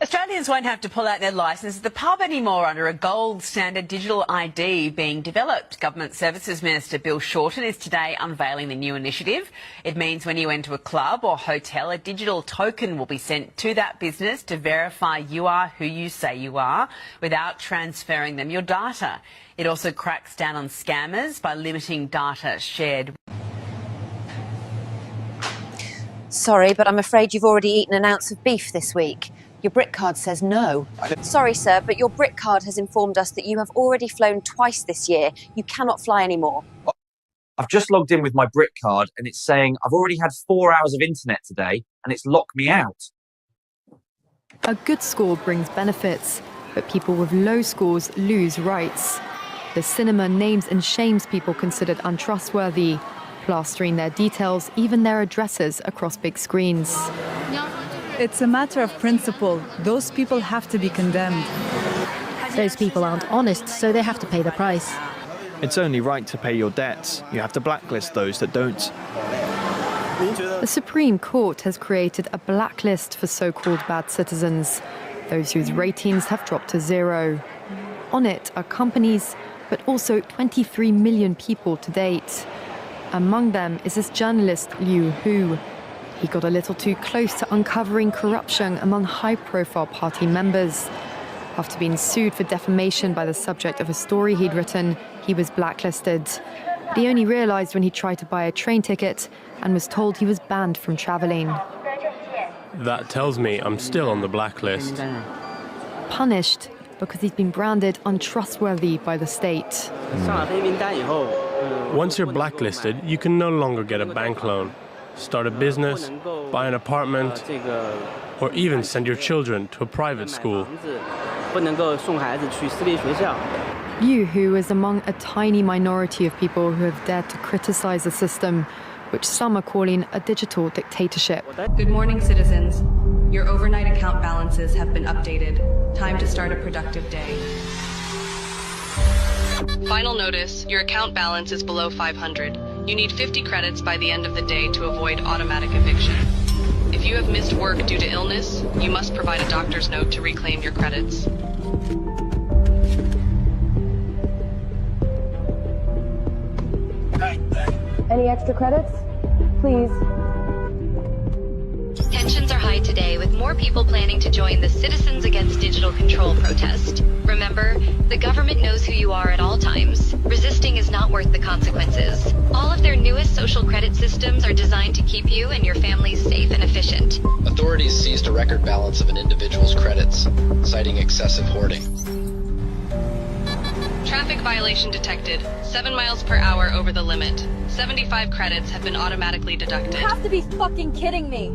Australians won't have to pull out their licence at the pub anymore under a gold standard digital ID being developed. Government Services Minister Bill Shorten is today unveiling the new initiative. It means when you enter a club or hotel, a digital token will be sent to that business to verify you are who you say you are without transferring them your data. It also cracks down on scammers by limiting data shared. Sorry, but I'm afraid you've already eaten an ounce of beef this week. Your Brit card says no. Sorry, sir, but your Brit card has informed us that you have already flown twice this year. You cannot fly anymore. I've just logged in with my Brit card and it's saying I've already had 4 hours of internet today and it's locked me out. A good score brings benefits, but people with low scores lose rights. The cinema names and shames people considered untrustworthy, plastering their details, even their addresses, across big screens. It's a matter of principle. Those people have to be condemned. Those people aren't honest, so they have to pay the price. It's only right to pay your debts. You have to blacklist those that don't. The Supreme Court has created a blacklist for so-called bad citizens, those whose ratings have dropped to zero. On it are companies, but also 23 million people to date. Among them is this journalist Liu Hu. He got a little too close to uncovering corruption among high-profile party members. After being sued for defamation by the subject of a story he'd written, he was blacklisted. But he only realized when he tried to buy a train ticket and was told he was banned from traveling. That tells me I'm still on the blacklist. Punished because he's been branded untrustworthy by the state. Once you're blacklisted, you can no longer get a bank loan, start a business, buy an apartment, or even send your children to a private school. Liu Hu is among a tiny minority of people who have dared to criticize the system, which some are calling a digital dictatorship. Good morning, citizens. Your overnight account balances have been updated. Time to start a productive day. Final notice, your account balance is below 500. You need 50 credits by the end of the day to avoid automatic eviction. If you have missed work due to illness, you must provide a doctor's note to reclaim your credits. Any extra credits? Please. Tensions are high today, with more people planning to join the Citizens Against Digital Control protest. Remember, the government knows who you are at all times. Resisting is not worth the consequences. All of their newest social credit systems are designed to keep you and your families safe and efficient. Authorities seized a record balance of an individual's credits, citing excessive hoarding. Traffic violation detected. 7 miles per hour over the limit. 75 credits have been automatically deducted. You have to be fucking kidding me.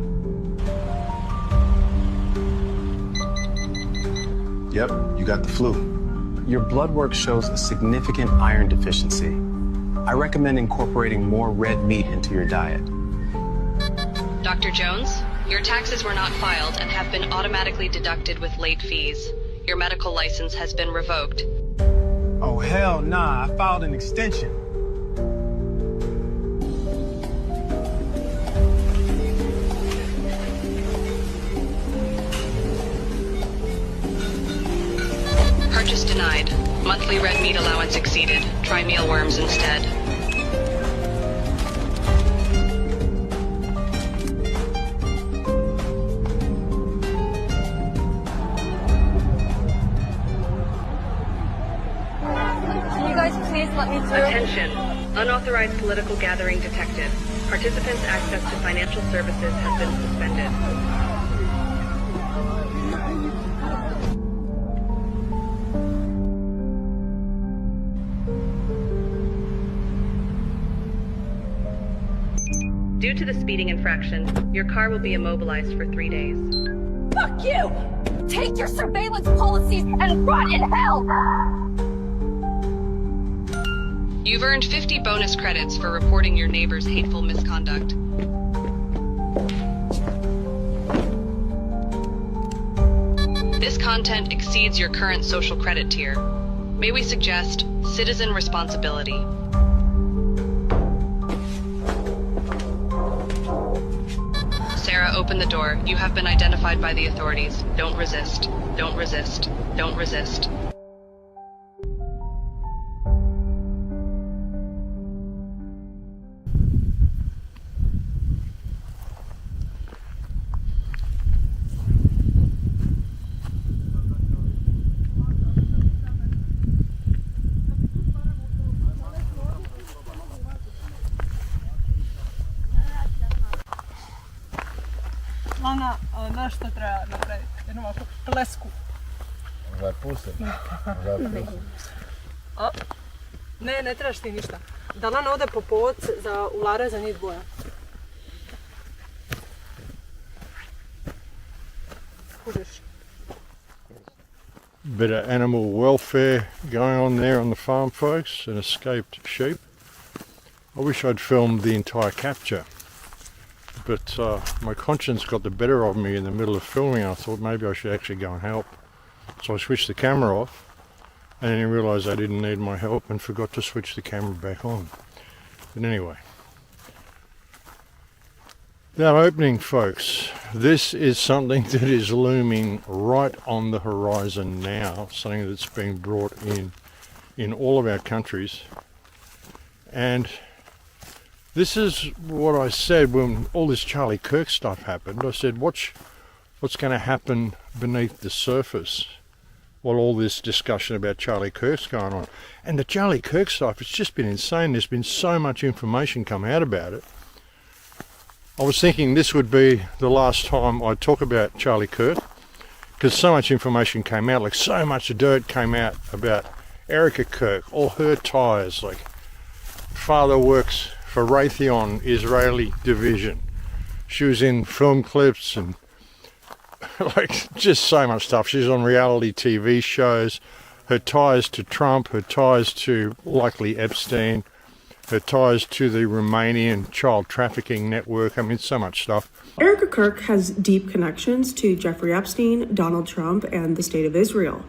Yep, you got the flu. Your blood work shows a significant iron deficiency. I recommend incorporating more red meat into your diet. Dr. Jones, your taxes were not filed and have been automatically deducted with late fees. Your medical license has been revoked. Oh, hell nah, I filed an extension. Purchase denied. Monthly red meat allowance exceeded. Try mealworms instead. Can you guys please let me through? Attention. Unauthorized political gathering detected. Participants' access to financial services has been suspended. Due to the speeding infraction, your car will be immobilized for 3 days. Fuck you! Take your surveillance policies and rot in hell! You've earned 50 bonus credits for reporting your neighbor's hateful misconduct. content exceeds your current social credit tier. May we suggest citizen responsibility? Sarah, open the door. You have been identified by the authorities. Don't resist. Don't resist. Don't resist. Lana, znaš što treba napraviti? Jednu ovako plesku. Možda pustim. Ne trebaš ti ništa. Da Lana ode po povod za ulare za njih dvoja. Kužiš. Bit of animal welfare going on there on the farm, folks, and escaped sheep. I wish I'd filmed the entire capture, but my conscience got the better of me in the middle of filming. I thought maybe I should actually go and help. So I switched the camera off, and then I realised I didn't need my help and forgot to switch the camera back on. But anyway, now opening, folks. This is something that is looming right on the horizon now, something that's being brought in all of our countries. And this is what I said when all this Charlie Kirk stuff happened. I said, what's going to happen beneath the surface while all this discussion about Charlie Kirk's going on? And the Charlie Kirk stuff, it's just been insane. There's been so much information come out about it. I was thinking this would be the last time I'd talk about Charlie Kirk, because so much information came out, like so much dirt came out about Erica Kirk, all her ties, like father works for Raytheon Israeli division. She was in film clips and like just so much stuff. She's on reality TV shows, her ties to Trump, her ties to likely Epstein, her ties to the Romanian child trafficking network. I mean, so much stuff. Erica Kirk has deep connections to Jeffrey Epstein, Donald Trump, and the State of Israel.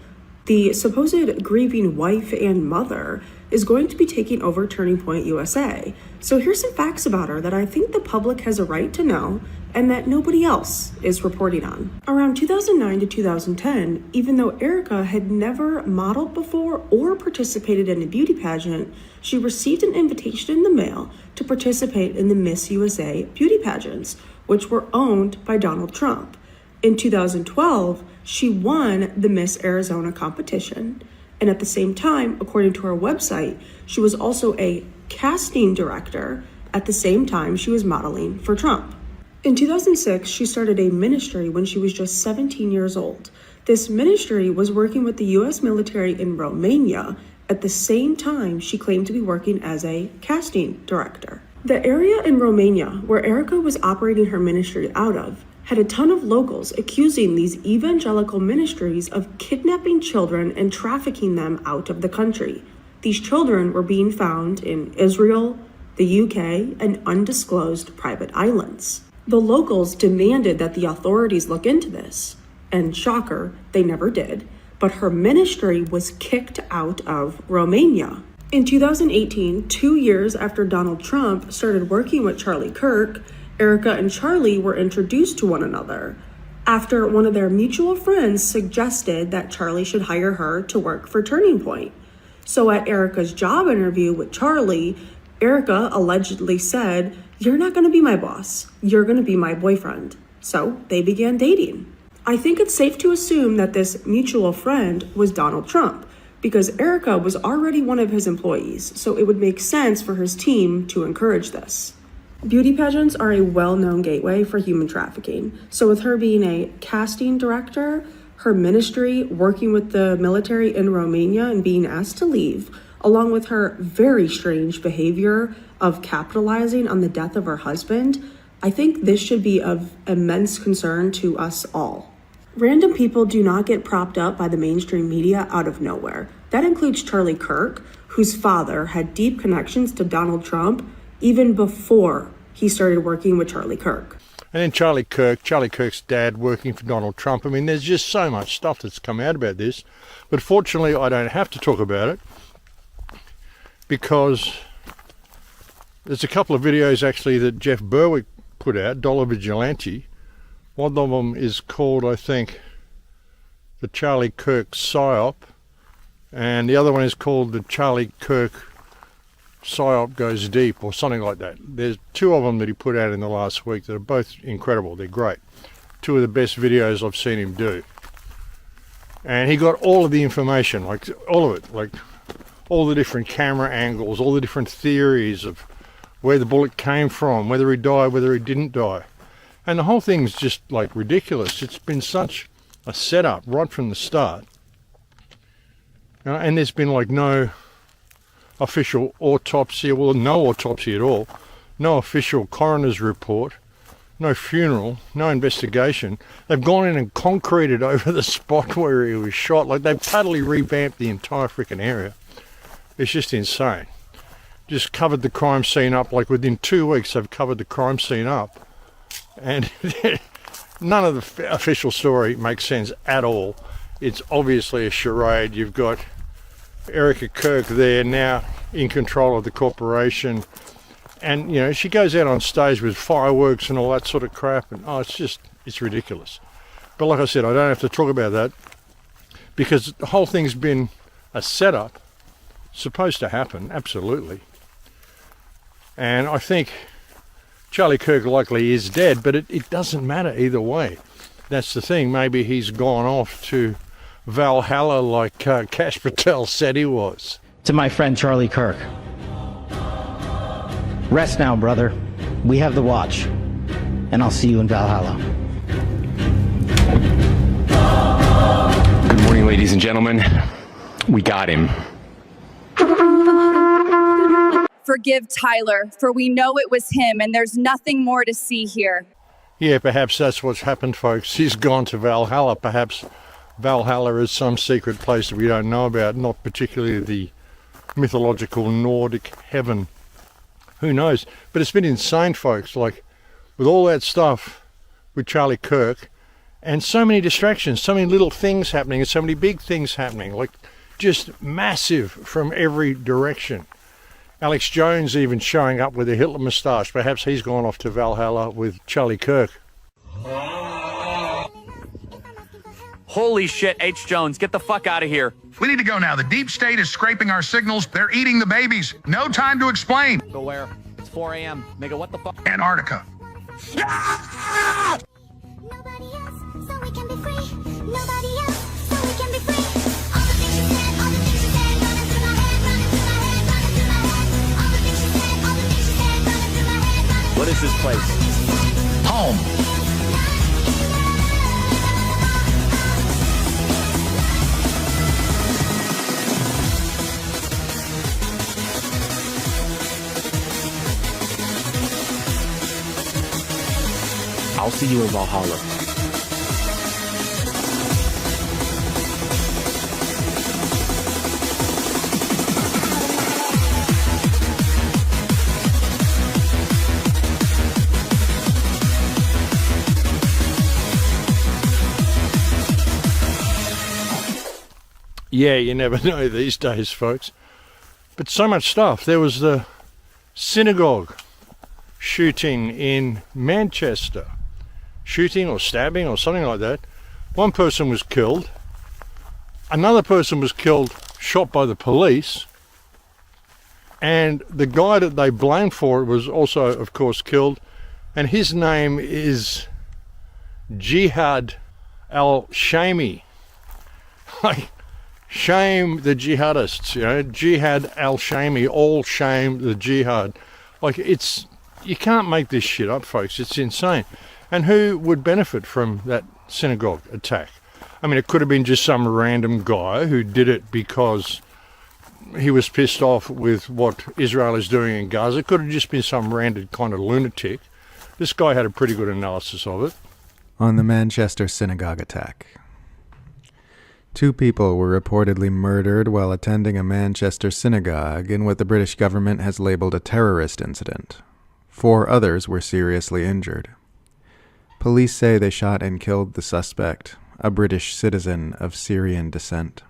The supposed grieving wife and mother is going to be taking over Turning Point USA. So here's some facts about her that I think the public has a right to know and that nobody else is reporting on. Around 2009 to 2010, even though Erica had never modeled before or participated in a beauty pageant, she received an invitation in the mail to participate in the Miss USA beauty pageants, which were owned by Donald Trump. In 2012, she won the Miss Arizona competition, and at the same time, according to her website, she was also a casting director at the same time she was modeling for Trump. In 2006, she started a ministry when she was just 17 years old. This ministry was working with the U.S. military in Romania at the same time she claimed to be working as a casting director. The area in Romania where Erica was operating her ministry out of had a ton of locals accusing these evangelical ministries of kidnapping children and trafficking them out of the country. These children were being found in Israel, the UK, and undisclosed private islands. The locals demanded that the authorities look into this, and shocker, they never did, but her ministry was kicked out of Romania. In 2018, 2 years after Donald Trump started working with Charlie Kirk, Erica and Charlie were introduced to one another after one of their mutual friends suggested that Charlie should hire her to work for Turning Point. So at Erica's job interview with Charlie, Erica allegedly said, "You're not going to be my boss. You're going to be my boyfriend." So they began dating. I think it's safe to assume that this mutual friend was Donald Trump, because Erica was already one of his employees, so it would make sense for his team to encourage this. Beauty pageants are a well-known gateway for human trafficking. So with her being a casting director, her ministry working with the military in Romania and being asked to leave, along with her very strange behavior of capitalizing on the death of her husband, I think this should be of immense concern to us all. Random people do not get propped up by the mainstream media out of nowhere. That includes Charlie Kirk, whose father had deep connections to Donald Trump even before he started working with Charlie Kirk. And then Charlie Kirk's dad working for Donald Trump. I mean, there's just so much stuff that's come out about this. But fortunately, I don't have to talk about it because there's a couple of videos actually that Jeff Berwick put out, Dollar Vigilante. One of them is called, I think, the Charlie Kirk PSYOP, and the other one is called the Charlie Kirk PSYOP Goes Deep, or something like that. There's two of them that he put out in the last week that are both incredible. They're great. Two of the best videos I've seen him do. And he got all of the information, like all of it, like all the different camera angles, all the different theories of where the bullet came from, whether he died, whether he didn't die. And the whole thing's just like ridiculous. It's been such a setup right from the start. And there's been like no official autopsy, well, no autopsy at all, no official coroner's report, no funeral, no investigation. They've gone in and concreted over the spot where he was shot. Like, they've totally revamped the entire freaking area. It's just insane. Just covered the crime scene up, like within 2 weeks they've covered the crime scene up. And none of the official story makes sense at all. It's obviously a charade. You've got Erica Kirk there now in control of the corporation, and you know, she goes out on stage with fireworks and all that sort of crap, and it's ridiculous. But like I said, I don't have to talk about that because the whole thing's been a setup, supposed to happen, absolutely. And I think Charlie Kirk likely is dead, but it doesn't matter either way. That's the thing. Maybe he's gone off to Valhalla like Kash Patel said he was. To my friend Charlie Kirk. Rest now, brother. We have the watch. And I'll see you in Valhalla. Good morning, ladies and gentlemen. We got him. Forgive Tyler, for we know it was him, and there's nothing more to see here. Yeah, perhaps that's what's happened, folks. He's gone to Valhalla. Perhaps Valhalla is some secret place that we don't know about, not particularly the mythological Nordic heaven. Who knows? But it's been insane, folks, like with all that stuff with Charlie Kirk and so many distractions, so many little things happening and so many big things happening, like just massive from every direction. Alex Jones even showing up with a Hitler moustache. Perhaps he's gone off to Valhalla with Charlie Kirk. Holy shit, H. Jones, get the fuck out of here. We need to go now. The deep state is scraping our signals. They're eating the babies. No time to explain. Go where? It's 4 a.m. Nigga, what the fuck? Antarctica. Nobody else, so we can be free. Nobody else, so we can be free. What is this place? Home. I'll see you in Valhalla. Yeah, you never know these days, folks. But so much stuff. There was the synagogue shooting in Manchester. Shooting or stabbing or something like that. One person was killed. Another person was killed, shot by the police. And the guy that they blamed for it was also, of course, killed. And his name is Jihad al-Shami. Like, shame the jihadists, you know, Jihad al-Shami, all shame the jihad. Like, it's, you can't make this shit up, folks. It's insane. And who would benefit from that synagogue attack? I mean, it could have been just some random guy who did it because he was pissed off with what Israel is doing in Gaza. It could have just been some random kind of lunatic. This guy had a pretty good analysis of it. On the Manchester synagogue attack. 2 people were reportedly murdered while attending a Manchester synagogue in what the British government has labeled a terrorist incident. 4 others were seriously injured. Police say they shot and killed the suspect, a British citizen of Syrian descent.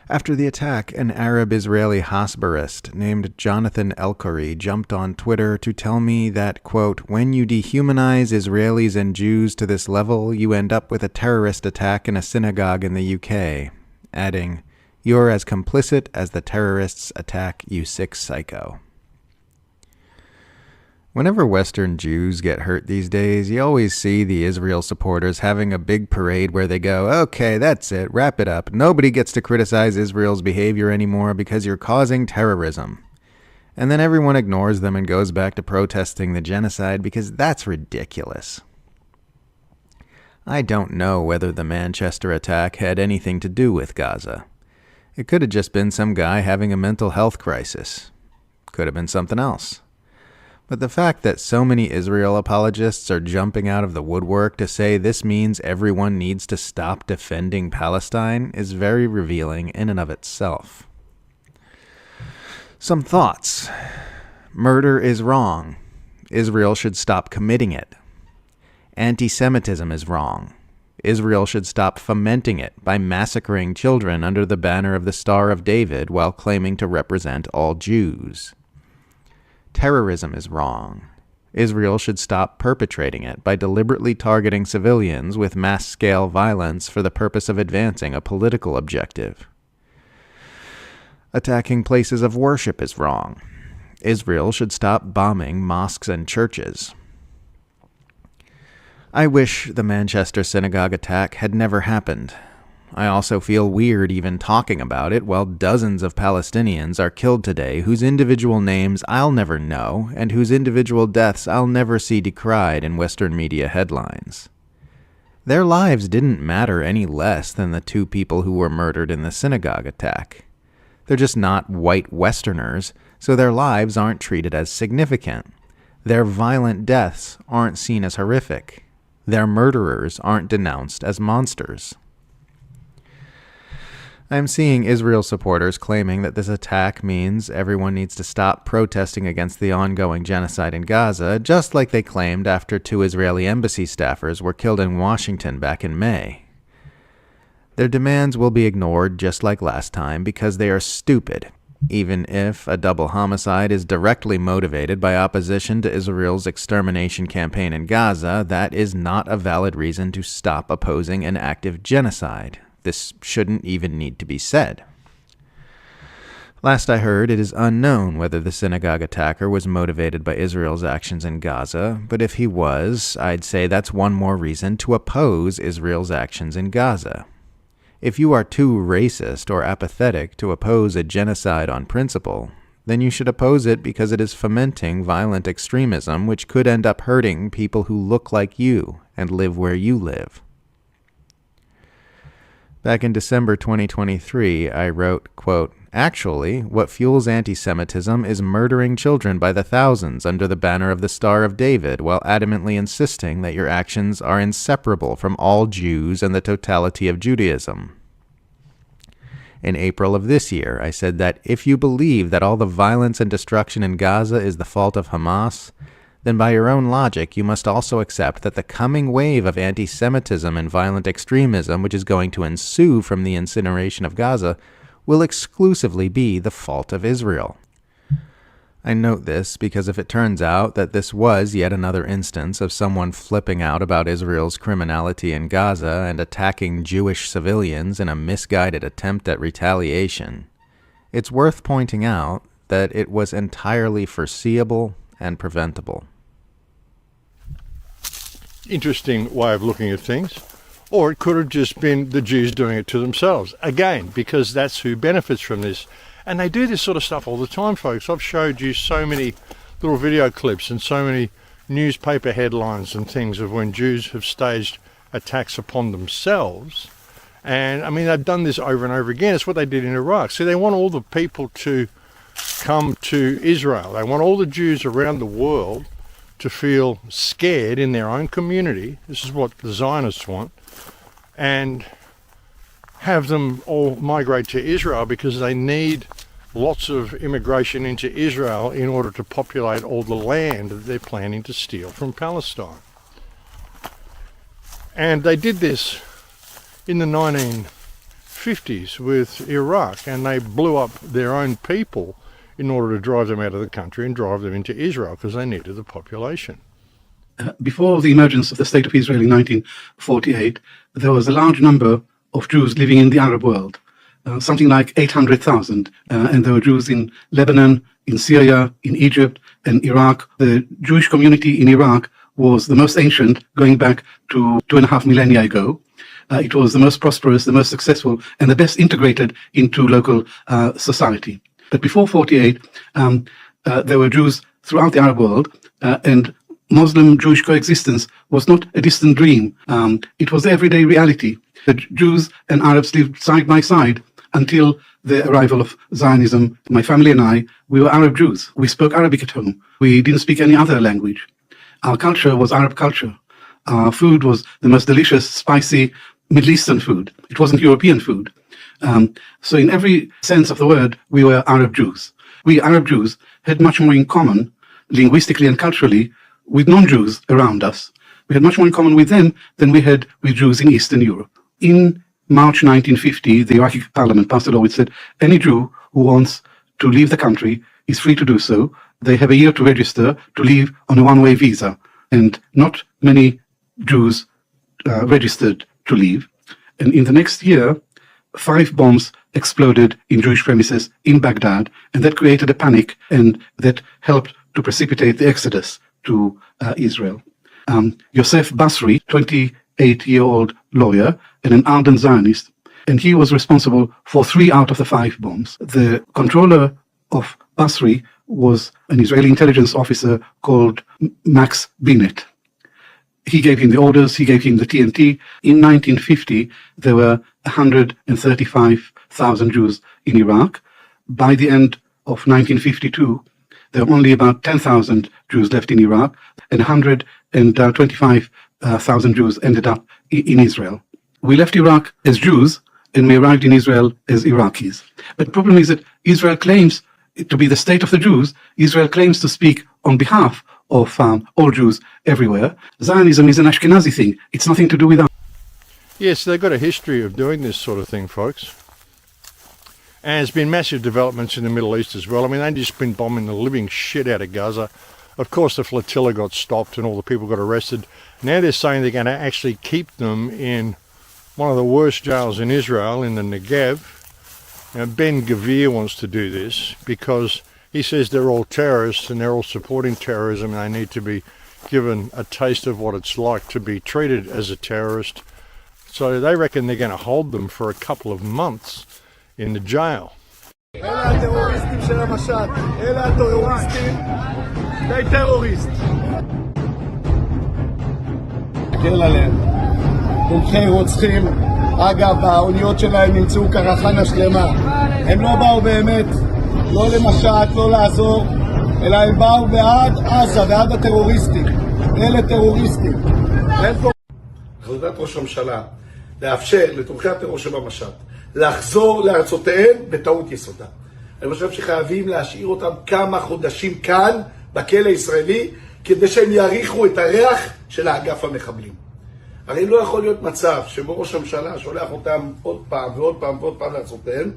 After the attack, an Arab-Israeli Hasbarist named Jonathan Elkori jumped on Twitter to tell me that, quote, when you dehumanize Israelis and Jews to this level, you end up with a terrorist attack in a synagogue in the UK, adding, you're as complicit as the terrorists attack, you sick psycho. Whenever Western Jews get hurt these days, you always see the Israel supporters having a big parade where they go, okay, that's it, wrap it up. Nobody gets to criticize Israel's behavior anymore because you're causing terrorism. And then everyone ignores them and goes back to protesting the genocide because that's ridiculous. I don't know whether the Manchester attack had anything to do with Gaza. It could have just been some guy having a mental health crisis. Could have been something else. But the fact that so many Israel apologists are jumping out of the woodwork to say this means everyone needs to stop defending Palestine is very revealing in and of itself. Some thoughts. Murder is wrong. Israel should stop committing it. Anti-Semitism is wrong. Israel should stop fomenting it by massacring children under the banner of the Star of David while claiming to represent all Jews. Terrorism is wrong. Israel should stop perpetrating it by deliberately targeting civilians with mass-scale violence for the purpose of advancing a political objective. Attacking places of worship is wrong. Israel should stop bombing mosques and churches. I wish the Manchester synagogue attack had never happened. I also feel weird even talking about it while dozens of Palestinians are killed today whose individual names I'll never know and whose individual deaths I'll never see decried in Western media headlines. Their lives didn't matter any less than the two people who were murdered in the synagogue attack. They're just not white Westerners, so their lives aren't treated as significant. Their violent deaths aren't seen as horrific. Their murderers aren't denounced as monsters. I'm seeing Israel supporters claiming that this attack means everyone needs to stop protesting against the ongoing genocide in Gaza, just like they claimed after 2 Israeli embassy staffers were killed in Washington back in May. Their demands will be ignored just like last time because they are stupid, even if a double homicide is directly motivated by opposition to Israel's extermination campaign in Gaza. That is not a valid reason to stop opposing an active genocide. This shouldn't even need to be said. Last I heard, it is unknown whether the synagogue attacker was motivated by Israel's actions in Gaza, but if he was, I'd say that's one more reason to oppose Israel's actions in Gaza. If you are too racist or apathetic to oppose a genocide on principle, then you should oppose it because it is fomenting violent extremism which could end up hurting people who look like you and live where you live. Back in December 2023, I wrote, quote, actually, what fuels anti-Semitism is murdering children by the thousands under the banner of the Star of David while adamantly insisting that your actions are inseparable from all Jews and the totality of Judaism. In April of this year, I said that if you believe that all the violence and destruction in Gaza is the fault of Hamas, then by your own logic, you must also accept that the coming wave of anti-Semitism and violent extremism which is going to ensue from the incineration of Gaza will exclusively be the fault of Israel. I note this because if it turns out that this was yet another instance of someone flipping out about Israel's criminality in Gaza and attacking Jewish civilians in a misguided attempt at retaliation, it's worth pointing out that it was entirely foreseeable and preventable. Interesting way of looking at things. Or it could have just been the Jews doing it to themselves. Again, because that's who benefits from this. And they do this sort of stuff all the time, folks. I've showed you so many little video clips and so many newspaper headlines and things of when Jews have staged attacks upon themselves. And, I mean, they've done this over and over again. It's what they did in Iraq. So they want all the people to come to Israel. They want all the Jews around the world to feel scared in their own community. This is what the Zionists want. And have them all migrate to Israel because they need lots of immigration into Israel in order to populate all the land that they're planning to steal from Palestine. And they did this in the 1950s with Iraq, and they blew up their own people in order to drive them out of the country and drive them into Israel because they needed the population. Before the emergence of the State of Israel in 1948, there was a large number of Jews living in the Arab world, something like 800,000. And there were Jews in Lebanon, in Syria, in Egypt, and Iraq. The Jewish community in Iraq was the most ancient, going back to 2.5 millennia ago. It was the most prosperous, the most successful, and the best integrated into local society. But before 48, there were Jews throughout the Arab world, and Muslim-Jewish coexistence was not a distant dream. It was the everyday reality. The Jews and Arabs lived side by side until the arrival of Zionism. My family and I, we were Arab Jews. We spoke Arabic at home. We didn't speak any other language. Our culture was Arab culture. Our food was the most delicious, spicy Middle Eastern food. It wasn't European food. So in every sense of the word, we were Arab Jews. We Arab Jews had much more in common, linguistically and culturally, with non-Jews around us. We had much more in common with them than we had with Jews in Eastern Europe. In March 1950, the Iraqi parliament passed a law which said any Jew who wants to leave the country is free to do so. They have a year to register to leave on a one-way visa. And not many Jews registered to leave. And in the next year, 5 bombs exploded in Jewish premises in Baghdad, and that created a panic, and that helped to precipitate the exodus to Israel. Yosef Basri, 28-year-old lawyer and an ardent Zionist, and he was responsible for 3 out of the 5 bombs. The controller of Basri was an Israeli intelligence officer called Max Binet. He gave him the orders, he gave him the TNT. In 1950, there were 135,000 Jews in Iraq. By the end of 1952, there were only about 10,000 Jews left in Iraq, and 125,000 Jews ended up in Israel. We left Iraq as Jews, and we arrived in Israel as Iraqis. But the problem is that Israel claims to be the state of the Jews. Israel claims to speak on behalf of all Jews everywhere. Zionism is an Ashkenazi thing. It's nothing to do with us. Yes, they've got a history of doing this sort of thing, folks. And there's been massive developments in the Middle East as well. I mean, they've just been bombing the living shit out of Gaza. Of course, the flotilla got stopped and all the people got arrested. Now they're saying they're going to actually keep them in one of the worst jails in Israel, in the Negev. Now, Ben Gvir wants to do this because he says they're all terrorists and they're all supporting terrorism, and they need to be given a taste of what it's like to be treated as a terrorist. So they reckon they're going to hold them for a couple of months in the jail. אלה הטרוריסטים של המשט, אלה הטרוריסטים, די טרוריסט. תקל עליהם, תומכי רוצחים, אגב, האוניות שלהם נמצאו קרחנה שלמה. הם לא באו באמת, לא למשט, לא לעזור, אלא הם באו בעד עזה, בעד הטרוריסטים. אלה טרוריסטים. החלטת ראש הממשלה לאפשר לתומכי הטרור שבמשט לחזור לארצותיהם בטעות יסודה. אני חושב שחייבים להשאיר אותם כמה חודשים כאן, בכלא הישראלי, כדי שהם יעריכו את הריח של האגף המחבלים. הרי לא יכול להיות מצב שבו ראש הממשלה שולח אותם עוד פעם ועוד פעם ועוד פעם לארצותיהם,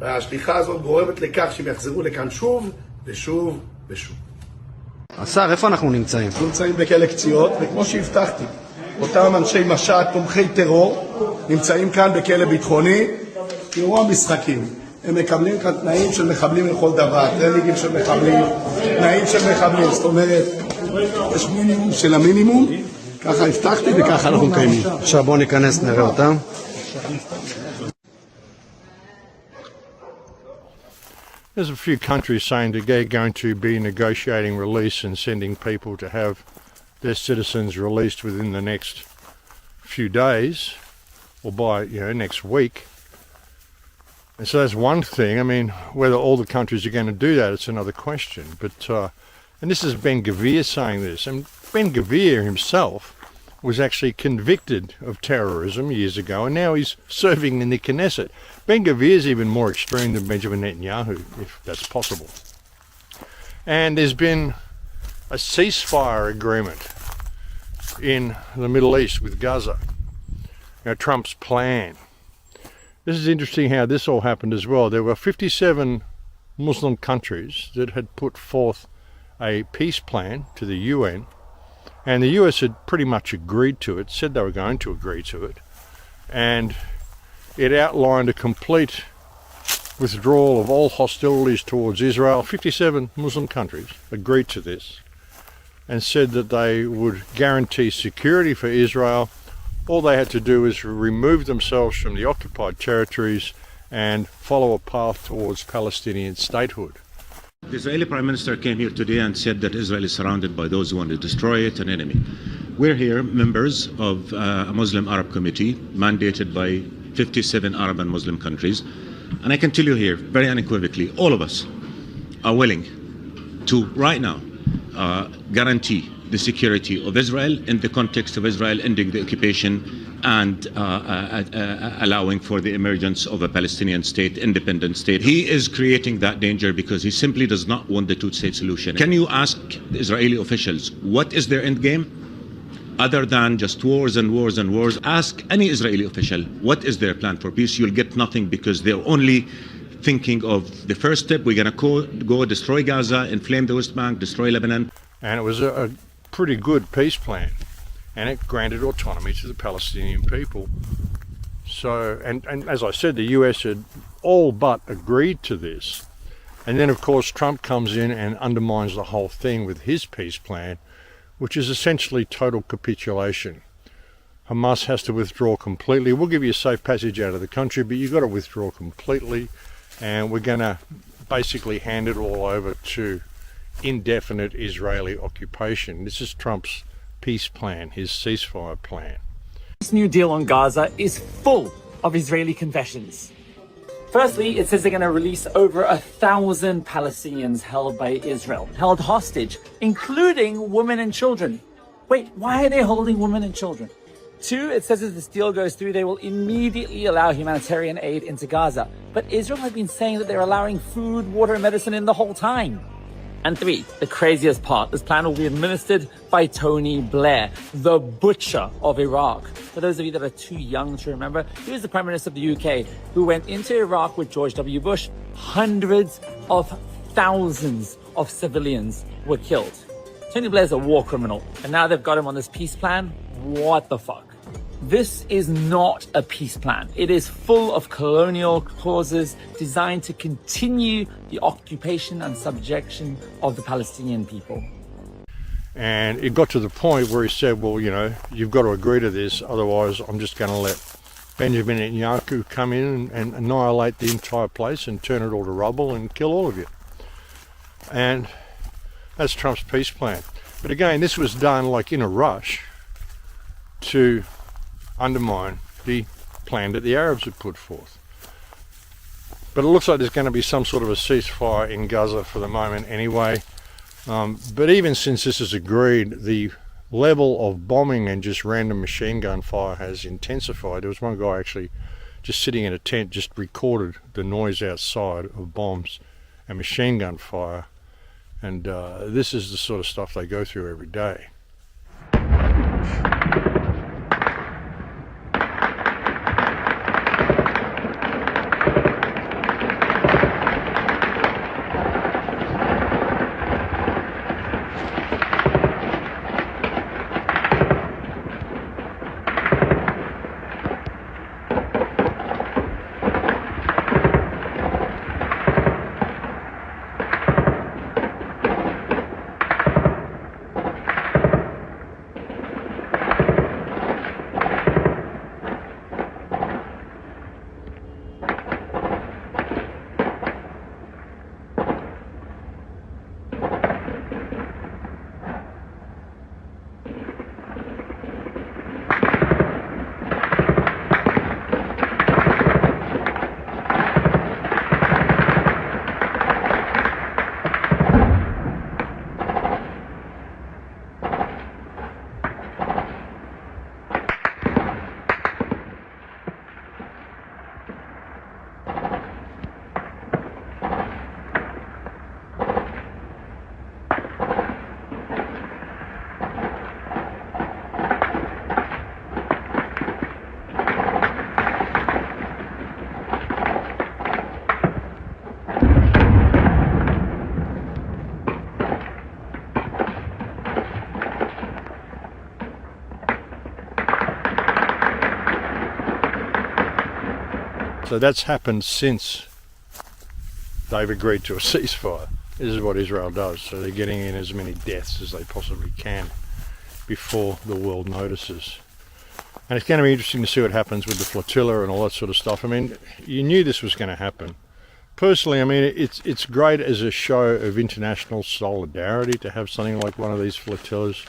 והשליחה הזאת גורמת לכך שהם יחזרו לכאן שוב ושוב ושוב. השר, איפה אנחנו נמצאים? אנחנו נמצאים בכלא קציעות, וכמו שהבטחתי, אותם אנשי משט, תומכי טרור, נמצאים כאן בכלא ביטחוני. תראו המשחקים, הם מקבלים כאן תנאים של מחבלים לכל דבר, טרנינגים של מחבלים, תנאים של מחבלים, זאת אומרת, יש מינימום של המינימום, ככה הבטחתי וככה אנחנו מקיימים. עכשיו בואו ניכנס, נראה אותם. There's a few countries saying that they're going to be negotiating release and sending people to have their citizens released within the next few days, or by next week. And so that's one thing. I mean, whether all the countries are going to do that, it's another question. But and this is Ben Gvir saying this, and Ben Gvir himself was actually convicted of terrorism years ago, and now he's serving in the Knesset. Ben-Gvir is even more extreme than Benjamin Netanyahu, if that's possible. And there's been a ceasefire agreement in the Middle East with Gaza. Trump's plan. This is interesting how this all happened as well. There were 57 Muslim countries that had put forth a peace plan to the UN, and the US had pretty much agreed to it, said they were going to agree to it, and it outlined a complete withdrawal of all hostilities towards Israel. 57 Muslim countries agreed to this and said that they would guarantee security for Israel. All they had to do is remove themselves from the occupied territories and follow a path towards Palestinian statehood. The Israeli Prime Minister came here today and said that Israel is surrounded by those who want to destroy it, an enemy. We're here, members of a Muslim Arab Committee, mandated by 57 Arab and Muslim countries. And I can tell you here, very unequivocally, all of us are willing to, right now, guarantee the security of Israel in the context of Israel ending the occupation and allowing for the emergence of a Palestinian state, independent state. He is creating that danger because he simply does not want the two-state solution. Can you ask the Israeli officials, what is their end game? Other than just wars and wars and wars, ask any Israeli official, what is their plan for peace? You'll get nothing, because they're only thinking of the first step. We're going to go destroy Gaza, inflame the West Bank, destroy Lebanon. And it was a pretty good peace plan, and it granted autonomy to the Palestinian people. So, and as I said, the US had all but agreed to this. And then, of course, Trump comes in and undermines the whole thing with his peace plan, which is essentially total capitulation. Hamas has to withdraw completely. We'll give you a safe passage out of the country, but you've got to withdraw completely, and we're going to basically hand it all over to indefinite Israeli occupation. This is Trump's peace plan, his ceasefire plan. This new deal on Gaza is full of Israeli confessions. Firstly, it says they're going to release over 1,000 Palestinians held by Israel, held hostage, including women and children. Wait, why are they holding women and children? 2, it says if this deal goes through, they will immediately allow humanitarian aid into Gaza. But Israel has been saying that they're allowing food, water, and medicine in the whole time. And 3, the craziest part, this plan will be administered by Tony Blair, the butcher of Iraq. For those of you that are too young to remember, he was the Prime Minister of the UK who went into Iraq with George W. Bush. Hundreds of thousands of civilians were killed. Tony Blair's a war criminal, and now they've got him on this peace plan. What the fuck? This is not a peace plan. It is full of colonial clauses designed to continue the occupation and subjection of the Palestinian people. And it got to the point where he said, well, you know, you've got to agree to this, otherwise I'm just going to let Benjamin Netanyahu come in and annihilate the entire place and turn it all to rubble and kill all of you. And that's Trump's peace plan. But again, this was done like in a rush to undermine the plan that the Arabs had put forth. But it looks like there's going to be some sort of a ceasefire in Gaza for the moment anyway. But even since this is agreed, the level of bombing and just random machine gun fire has intensified. There was one guy actually just sitting in a tent, just recorded the noise outside of bombs and machine gun fire. And this is the sort of stuff they go through every day. So that's happened since they've agreed to a ceasefire. This is what Israel does. So they're getting in as many deaths as they possibly can before the world notices. And it's going to be interesting to see what happens with the flotilla and all that sort of stuff. I mean, you knew this was going to happen. Personally, I mean, it's great as a show of international solidarity to have something like one of these flotillas.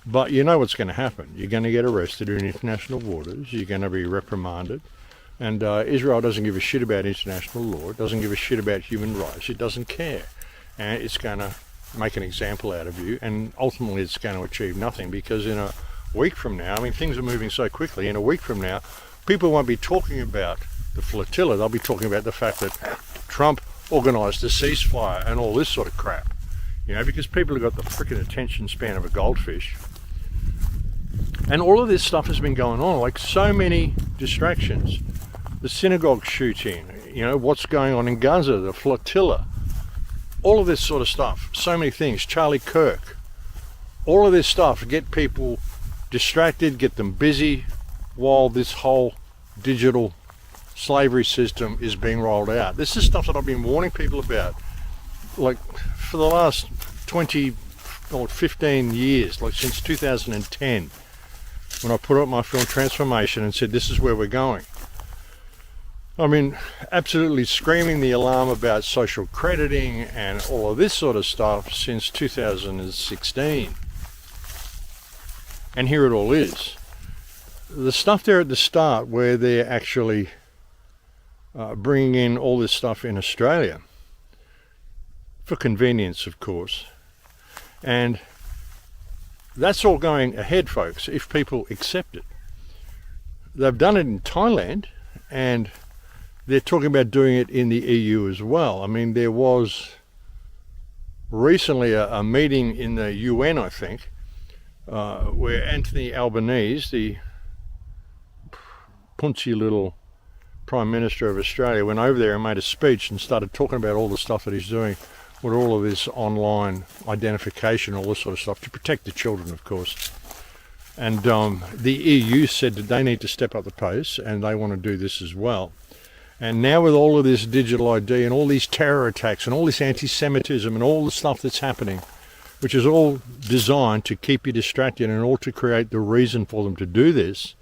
But you know what's going to happen. You're going to get arrested in international waters. You're going to be reprimanded. And Israel doesn't give a shit about international law. It doesn't give a shit about human rights. It doesn't care. And it's going to make an example out of you. And ultimately, it's going to achieve nothing, because in a week from now, I mean, things are moving so quickly. In a week from now, people won't be talking about the flotilla. They'll be talking about the fact that Trump organised a ceasefire and all this sort of crap. You know, because people have got the frickin' attention span of a goldfish. And all of this stuff has been going on, like so many distractions. The synagogue shooting, you know, what's going on in Gaza, the flotilla, all of this sort of stuff, so many things, Charlie Kirk, all of this stuff to get people distracted, get them busy, while this whole digital slavery system is being rolled out. This is stuff that I've been warning people about, like for the last 20 or 15 years, like since 2010, when I put up my film Transformation and said this is where we're going. I mean, absolutely screaming the alarm about social crediting and all of this sort of stuff since 2016. And here it all is. The stuff there at the start where they're actually bringing in all this stuff in Australia, for convenience, of course. And that's all going ahead, folks, if people accept it. They've done it in Thailand, and they're talking about doing it in the EU as well. I mean, there was recently a meeting in the UN, I think, where Anthony Albanese, the punchy little Prime Minister of Australia, went over there and made a speech and started talking about all the stuff that he's doing with all of this online identification, all this sort of stuff, to protect the children, of course. And the EU said that they need to step up the pace, and they want to do this as well. And now with all of this digital ID and all these terror attacks and all this anti-Semitism and all the stuff that's happening, which is all designed to keep you distracted and all to create the reason for them to do this,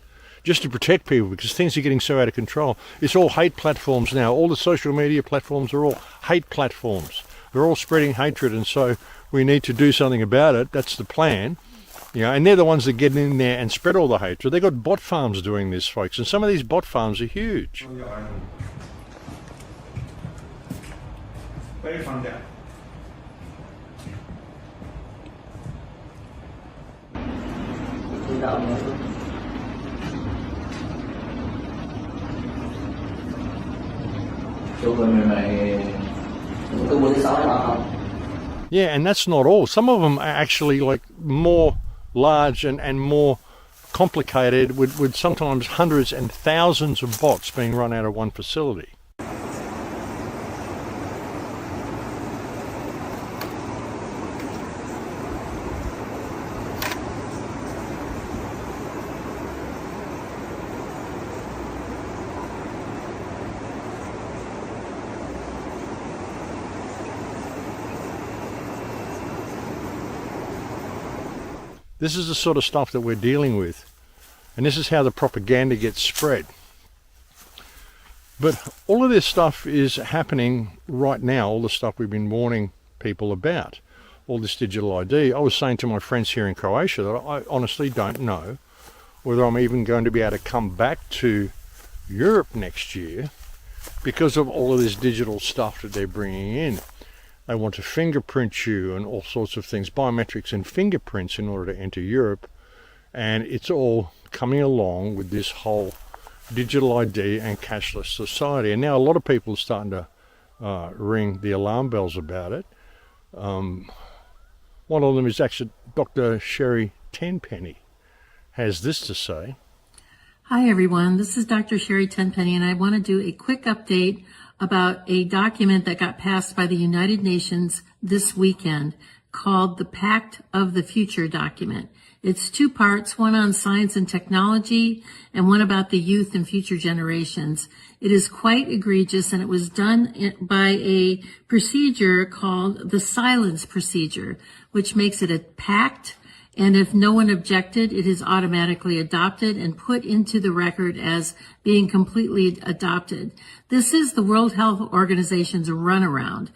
just to protect people, because things are getting so out of control. It's all hate platforms now. All the social media platforms are all hate platforms. They're all spreading hatred, and so we need to do something about it. That's the plan. You know, and they're the ones that get in there and spread all the hatred. They've got bot farms doing this, folks, and some of these bot farms are huge. Very fun there. Yeah, and that's not all. Some of them are actually like more large and more complicated, with sometimes hundreds and thousands of bots being run out of one facility. This is the sort of stuff that we're dealing with, and this is how the propaganda gets spread. But all of this stuff is happening right now, all the stuff we've been warning people about, all this digital ID. I was saying to my friends here in Croatia that I honestly don't know whether I'm even going to be able to come back to Europe next year because of all of this digital stuff that they're bringing in. They want to fingerprint you and all sorts of things, biometrics and fingerprints in order to enter Europe. And it's all coming along with this whole digital ID and cashless society. And now a lot of people are starting to ring the alarm bells about it. One of them is actually Dr. Sherry Tenpenny has this to say. Hi, everyone. This is Dr. Sherry Tenpenny, and I want to do a quick update about a document that got passed by the United Nations this weekend called the Pact of the Future document. It's two parts, one on science and technology and one about the youth and future generations. It is quite egregious, and it was done by a procedure called the silence procedure, which makes it a pact. And if no one objected, it is automatically adopted and put into the record as being completely adopted. This is the World Health Organization's runaround,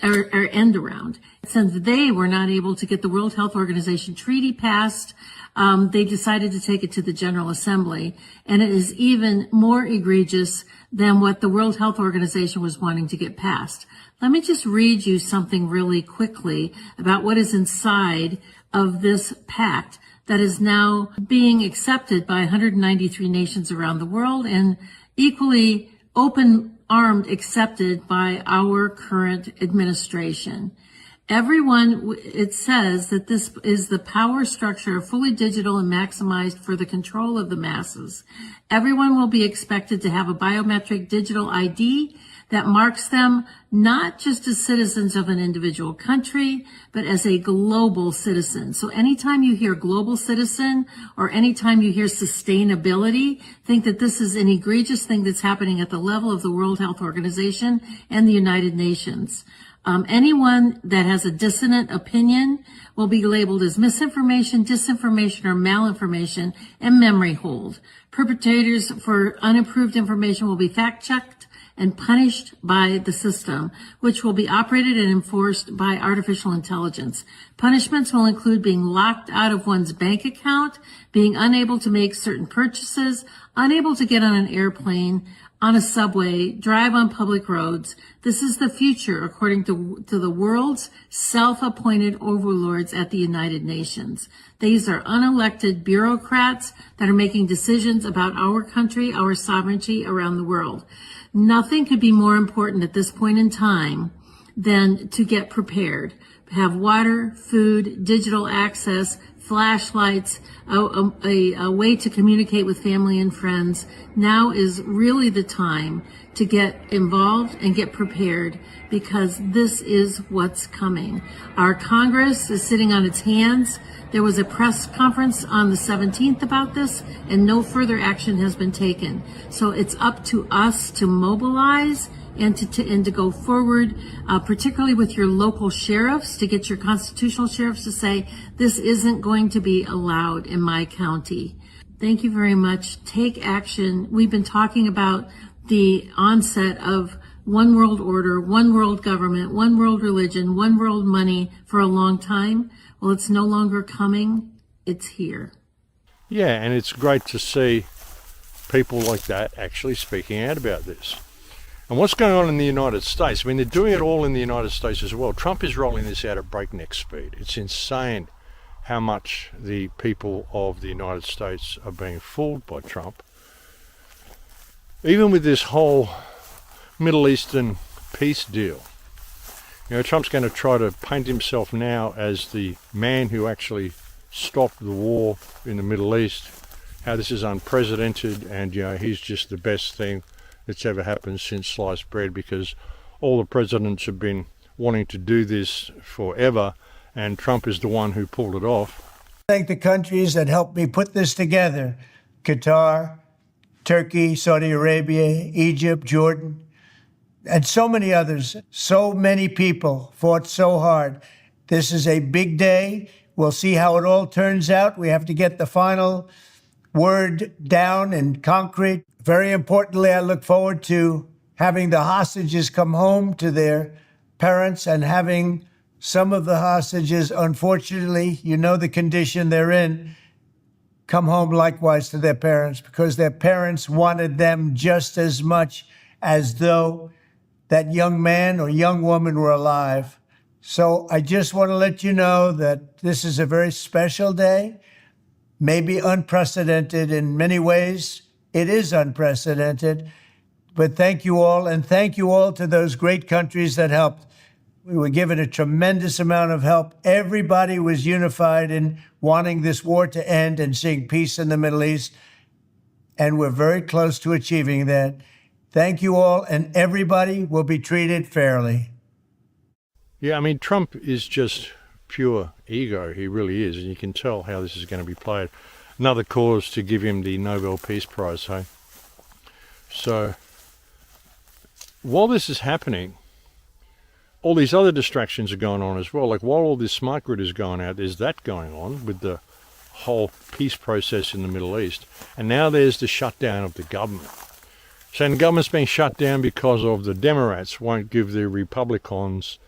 or end around. Since they were not able to get the World Health Organization treaty passed, they decided to take it to the General Assembly. And it is even more egregious than what the World Health Organization was wanting to get passed. Let me just read you something really quickly about what is inside of this pact that is now being accepted by 193 nations around the world and equally open-armed accepted by our current administration. Everyone, it says that this is the power structure, fully digital and maximized for the control of the masses. Everyone will be expected to have a biometric digital ID that marks them not just as citizens of an individual country, but as a global citizen. So anytime you hear global citizen or anytime you hear sustainability, think that this is an egregious thing that's happening at the level of the World Health Organization and the United Nations. Anyone that has a dissonant opinion will be labeled as misinformation, disinformation, or malinformation and memory hold. Perpetrators for unapproved information will be fact-checked and punished by the system, which will be operated and enforced by artificial intelligence. Punishments will include being locked out of one's bank account, being unable to make certain purchases, unable to get on an airplane, on a subway, drive on public roads. This is the future, according to the world's self-appointed overlords at the United Nations. These are unelected bureaucrats that are making decisions about our country, our sovereignty around the world. Nothing could be more important at this point in time than to get prepared. Have water, food, digital access, flashlights, a way to communicate with family and friends. Now is really the time to get involved and get prepared, because this is what's coming. Our Congress is sitting on its hands. There was a press conference on the 17th about this, and no further action has been taken. So it's up to us to mobilize and to go forward, particularly with your local sheriffs, to get your constitutional sheriffs to say, this isn't going to be allowed in my county. Thank you very much. Take action. We've been talking about the onset of one world order, one world government, one world religion, one world money for a long time. Well, it's no longer coming. It's here. Yeah, and it's great to see people like that actually speaking out about this. And what's going on in the United States? I mean, they're doing it all in the United States as well. Trump is rolling this out at breakneck speed. It's insane how much the people of the United States are being fooled by Trump. Even with this whole Middle Eastern peace deal, you know, Trump's going to try to paint himself now as the man who actually stopped the war in the Middle East, how this is unprecedented, and, you know, he's just the best thing that's ever happened since sliced bread, because all the presidents have been wanting to do this forever, and Trump is the one who pulled it off. Thank the countries that helped me put this together: Qatar, Turkey, Saudi Arabia, Egypt, Jordan, and so many others. So many people fought so hard. This is a big day. We'll see how it all turns out. We have to get the final word down in concrete. Very importantly, I look forward to having the hostages come home to their parents, and having some of the hostages, unfortunately, you know the condition they're in, come home likewise to their parents, because their parents wanted them just as much as though that young man or young woman were alive. So I just want to let you know that this is a very special day, maybe unprecedented in many ways. It is unprecedented, but thank you all, and thank you all to those great countries that helped. We were given a tremendous amount of help. Everybody was unified in wanting this war to end and seeing peace in the Middle East, and we're very close to achieving that. Thank you all, and everybody will be treated fairly. Yeah, I mean, Trump is just pure ego. He really is. And you can tell how this is going to be played. Another cause to give him the Nobel Peace Prize, hey? So, while this is happening, all these other distractions are going on as well. Like while all this smart grid is going out, there's that going on with the whole peace process in the Middle East. And now there's the shutdown of the government. So the government's being shut down because of the Democrats won't give the Republicans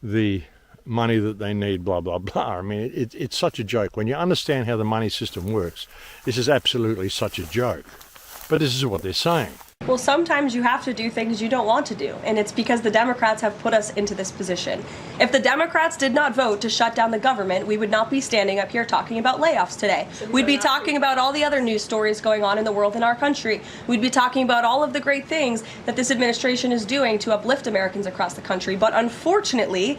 the money that they need, blah, blah, blah. I mean, it's such a joke. When you understand how the money system works, this is absolutely such a joke. But this is what they're saying. Well, sometimes you have to do things you don't want to do, and it's because the Democrats have put us into this position. If the Democrats did not vote to shut down the government, we would not be standing up here talking about layoffs today. We'd be talking about all the other news stories going on in the world in our country. We'd be talking about all of the great things that this administration is doing to uplift Americans across the country. But unfortunately,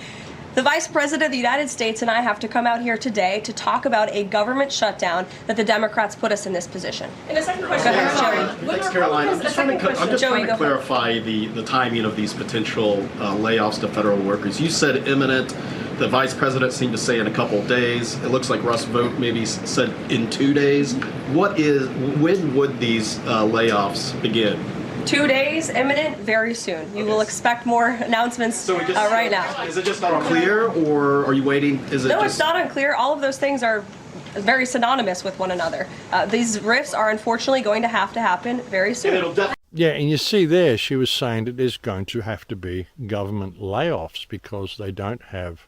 the Vice President of the United States and I have to come out here today to talk about a government shutdown that the Democrats put us in this position. And a second question. Go ahead, Joey. Thanks, Caroline. I'm just trying to clarify the timing of these potential layoffs to federal workers. You said imminent. The Vice President seemed to say in a couple of days. It looks like Russ Vought maybe said in 2 days. When would these layoffs begin? 2 days, imminent, very soon. You will expect more announcements right now. Is it just not unclear, or are you waiting? No, it's not unclear. All of those things are very synonymous with one another. These rifts are unfortunately going to happen very soon. Yeah, and you see there, she was saying that there's going to have to be government layoffs because they don't have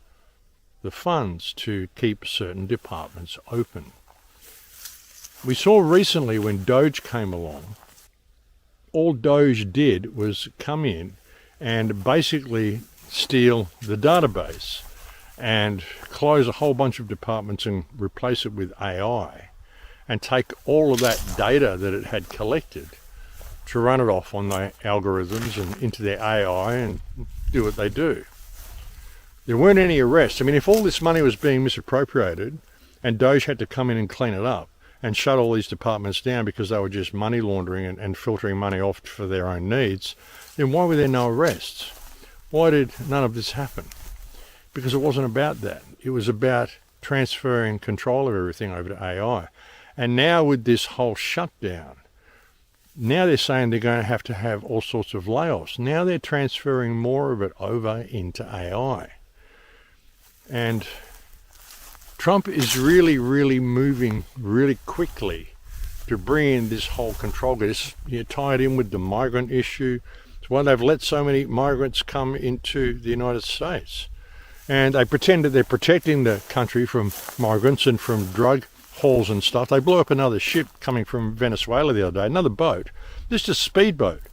the funds to keep certain departments open. We saw recently when Doge came along, all Doge did was come in and basically steal the database and close a whole bunch of departments and replace it with AI and take all of that data that it had collected to run it off on their algorithms and into their AI and do what they do. There weren't any arrests. I mean, if all this money was being misappropriated and Doge had to come in and clean it up and shut all these departments down because they were just money laundering and filtering money off for their own needs, then why were there no arrests? Why did none of this happen? Because it wasn't about that. It was about transferring control of everything over to AI. And now with this whole shutdown, now they're saying they're going to have all sorts of layoffs. Now they're transferring more of it over into AI. And Trump is really, really moving really quickly to bring in this whole control. It's tied in with the migrant issue. It's why they've let so many migrants come into the United States. And they pretend that they're protecting the country from migrants and from drug hauls and stuff. They blew up another ship coming from Venezuela the other day, another boat. This is a speedboat.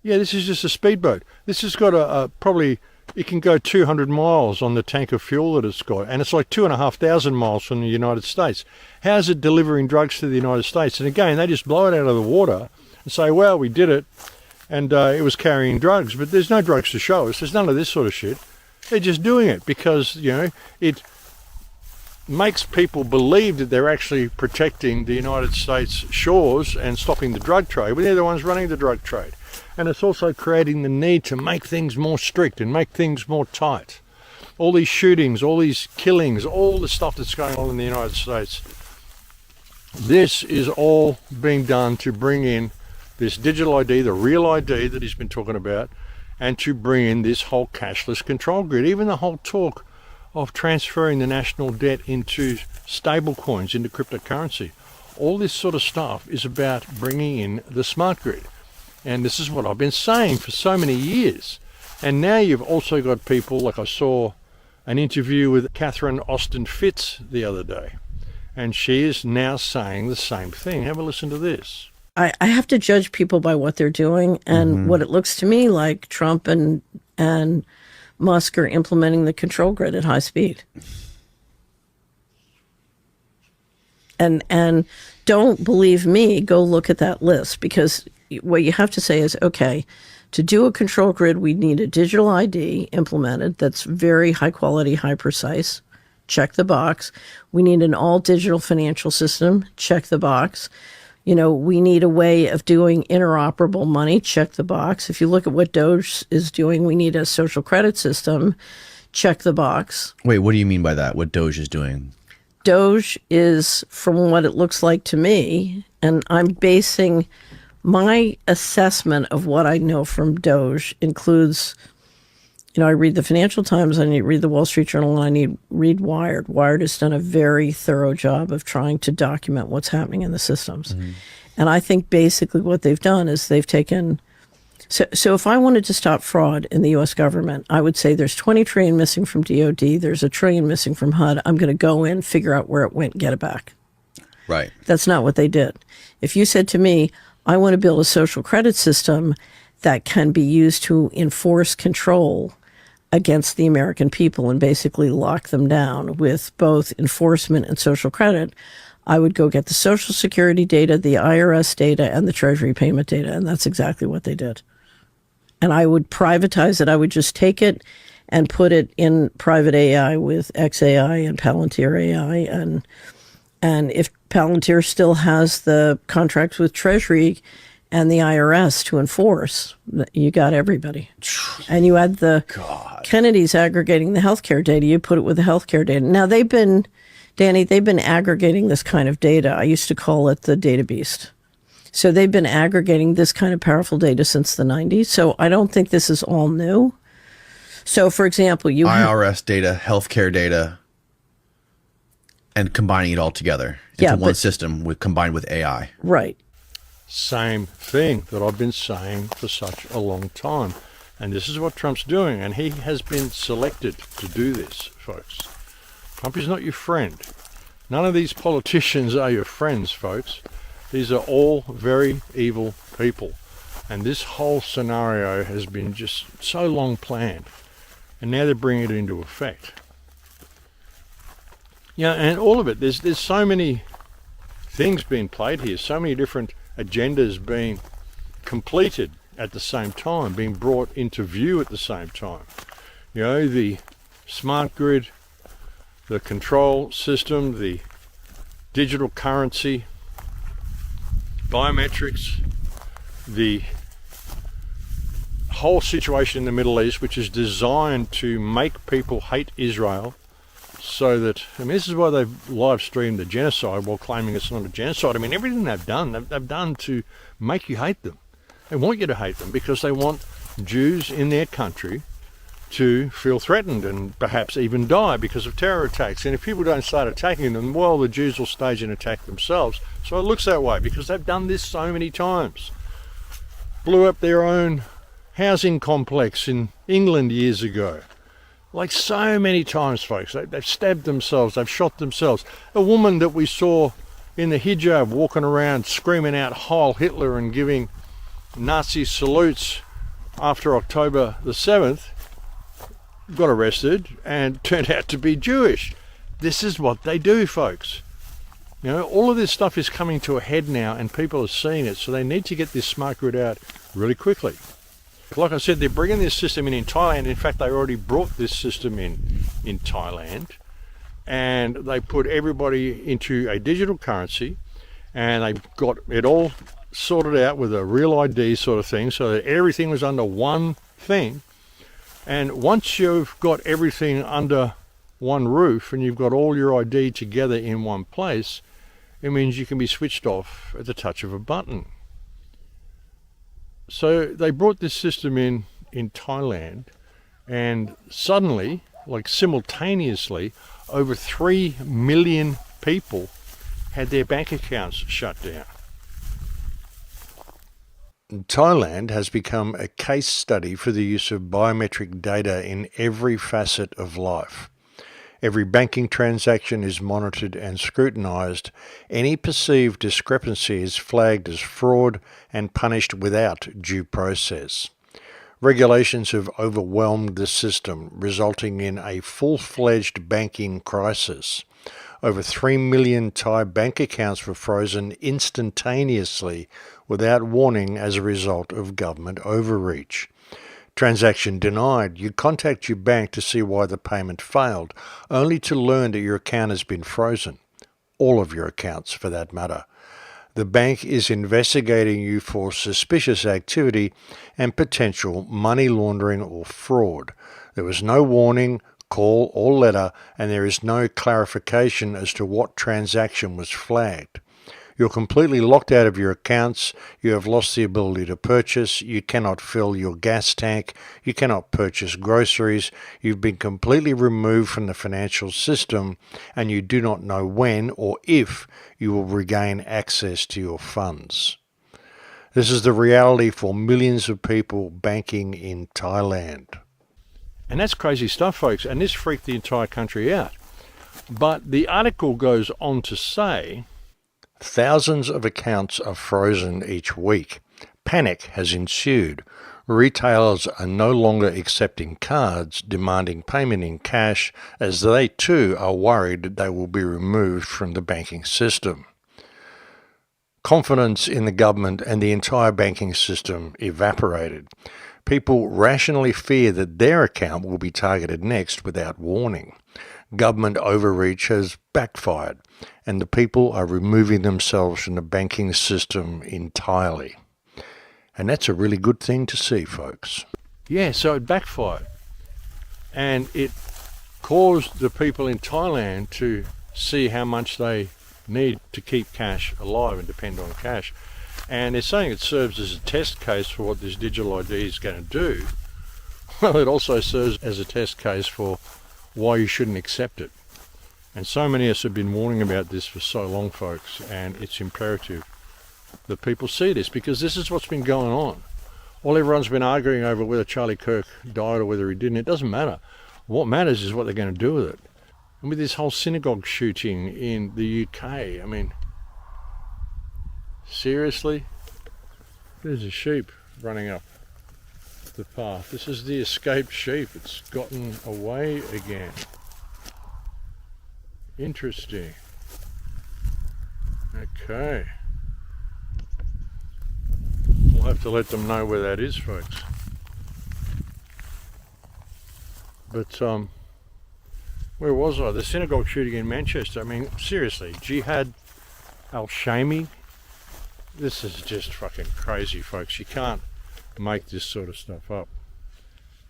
Yeah, this is just a speedboat. This has got probably, it can go 200 miles on the tank of fuel that it's got, and it's like 2,500 miles from the United States. How's it delivering drugs to the United States? And again, they just blow it out of the water and say, well, we did it, and it was carrying drugs, but there's no drugs to show us. There's none of this sort of shit. They're just doing it because, it makes people believe that they're actually protecting the United States shores and stopping the drug trade, but they're the ones running the drug trade. And it's also creating the need to make things more strict and make things more tight. All these shootings, all these killings, all the stuff that's going on in the United States, this is all being done to bring in this digital ID, the real ID that he's been talking about, and to bring in this whole cashless control grid. Even the whole talk of transferring the national debt into stable coins, into cryptocurrency. All this sort of stuff is about bringing in the smart grid. And this is what I've been saying for so many years. And now you've also got people, like I saw an interview with Catherine Austin Fitts the other day. And she is now saying the same thing. Have a listen to this. I have to judge people by what they're doing, and what it looks to me like Trump and Musk are implementing the control grid at high speed. And don't believe me, go look at that list, because what you have to say is, okay, to do a control grid, we need a digital ID implemented that's very high quality, high precise. Check the box. We need an all digital financial system. Check the box. You know, we need a way of doing interoperable money. Check the box. If you look at what Doge is doing, we need a social credit system. Check the box. Wait, what do you mean by that? What Doge is doing? Doge is, from what it looks like to me, and I'm basing my assessment of what I know from Doge includes, you know, I read the Financial Times, I need to read the Wall Street Journal, and I need to read Wired. Wired has done a very thorough job of trying to document what's happening in the systems. And I think basically what they've done is they've taken, so if I wanted to stop fraud in the U.S. government, I would say there's 20 trillion missing from DOD, there's $1 trillion missing from HUD. I'm going to go in, figure out where it went, get it back. Right. That's not what they did. If you said to me, I want to build a social credit system that can be used to enforce control against the American people and basically lock them down with both enforcement and social credit, I would go get the Social Security data, the IRS data, and the Treasury payment data. And that's exactly what they did. And I would privatize it. I would just take it and put it in private AI with XAI and Palantir AI. And if Palantir still has the contracts with Treasury and the IRS to enforce, you got everybody. And you add the Kennedy's aggregating the healthcare data, you put it with the healthcare data. Now they've been aggregating this kind of data. I used to call it the data beast. So they've been aggregating this kind of powerful data since the 90s. So I don't think this is all new. So for example, IRS data, healthcare data, and combining it all together into one system combined with AI. Right. Same thing that I've been saying for such a long time. And this is what Trump's doing. And he has been selected to do this, folks. Trump is not your friend. None of these politicians are your friends, folks. These are all very evil people. And this whole scenario has been just so long planned. And now they're bringing it into effect. Yeah, and all of it, there's so many things being played here, so many different agendas being completed at the same time, being brought into view at the same time. You know, the smart grid, the control system, the digital currency, biometrics, the whole situation in the Middle East, which is designed to make people hate Israel, so that, I mean, this is why they've live streamed the genocide while claiming it's not a genocide. I mean, everything they've done to make you hate them. They want you to hate them because they want Jews in their country to feel threatened and perhaps even die because of terror attacks. And if people don't start attacking them, well, the Jews will stage an attack themselves. So it looks that way because they've done this so many times. Blew up their own housing complex in England years ago. Like so many times, folks. They've stabbed themselves, they've shot themselves. A woman that we saw in the hijab walking around screaming out Heil Hitler and giving Nazi salutes after October the 7th, got arrested and turned out to be Jewish. This is what they do, folks. You know, all of this stuff is coming to a head now and people are seeing it, so they need to get this smart grid out really quickly. Like I said, they're bringing this system in Thailand. In fact, they already brought this system in Thailand, and they put everybody into a digital currency, and they got it all sorted out with a real ID sort of thing, so that everything was under one thing. And once you've got everything under one roof and you've got all your ID together in one place, it means you can be switched off at the touch of a button. So they brought this system in Thailand, and suddenly, like simultaneously, over 3 million people had their bank accounts shut down. Thailand has become a case study for the use of biometric data in every facet of life. Every banking transaction is monitored and scrutinised. Any perceived discrepancy is flagged as fraud and punished without due process. Regulations have overwhelmed the system, resulting in a full-fledged banking crisis. Over 3 million Thai bank accounts were frozen instantaneously without warning as a result of government overreach. Transaction denied. You contact your bank to see why the payment failed, only to learn that your account has been frozen. All of your accounts, for that matter. The bank is investigating you for suspicious activity and potential money laundering or fraud. There was no warning, call or letter, and there is no clarification as to what transaction was flagged. You're completely locked out of your accounts, you have lost the ability to purchase, you cannot fill your gas tank, you cannot purchase groceries, you've been completely removed from the financial system, and you do not know when or if you will regain access to your funds. This is the reality for millions of people banking in Thailand. And that's crazy stuff, folks, and this freaked the entire country out. But the article goes on to say, thousands of accounts are frozen each week. Panic has ensued. Retailers are no longer accepting cards, demanding payment in cash, as they too are worried that they will be removed from the banking system. Confidence in the government and the entire banking system evaporated. People rationally fear that their account will be targeted next without warning. Government overreach has backfired, and the people are removing themselves from the banking system entirely. And that's a really good thing to see, folks. Yeah, so it backfired. And it caused the people in Thailand to see how much they need to keep cash alive and depend on cash. And they're saying it serves as a test case for what this digital ID is going to do. Well, it also serves as a test case for why you shouldn't accept it. And so many of us have been warning about this for so long, folks, and it's imperative that people see this, because this is what's been going on. All everyone's been arguing over whether Charlie Kirk died or whether he didn't, it doesn't matter. What matters is what they're going to do with it. And with this whole synagogue shooting in the UK, I mean, seriously? There's a sheep running up the path. This is the escaped sheep. It's gotten away again. Interesting. Okay. We'll have to let them know where that is, folks. But where was I? The synagogue shooting in Manchester. I mean, seriously, Jihad al-Shami. This is just fucking crazy, folks. You can't make this sort of stuff up.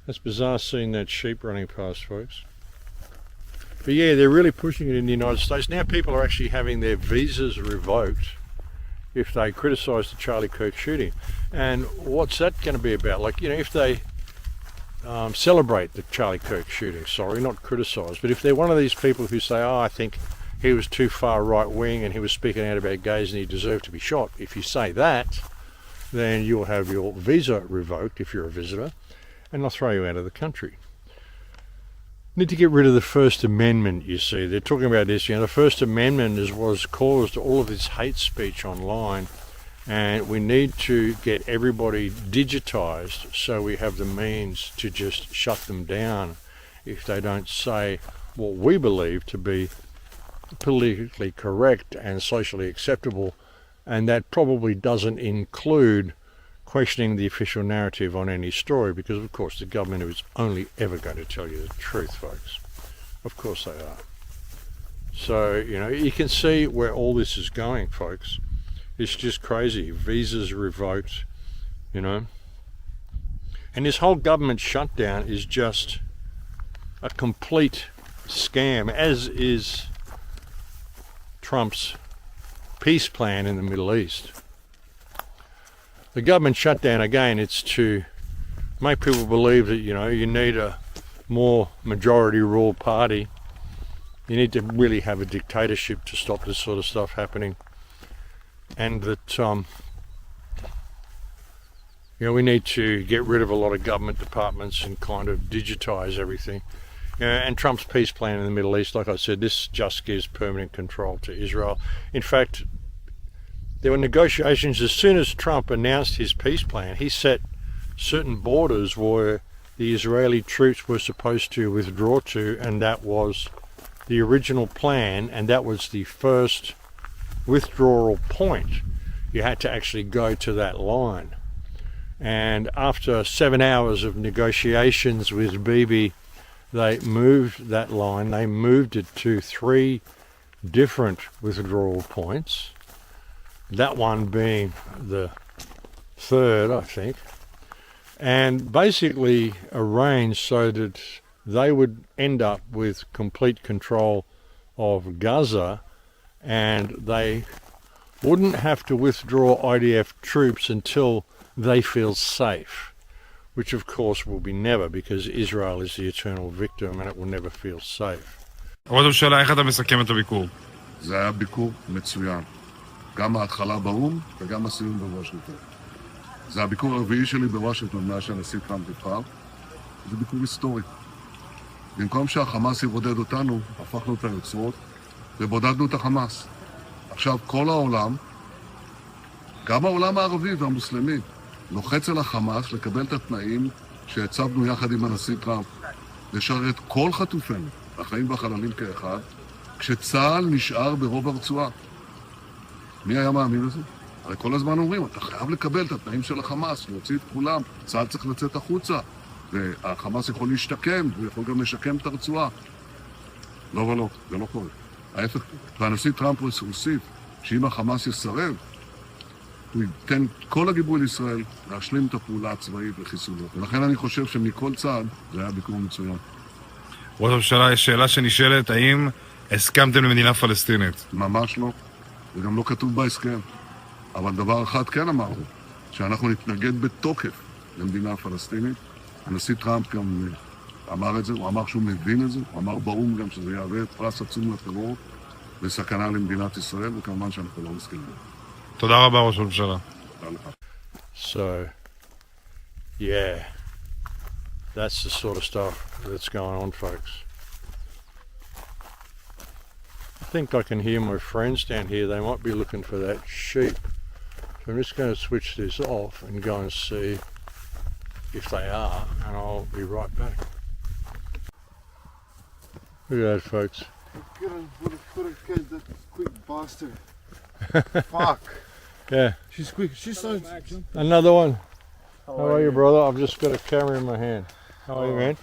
It's bizarre seeing that sheep running past, folks. But yeah, they're really pushing it in the United States. Now people are actually having their visas revoked if they criticise the Charlie Kirk shooting. And what's that going to be about? Like, you know, if they celebrate the Charlie Kirk shooting, sorry, not criticise, but if they're one of these people who say, oh, I think he was too far right wing and he was speaking out about gays and he deserved to be shot, if you say that, then you'll have your visa revoked if you're a visitor, and they'll throw you out of the country. Need to get rid of the First Amendment, you see. They're talking about this, you know, the First Amendment is what's caused all of this hate speech online, and we need to get everybody digitized so we have the means to just shut them down if they don't say what we believe to be politically correct and socially acceptable. And that probably doesn't include questioning the official narrative on any story, because of course the government is only ever going to tell you the truth, folks. Of course they are. So, you know, you can see where all this is going, folks. It's just crazy. Visas revoked, you know. And this whole government shutdown is just a complete scam, as is Trump's peace plan in the Middle East. The government shutdown, again, it's to make people believe that, you know, you need a more majority rule party. You need to really have a dictatorship to stop this sort of stuff happening. And that, you know, we need to get rid of a lot of government departments and kind of digitize everything. And Trump's peace plan in the Middle East, like I said, this just gives permanent control to Israel. In fact, there were negotiations as soon as Trump announced his peace plan. He set certain borders where the Israeli troops were supposed to withdraw to, and that was the original plan, and that was the first withdrawal point. You had to actually go to that line. And after 7 hours of negotiations with Bibi, they moved that line. They moved it to 3 different withdrawal points, that one being the third, I think, and basically arranged so that they would end up with complete control of Gaza, and they wouldn't have to withdraw IDF troops until they feel safe, which of course will be never, because Israel is the eternal victim and it will never feel safe. ראש הממשלה, איך אתה מסכם את הביקור? זה היה ביקור מצוין. גם ההתחלה באו"ם וגם הסיום בוושינגטון. זה הביקור הרביעי שלי בוושינגטון מאז שהנשיא טראמפ נבחר. זה ביקור היסטורי. במקום שהחמאס יבודד אותנו, הפכנו את היוצרות ובודדנו את החמאס. עכשיו כל העולם, גם העולם הערבי והמוסלמי, לוחץ על החמאס לקבל את התנאים שהצבנו יחד עם הנשיא טראמפ, לשרת כל חטופינו, החיים והחללים כאחד, כשצה"ל נשאר ברוב הרצועה. מי היה מאמין לזה? הרי כל הזמן אומרים, אתה חייב לקבל את התנאים של החמאס, להוציא את כולם, צה"ל צריך לצאת החוצה, והחמאס יכול להשתקם, הוא יכול גם לשקם את הרצועה. לא ולא, זה לא קורה. ההפך, והנשיא טראמפ הוסיף שאם החמאס יסרב, הוא ייתן כל הגיבוי לישראל להשלים את הפעולה הצבאית וחיסולו. ולכן אני חושב שמכל צד זה היה ביקור מצוין. ראש הממשלה, יש שאלה שנשאלת, האם הסכמתם למדינה פלסטינית? ממש לא. זה גם לא כתוב בהסכם. אבל דבר אחד כן אמרנו, שאנחנו נתנגד בתוקף למדינה פלסטינית. הנשיא טראמפ גם אמר את זה, הוא אמר שהוא מבין את זה, הוא אמר באו"ם גם שזה יהווה פרס עצום לטרור וסכנה למדינת ישראל, וכמובן שאנחנו לא מסכימים. תודה רבה, ראש הממשלה. תודה לך. So, yeah, that's the sort of stuff that's going on, folks. I think I can hear my friends down here. They might be looking for that sheep. So I'm just going to switch this off and go and see if they are, and I'll be right back. Look at that, folks. Couldn't catch that quick bastard. Fuck. Yeah. She's quick. She's so... Another one. How are you, brother? I've just got a camera in my hand. How are you, man?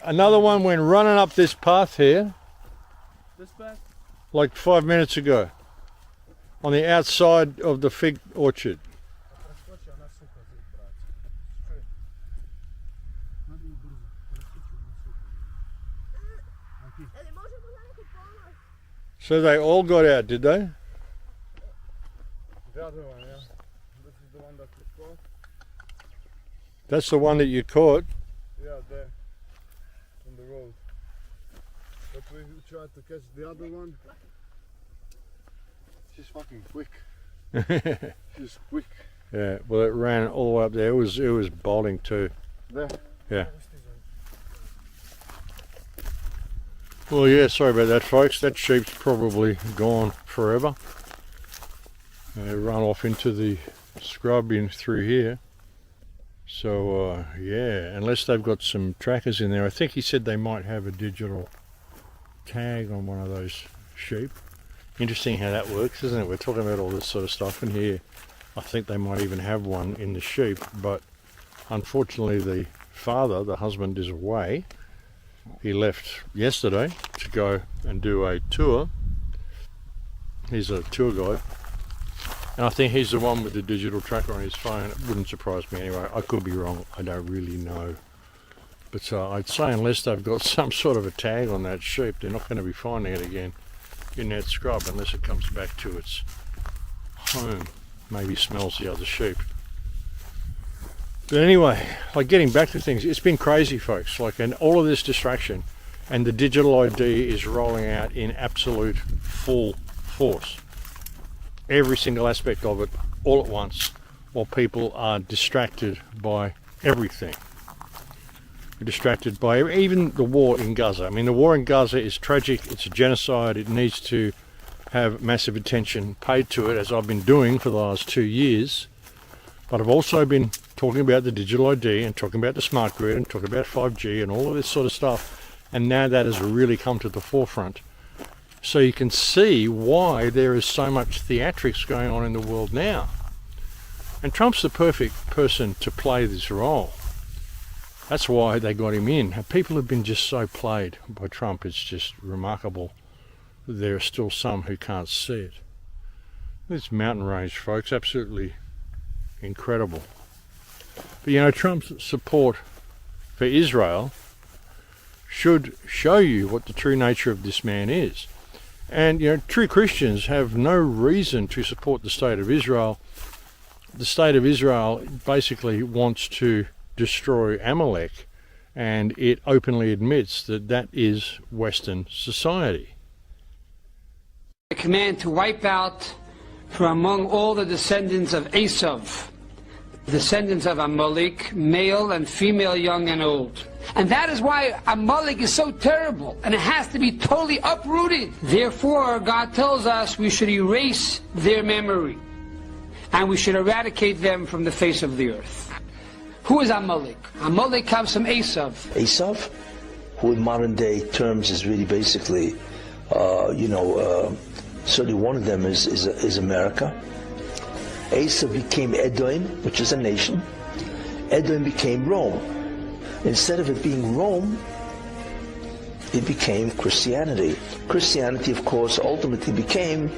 Another one went running up this path here. This back? Like 5 minutes ago. On the outside of the fig orchard. So they all got out, did they? The other one, yeah. This is the one that we caught. That's the one that you caught. Yeah, there. On the road. But we tried to catch the other one. She's fucking quick. She's quick. Yeah, well it ran all the way up there. It was bolting too. There? Yeah. Well, yeah, sorry about that, folks. That sheep's probably gone forever. They run off into the scrub in through here. So, yeah, unless they've got some trackers in there. I think he said they might have a digital tag on one of those sheep. Interesting how that works, isn't it? We're talking about all this sort of stuff in here. I think they might even have one in the sheep, but unfortunately the father, the husband, is away. He left yesterday to go and do a tour. He's a tour guide. And I think he's the one with the digital tracker on his phone. It wouldn't surprise me anyway. I could be wrong. I don't really know. But I'd say unless they've got some sort of a tag on that sheep, they're not going to be finding it again in that scrub unless it comes back to its home. Maybe smells the other sheep. But anyway, like getting back to things, it's been crazy, folks. Like, and all of this distraction, and the digital ID is rolling out in absolute full force. Every single aspect of it, all at once, while people are distracted by everything. distracted by even the war in Gaza. I mean, the war in Gaza is tragic. It's a genocide. It needs to have massive attention paid to it, as I've been doing for the last 2 years. But I've also been talking about the digital ID and talking about the smart grid and talking about 5G and all of this sort of stuff. And now that has really come to the forefront. So you can see why there is so much theatrics going on in the world now. And Trump's the perfect person to play this role. That's why they got him in. People have been just so played by Trump. It's just remarkable. There are still some who can't see it. This mountain range, folks, absolutely incredible. But you know, Trump's support for Israel should show you what the true nature of this man is. And you know, true Christians have no reason to support the state of Israel. The state of Israel basically wants to destroy Amalek, and it openly admits that that is Western society. A command to wipe out from among all the descendants of Esav, descendants of Amalek, male and female, young and old. And that is why Amalek is so terrible, and it has to be totally uprooted. Therefore, God tells us we should erase their memory, and we should eradicate them from the face of the earth. Who is Amalek? Amalek comes from Esav. Esav, who in modern day terms is really basically, certainly one of them is America. Esav became Edom, which is a nation. Edom became Rome. Instead of it being Rome, it became Christianity. Christianity, of course, ultimately became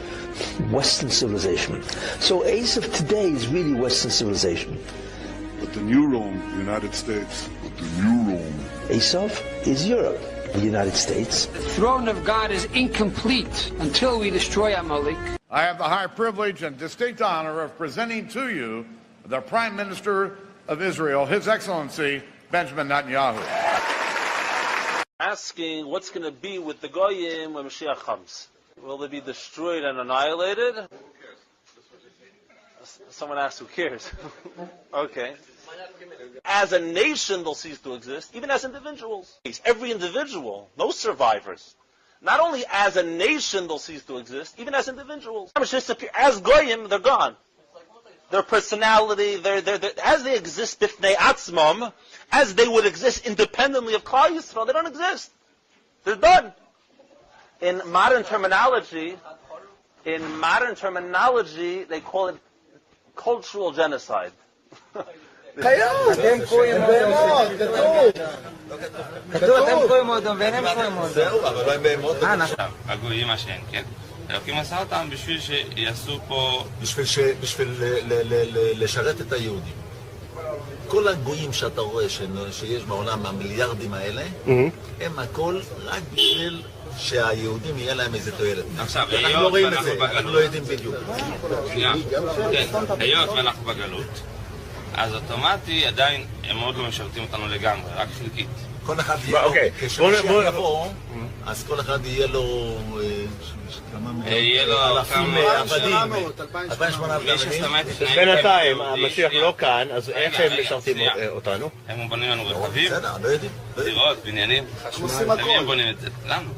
Western civilization. So Esav today is really Western civilization. But the new Rome, the United States, the new Rome. Esav is Europe, the United States. The throne of God is incomplete until we destroy Amalek. I have the high privilege and distinct honor of presenting to you the Prime Minister of Israel, His Excellency, Benjamin Netanyahu. Asking what's going to be with the Goyim when Mashiach comes. Will they be destroyed and annihilated? Someone asked, who cares? Okay. As a nation, they'll cease to exist, even as individuals. Every individual, no survivors. Not only as a nation, they'll cease to exist, even as individuals. As Goyim, they're gone. Their personality, as they exist b'fnei atzmam, as they would exist independently of Klal Yisrael, they don't exist. They're done. In modern terminology, they call it cultural genocide. אתם קוראים בהמות, כתוב, אתם קוראים אודום ואינם קוראים אודום. זהו, אבל לא הם בהמות. הגויים מה שאין, כן. אלוקים עשה אותם בשביל שיעשו פה... בשביל לשרת את היהודים. כל הגויים שאתה רואה שיש בעולם, המיליארדים האלה, הם הכל רק בשביל שהיהודים יהיה להם איזה תועלת. עכשיו, אנחנו לא רואים את זה, אנחנו לא יודעים בדיוק. היות ואנחנו בגלות, אז אוטומטי עדיין הם עוד לא משרתים אותנו לגמרי, רק חלקית. כל אחד יהיה, כשמשיח יבוא, אז כל אחד יהיה לו אלפים עבדים, 2,800 בינתיים, המשיח לא כאן, אז איך הם משרתים אותנו? הם בונים לנו רכבים, דירות, בניינים, הם בונים את זה, לנו,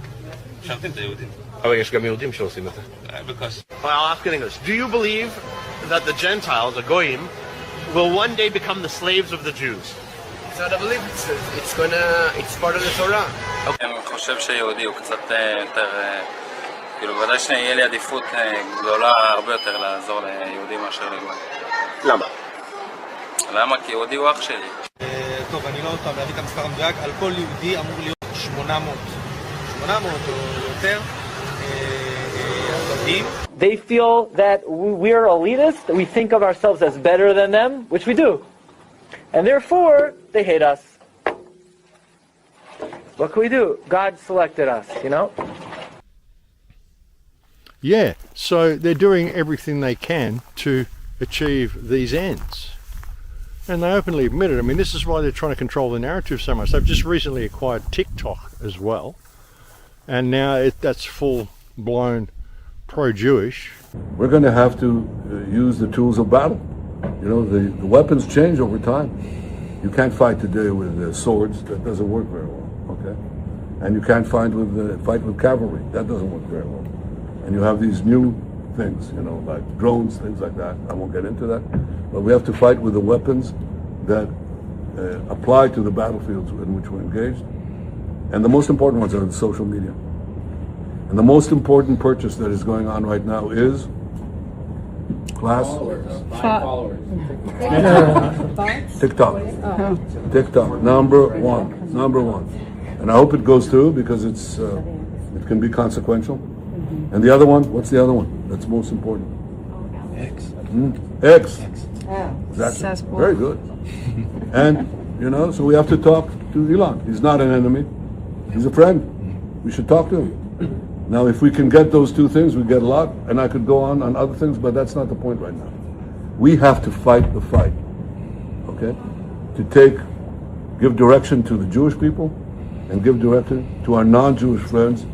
משרתים את היהודים. אבל יש גם יהודים שעושים את זה. בקושי. I'll ask in English. Do you believe that the Gentiles, the Goyim, will one day become the slaves of the Jews? It's not a belief, it's part of the Torah. אני חושב שיהודי הוא קצת יותר, כאילו ודאי שיהיה לי עדיפות גדולה הרבה יותר לעזור ליהודים מאשר לגויים. למה? למה? כי יהודי הוא אח שלי. טוב, אני לא טוב להביא את המספר המדויק, על כל יהודי אמור להיות 800 או יותר עבדים. They feel that we are elitist, that we think of ourselves as better than them, which we do. And therefore, they hate us. What can we do? God selected us, you know? Yeah, so they're doing everything they can to achieve these ends. And they openly admit it. I mean, this is why they're trying to control the narrative so much. They've just recently acquired TikTok as well. And now that's full-blown pro-Jewish. We're going to have to use the tools of battle. You know, the weapons change over time. You can't fight today with swords. That doesn't work very well, okay? And you can't fight with cavalry. That doesn't work very well. And you have these new things, you know, like drones, things like that. I won't get into that. But we have to fight with the weapons that apply to the battlefields in which we're engaged. And the most important ones are the social media. And the most important purchase that is going on right now is followers. TikTok. TikTok. Number one. And I hope it goes through because it can be consequential. And the other one, what's the other one that's most important? X. That's very good. And, you know, so we have to talk to Elon. He's not an enemy. He's a friend. We should talk to him. Now, if we can get those two things, we get a lot. And I could go on other things, but that's not the point right now. We have to fight the fight, okay? To give direction to the Jewish people and give direction to our non-Jewish friends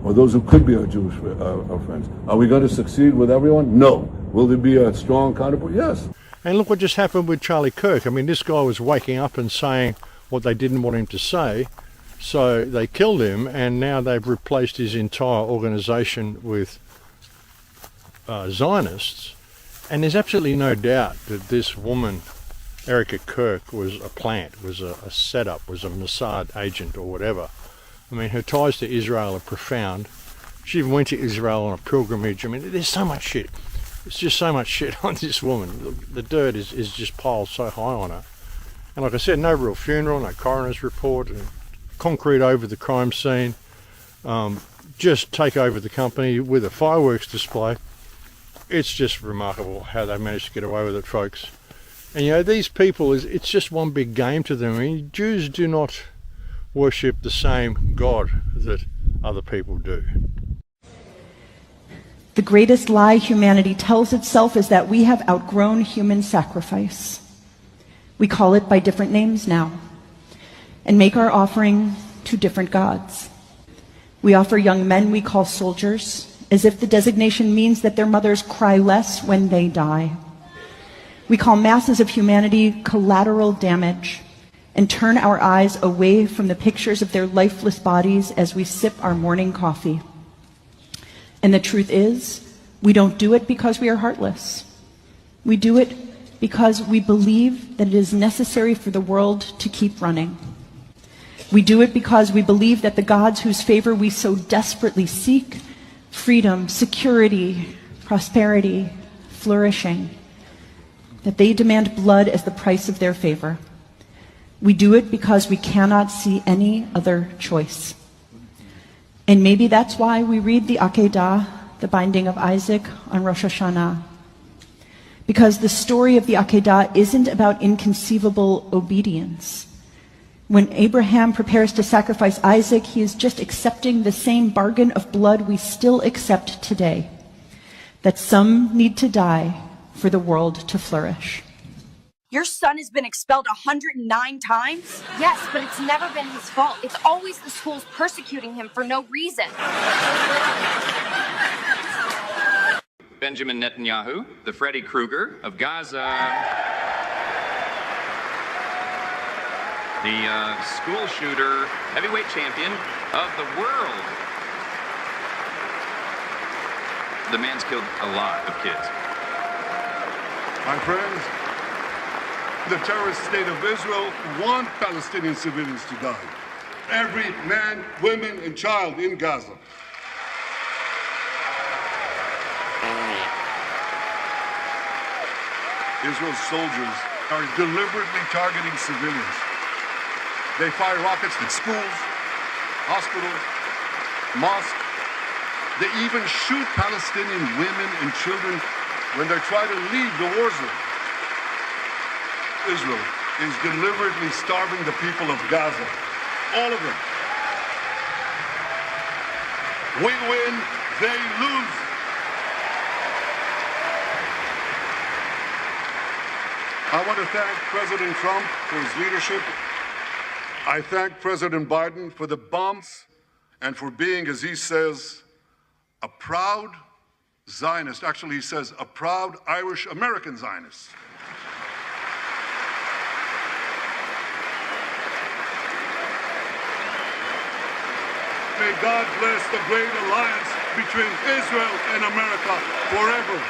or those who could be our Jewish our friends. Are we going to succeed with everyone? No. Will there be a strong counterpart? Yes. And look what just happened with Charlie Kirk. I mean, this guy was waking up and saying what they didn't want him to say, so they killed him, and now they've replaced his entire organization with Zionists. And there's absolutely no doubt that this woman, Erica Kirk, was a plant, was a setup, was a Mossad agent or whatever. I mean, her ties to Israel are profound. She even went to Israel on a pilgrimage. I mean, there's so much shit. It's just so much shit on this woman. The dirt is just piled so high on her. And like I said, no real funeral, no coroner's report, and concrete over the crime scene. Just take over the company with a fireworks display. It's just remarkable how they managed to get away with it, folks. And you know, these people, it's just one big game to them. I mean, Jews do not worship the same God that other people do. The greatest lie humanity tells itself is that we have outgrown human sacrifice. We call it by different names now and make our offering to different gods. We offer young men we call soldiers, as if the designation means that their mothers cry less when they die. We call masses of humanity collateral damage and turn our eyes away from the pictures of their lifeless bodies as we sip our morning coffee. And the truth is, we don't do it because we are heartless. We do it because we believe that it is necessary for the world to keep running. We do it because we believe that the gods whose favor we so desperately seek, freedom, security, prosperity, flourishing, that they demand blood as the price of their favor. We do it because we cannot see any other choice. And maybe that's why we read the Akedah, the binding of Isaac, on Rosh Hashanah. Because the story of the Akedah isn't about inconceivable obedience. When Abraham prepares to sacrifice Isaac, he is just accepting the same bargain of blood we still accept today. That some need to die for the world to flourish. Your son has been expelled 109 times? Yes, but it's never been his fault. It's always the schools persecuting him for no reason. Benjamin Netanyahu, the Freddy Krueger of Gaza. The school shooter, heavyweight champion of the world. The man's killed a lot of kids. My friends, the terrorist state of Israel want Palestinian civilians to die. Every man, woman, and child in Gaza. Israel's soldiers are deliberately targeting civilians. They fire rockets at schools, hospitals, mosques. They even shoot Palestinian women and children when they try to leave the war zone. Israel is deliberately starving the people of Gaza. All of them. We win, they lose. I want to thank President Trump for his leadership. I thank President Biden for the bombs and for being, as he says, a proud Zionist. Actually, he says a proud Irish-American Zionist. May God bless the great alliance between Israel and America forever.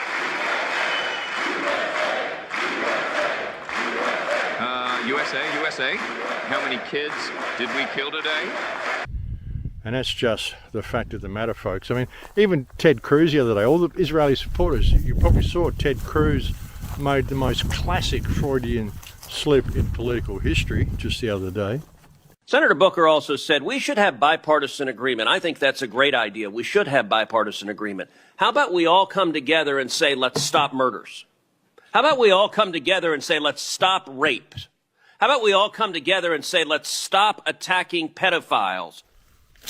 USA, how many kids did we kill today? And that's just the fact of the matter, folks. I mean, even Ted Cruz the other day, all the Israeli supporters, you probably saw Ted Cruz made the most classic Freudian slip in political history just the other day. Senator Booker also said we should have bipartisan agreement. I think that's a great idea. We should have bipartisan agreement. How about we all come together and say, let's stop murders? How about we all come together and say, let's stop rape? How about we all come together and say, let's stop attacking pedophiles?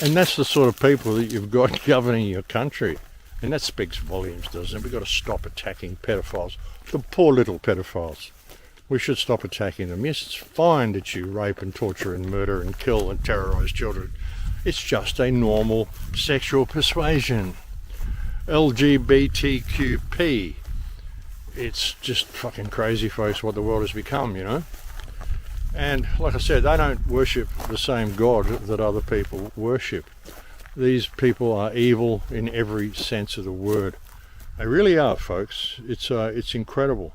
And that's the sort of people that you've got governing your country. And that speaks volumes, doesn't it? We've got to stop attacking pedophiles. The poor little pedophiles. We should stop attacking them. Yes, it's fine that you rape and torture and murder and kill and terrorize children. It's just a normal sexual persuasion. LGBTQP. It's just fucking crazy, folks, what the world has become, you know? And like I said, they don't worship the same God that other people worship. These people are evil in every sense of the word. They really are, folks. It's incredible.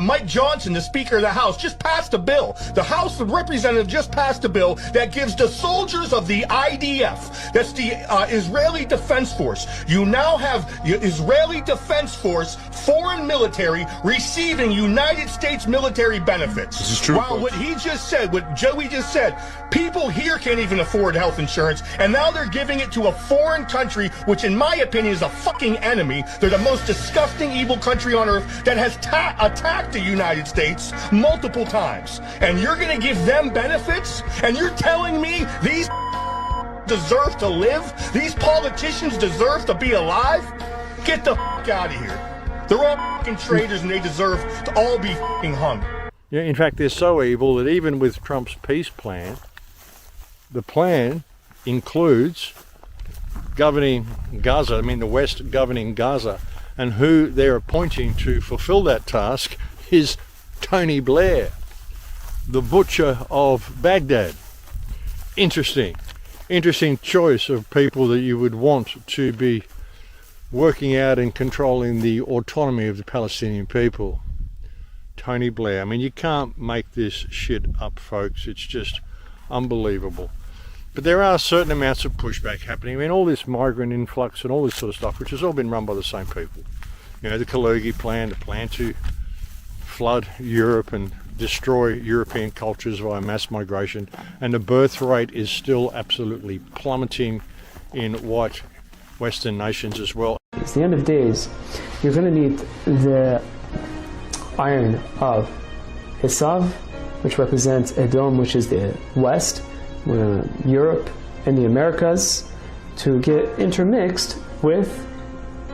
Mike Johnson, the Speaker of the House, just passed a bill. The House of Representatives just passed a bill that gives the soldiers of the IDF, that's the Israeli Defense Force, you now have Israeli Defense Force foreign military receiving United States military benefits. This is true. While what he just said, what Joey just said, people here can't even afford health insurance, and now they're giving it to a foreign country, which in my opinion is a fucking enemy. They're the most disgusting, evil country on earth that has attacked the United States multiple times. And you're going to give them benefits? And you're telling me these deserve to live? These politicians deserve to be alive? Get the fuck out of here. They're all fucking traitors and they deserve to all be fucking hung. Yeah, in fact, they're so evil that even with Trump's peace plan, the plan includes governing Gaza, I mean the West governing Gaza, and who they're appointing to fulfill that task is Tony Blair, the butcher of Baghdad. Interesting choice of people that you would want to be working out and controlling the autonomy of the Palestinian people. Tony Blair. I mean, you can't make this shit up, folks. It's just unbelievable. But there are certain amounts of pushback happening. I mean, all this migrant influx and all this sort of stuff, which has all been run by the same people. You know, the Kalergi plan, the plan to flood Europe and destroy European cultures via mass migration, and the birth rate is still absolutely plummeting in white Western nations as well. It's the end of days. You're going to need the iron of Esav, which represents Edom, which is the West, Europe, and the Americas, to get intermixed with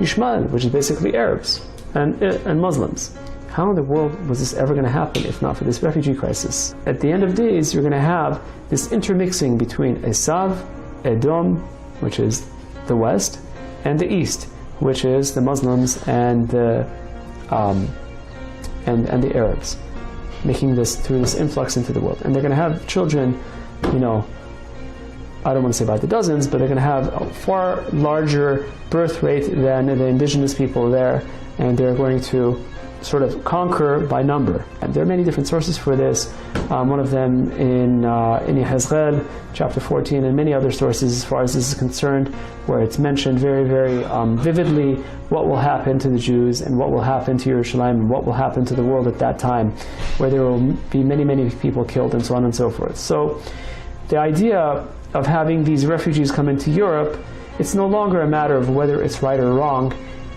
Ishmael, which is basically Arabs and Muslims. How in the world was this ever going to happen if not for this refugee crisis? At the end of days, you're going to have this intermixing between Esav, Edom, which is the West, and the East, which is the Muslims and the Arabs, making this through this influx into the world. And they're going to have children, you know, I don't want to say by the dozens, but they're going to have a far larger birth rate than the indigenous people there, and they're going to sort of conquer by number. And there are many different sources for this. One of them in Yehezkel, chapter 14, and many other sources as far as this is concerned, where it's mentioned very, very vividly what will happen to the Jews and what will happen to Jerusalem and what will happen to the world at that time, where there will be many, many people killed and so on and so forth. So the idea of having these refugees come into Europe, it's no longer a matter of whether it's right or wrong.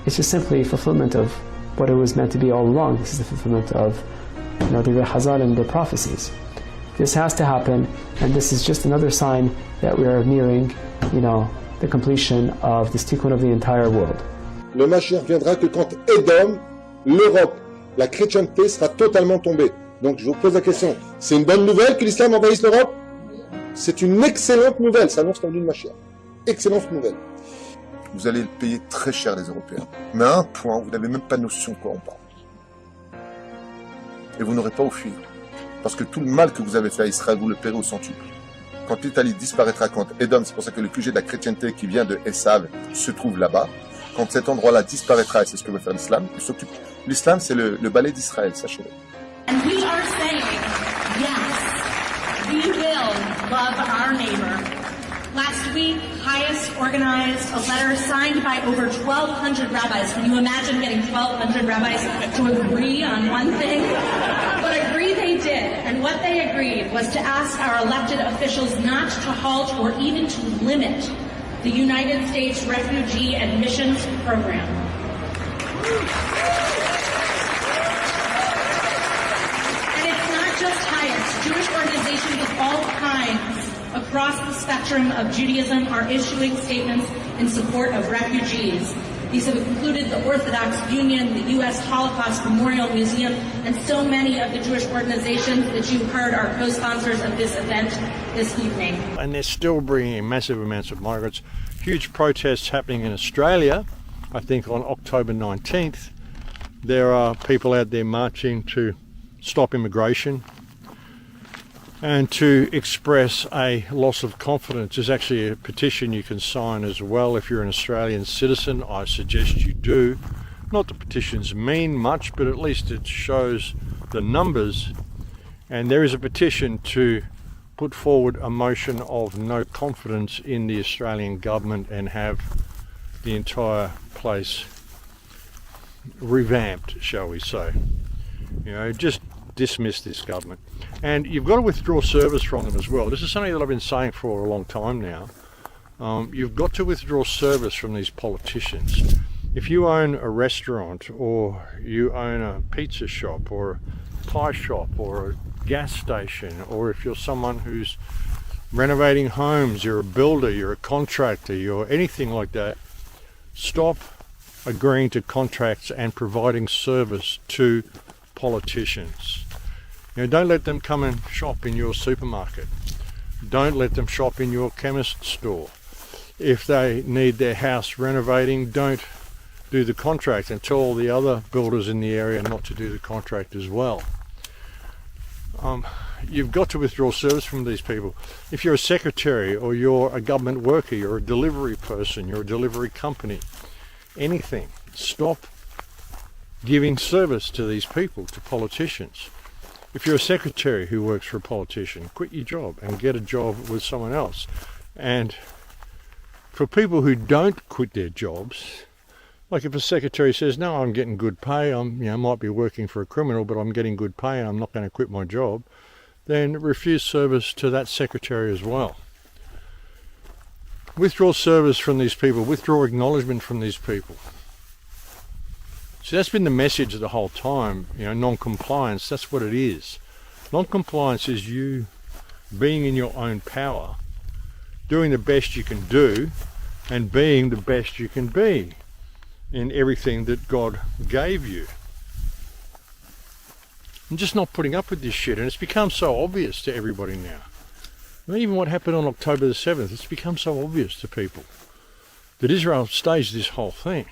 It's just simply fulfillment of what it was meant to be all along. This is the fulfillment of, you know, the Hazal and the prophecies. This has to happen, and this is just another sign that we are nearing, you know, the completion of this tikkun of the entire world. Le Mashiach viendra que quand Edom, l'Europe, la chrétienté sera totalement tombée. Donc je vous pose la question, c'est une bonne nouvelle que l'islam envahisse l'Europe? C'est une excellente nouvelle, ça annonce la venue de Mashiach. Excellente nouvelle. Vous allez le payer très cher, les Européens. Mais à un point, vous n'avez même pas notion de quoi on parle. Et vous n'aurez pas au fuir. Parce que tout le mal que vous avez fait à Israël, vous le paierez au centuple. quand l'Italie disparaîtra, quand Édom, c'est pour ça que le QG de la chrétienté qui vient de Esav se trouve là-bas, quand cet endroit-là disparaîtra, et c'est ce que veut faire l'islam, l'islam c'est le balai d'Israël, sachez-le. And we are saying, yes, we will love our neighbor. Last week, Highest organized a letter signed by over 1,200 rabbis. Can you imagine getting 1,200 rabbis to agree on one thing? But agree they did. And what they agreed was to ask our elected officials not to halt or even to limit the United States Refugee Admissions Program. And it's not just Highest. Jewish organizations of all kinds across the spectrum of Judaism are issuing statements in support of refugees. These have included the Orthodox Union, the U.S. Holocaust Memorial Museum, and so many of the Jewish organizations that you heard are co-sponsors of this event this evening. And they're still bringing in massive amounts of migrants. Huge protests happening in Australia. I think on October 19th, there are people out there marching to stop immigration and to express a loss of confidence. There's actually a petition you can sign as well if you're an Australian citizen. I suggest you do. Not that petitions mean much, but at least it shows the numbers. And there is a petition to put forward a motion of no confidence in the Australian government and have the entire place revamped, shall we say. You know, just dismiss this government. And you've got to withdraw service from them as well. This is something that I've been saying for a long time now. You've got to withdraw service from these politicians. If you own a restaurant, or you own a pizza shop, or a pie shop, or a gas station, or if you're someone who's renovating homes, you're a builder, you're a contractor, you're anything like that, stop agreeing to contracts and providing service to politicians. You know, don't let them come and shop in your supermarket. Don't let them shop in your chemist store. If they need their house renovating, don't do the contract, and tell all the other builders in the area not to do the contract as well. You've got to withdraw service from these people. If you're a secretary, or you're a government worker, you're a delivery person, you're a delivery company, anything, stop giving service to these people, to politicians. If you're a secretary who works for a politician, quit your job and get a job with someone else. And for people who don't quit their jobs, like if a secretary says, no, I'm getting good pay, might be working for a criminal, but I'm getting good pay and I'm not going to quit my job, then refuse service to that secretary as well. Withdraw service from these people, withdraw acknowledgement from these people. See, that's been the message the whole time, non-compliance, that's what it is. Non-compliance is you being in your own power, doing the best you can do, and being the best you can be in everything that God gave you. And just not putting up with this shit, and it's become so obvious to everybody now. And even what happened on October the 7th, it's become so obvious to people that Israel staged this whole thing.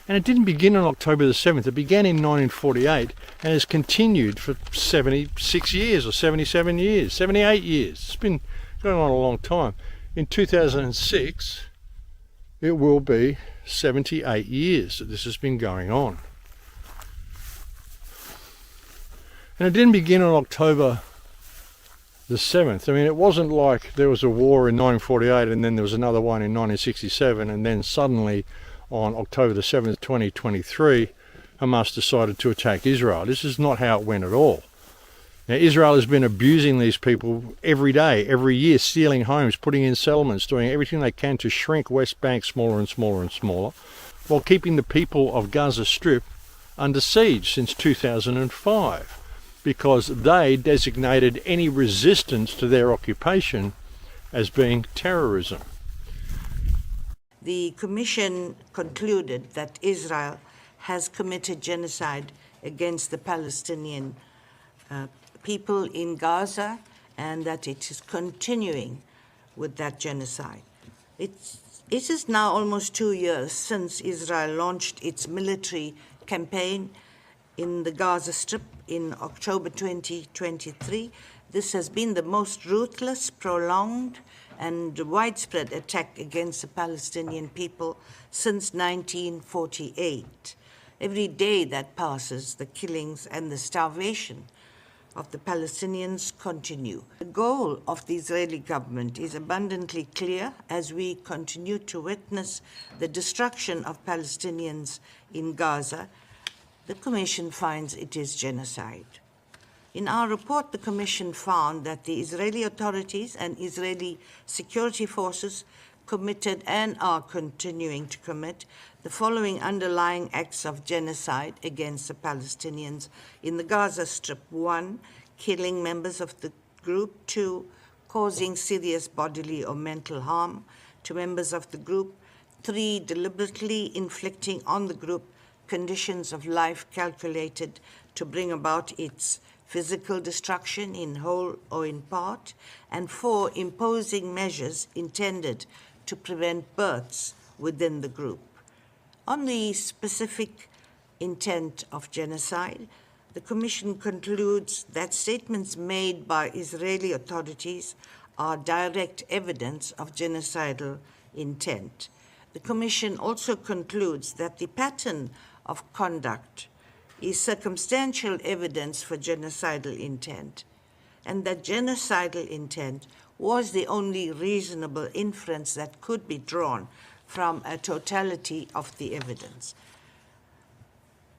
And it didn't begin on October the 7th, it began in 1948 and has continued for 76 years or 77 years, 78 years. It's been going on a long time. In 2006, it will be 78 years that this has been going on. And it didn't begin on October the 7th. I mean, it wasn't like there was a war in 1948 and then there was another one in 1967 and then suddenly on October the 7th, 2023, Hamas decided to attack Israel. This is not how it went at all. Now, Israel has been abusing these people every day, every year, stealing homes, putting in settlements, doing everything they can to shrink West Bank smaller and smaller and smaller, while keeping the people of Gaza Strip under siege since 2005, because they designated any resistance to their occupation as being terrorism. The Commission concluded that Israel has committed genocide against the Palestinian people in Gaza, and that it is continuing with that genocide. It is now almost 2 years since Israel launched its military campaign in the Gaza Strip in October 2023, This has been the most ruthless, prolonged, and widespread attack against the Palestinian people since 1948. Every day that passes, the killings and the starvation of the Palestinians continue. The goal of the Israeli government is abundantly clear as we continue to witness the destruction of Palestinians in Gaza. The Commission finds it is genocide. In our report, the Commission found that the Israeli authorities and Israeli security forces committed and are continuing to commit the following underlying acts of genocide against the Palestinians in the Gaza Strip. 1, killing members of the group. 2, causing serious bodily or mental harm to members of the group. 3, deliberately inflicting on the group conditions of life calculated to bring about its physical destruction in whole or in part. And 4, imposing measures intended to prevent births within the group. On the specific intent of genocide, the Commission concludes that statements made by Israeli authorities are direct evidence of genocidal intent. The Commission also concludes that the pattern of conduct is circumstantial evidence for genocidal intent, and that genocidal intent was the only reasonable inference that could be drawn from a totality of the evidence.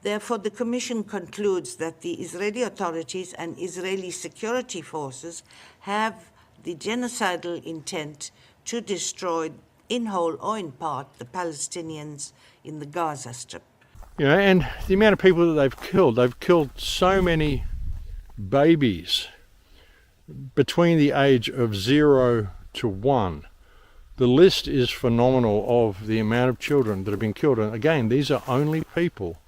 Therefore, the Commission concludes that the Israeli authorities and Israeli security forces have the genocidal intent to destroy, in whole or in part, the Palestinians in the Gaza Strip. You know, and the amount of people that they've killed so many babies between the age of 0 to 1. The list is phenomenal of the amount of children that have been killed. And again, these are only people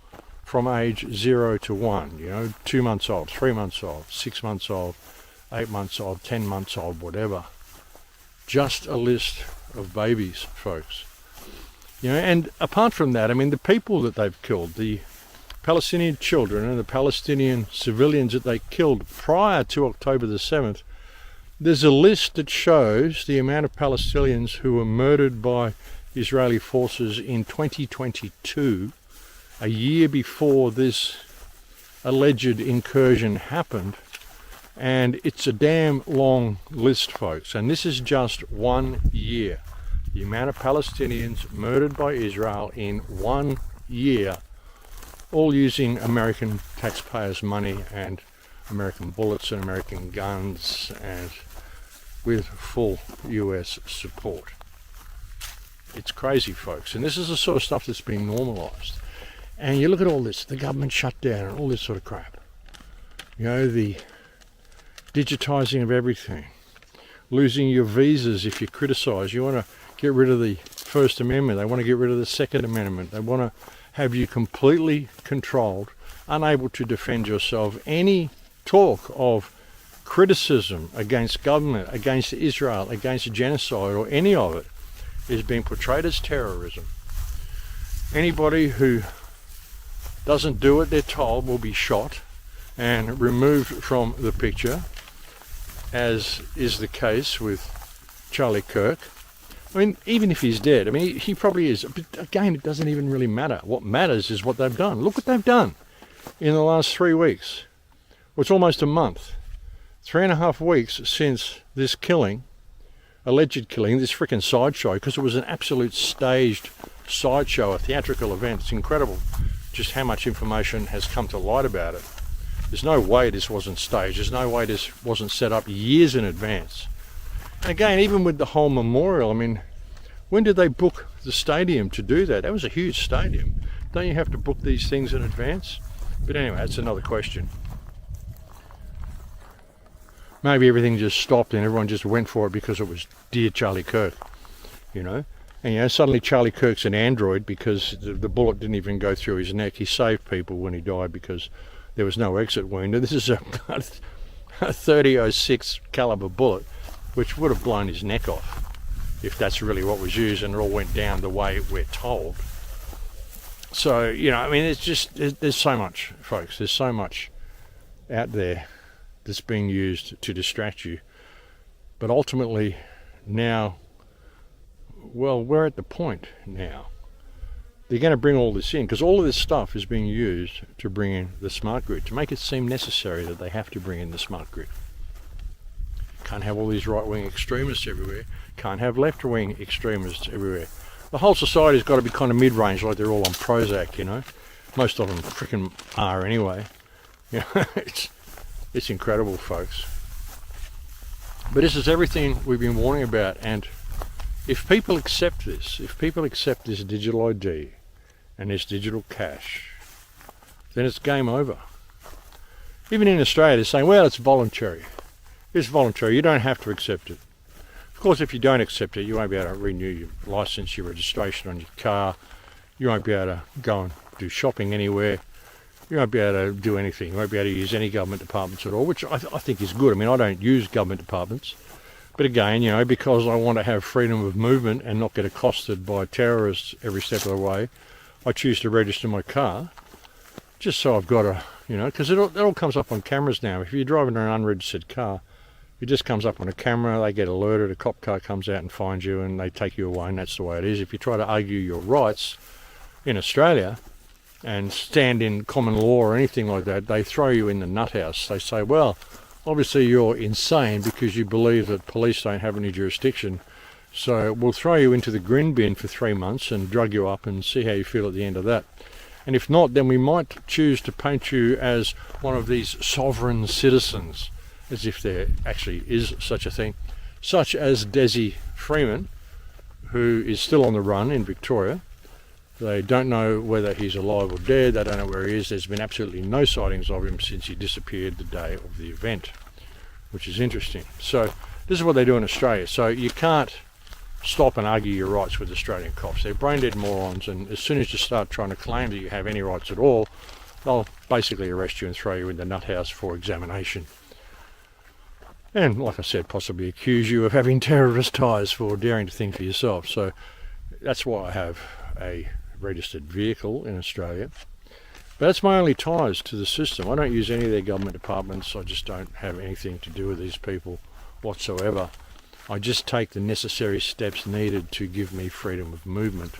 from age 0 to 1, you know, 2 months old, 3 months old, 6 months old, 8 months old, 10 months old, whatever. Just a list of babies, folks. You know, and apart from that, I mean, the people that they've killed, the Palestinian children and the Palestinian civilians that they killed prior to October the 7th, there's a list that shows the amount of Palestinians who were murdered by Israeli forces in 2022, a year before this alleged incursion happened. And it's a damn long list, folks. And this is just 1 year. The amount of Palestinians murdered by Israel in 1 year, all using American taxpayers' money and American bullets and American guns, and with full US support. It's crazy, folks. And this is the sort of stuff that's being normalized. And you look at all this, the government shut down and all this sort of crap. You know, the digitizing of everything, losing your visas if you criticize. You want to get rid of the First Amendment. They want to get rid of the Second Amendment. They want to have you completely controlled, unable to defend yourself. Any talk of criticism against government, against Israel, against genocide, or any of it is being portrayed as terrorism. Anybody who doesn't do what they're told will be shot and removed from the picture, as is the case with Charlie Kirk. I mean, even if he's dead, I mean, he probably is. But again, it doesn't even really matter. What matters is what they've done. Look what they've done in the last 3 weeks. Well, it's almost a month. 3.5 weeks since this killing, alleged killing, this freaking sideshow, because it was an absolute staged sideshow, a theatrical event. It's incredible just how much information has come to light about it. There's no way this wasn't staged. There's no way this wasn't set up years in advance. And again, even with the whole memorial, I mean, when did they book the stadium to do that? That was a huge stadium. Don't you have to book these things in advance? But anyway, that's another question. Maybe everything just stopped and everyone just went for it because it was dear Charlie Kirk, you know? And, you know, suddenly Charlie Kirk's an android because the bullet didn't even go through his neck. He saved people when he died because there was no exit wound. And this is a 30-06 caliber bullet, which would have blown his neck off if that's really what was used, and it all went down the way we're told. So, you know, I mean, it's just, there's so much, folks. There's so much out there that's being used to distract you. But ultimately, now, well, we're at the point now. They're going to bring all this in, because all of this stuff is being used to bring in the smart grid, to make it seem necessary that they have to bring in the smart grid. Can't have all these right-wing extremists everywhere. Can't have left-wing extremists everywhere. The whole society's got to be kind of mid-range, like they're all on Prozac, you know. Most of them freaking are anyway. You know, it's incredible, folks. But this is everything we've been warning about, and if people accept this, if people accept this digital ID and this digital cash, then it's game over. Even in Australia, they're saying, well, it's voluntary. It's voluntary. You don't have to accept it. Of course, if you don't accept it, you won't be able to renew your license, your registration on your car. You won't be able to go and do shopping anywhere. You won't be able to do anything. You won't be able to use any government departments at all, which I think is good. I mean, I don't use government departments. But again, you know, because I want to have freedom of movement and not get accosted by terrorists every step of the way, I choose to register my car, just so I've got a, you know, because it all comes up on cameras now. If you're driving an unregistered car, it just comes up on a camera, they get alerted, a cop car comes out and finds you and they take you away, and that's the way it is. If you try to argue your rights in Australia and stand in common law or anything like that, they throw you in the nut house. They say, well, obviously you're insane because you believe that police don't have any jurisdiction, so we'll throw you into the grin bin for 3 months and drug you up and see how you feel at the end of that. And if not, then we might choose to paint you as one of these sovereign citizens, as if there actually is such a thing, such as Desi Freeman, who is still on the run in Victoria. They don't know whether he's alive or dead. They don't know where he is. There's been absolutely no sightings of him since he disappeared the day of the event, which is interesting. So this is what they do in Australia. So you can't stop and argue your rights with Australian cops. They're brain-dead morons, and as soon as you start trying to claim that you have any rights at all, they'll basically arrest you and throw you in the nut house for examination. And like I said, possibly accuse you of having terrorist ties for daring to think for yourself. So that's why I have a registered vehicle in Australia. But that's my only ties to the system. I don't use any of their government departments. I just don't have anything to do with these people whatsoever. I just take the necessary steps needed to give me freedom of movement.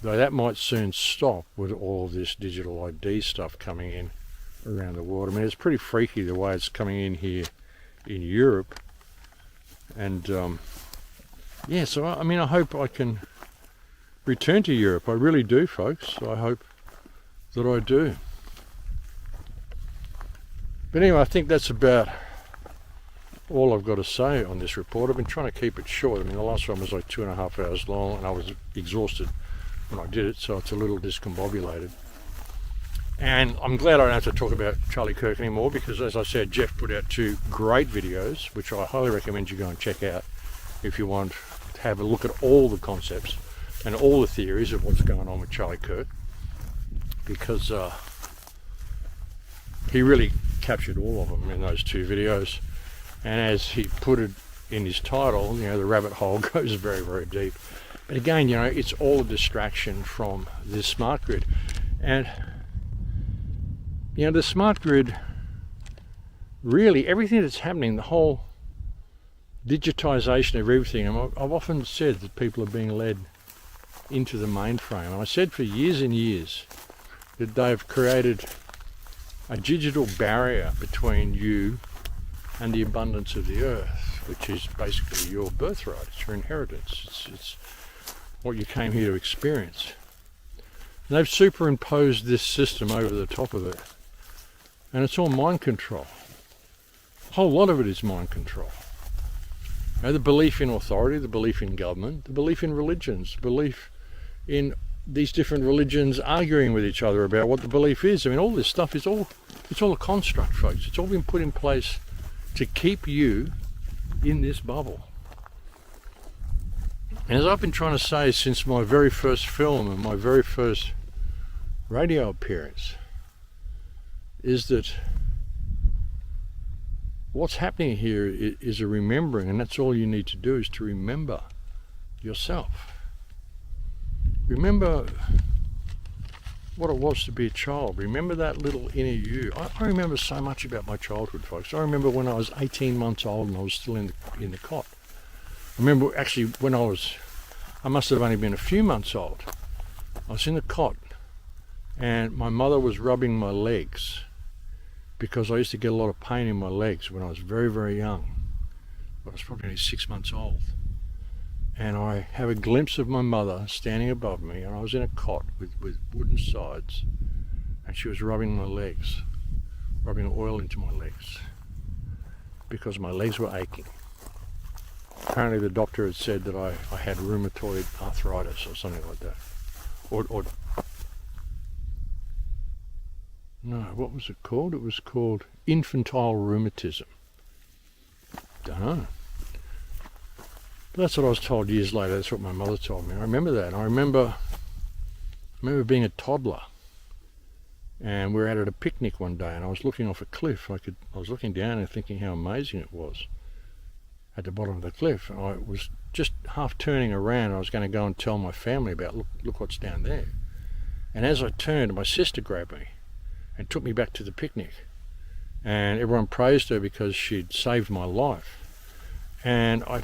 Though that might soon stop with all of this digital ID stuff coming in around the world. I mean, it's pretty freaky the way it's coming in here in Europe. And yeah, so I mean, I hope I can return to Europe. I really do, folks. I hope that I do. But anyway, I think that's about all I've got to say on this report. I've been trying to keep it short. I mean, the last one was like 2.5 hours long, and I was exhausted when I did it, so it's a little discombobulated. And I'm glad I don't have to talk about Charlie Kirk anymore, because as I said, Jeff put out 2 great videos, which I highly recommend you go and check out if you want to have a look at all the concepts and all the theories of what's going on with Charlie Kirk, because he really captured all of them in those 2 videos. And as he put it in his title, you know, the rabbit hole goes very, very deep. But again, you know, it's all a distraction from this smart grid. And, you know, the smart grid, really, everything that's happening, the whole digitization of everything, and I've often said that people are being led into the mainframe. And I said for years and years that they've created a digital barrier between you and the abundance of the earth, which is basically your birthright. It's your inheritance. It's what you came here to experience. And they've superimposed this system over the top of it, and it's all mind control. A whole lot of it is mind control. You know, the belief in authority, the belief in government, the belief in religions, the belief in these different religions arguing with each other about what the belief is. I mean, all this stuff is all a construct, folks. It's all been put in place to keep you in this bubble. And as I've been trying to say since my very first film and my very first radio appearance, is that what's happening here is a remembering, and that's all you need to do, is to remember yourself. Remember what it was to be a child. Remember that little inner you. I remember so much about my childhood, folks. I remember when I was 18 months old and I was still in the cot. I remember actually when I must have only been a few months old. I was in the cot and my mother was rubbing my legs because I used to get a lot of pain in my legs when I was very, very young. I was probably only 6 months old. And I have a glimpse of my mother standing above me, and I was in a cot with wooden sides, and she was rubbing my legs, rubbing oil into my legs, because my legs were aching. Apparently the doctor had said that I had rheumatoid arthritis or something like that. Or no, what was it called? It was called infantile rheumatism. Don't know. But that's what I was told years later. That's what my mother told me. I remember that. I remember being a toddler, and we were out at a picnic one day, and I was looking off a cliff. I was looking down and thinking how amazing it was at the bottom of the cliff. And I was just half turning around. I was going to go and tell my family about, look what's down there. And as I turned, my sister grabbed me and took me back to the picnic. And everyone praised her because she'd saved my life. And I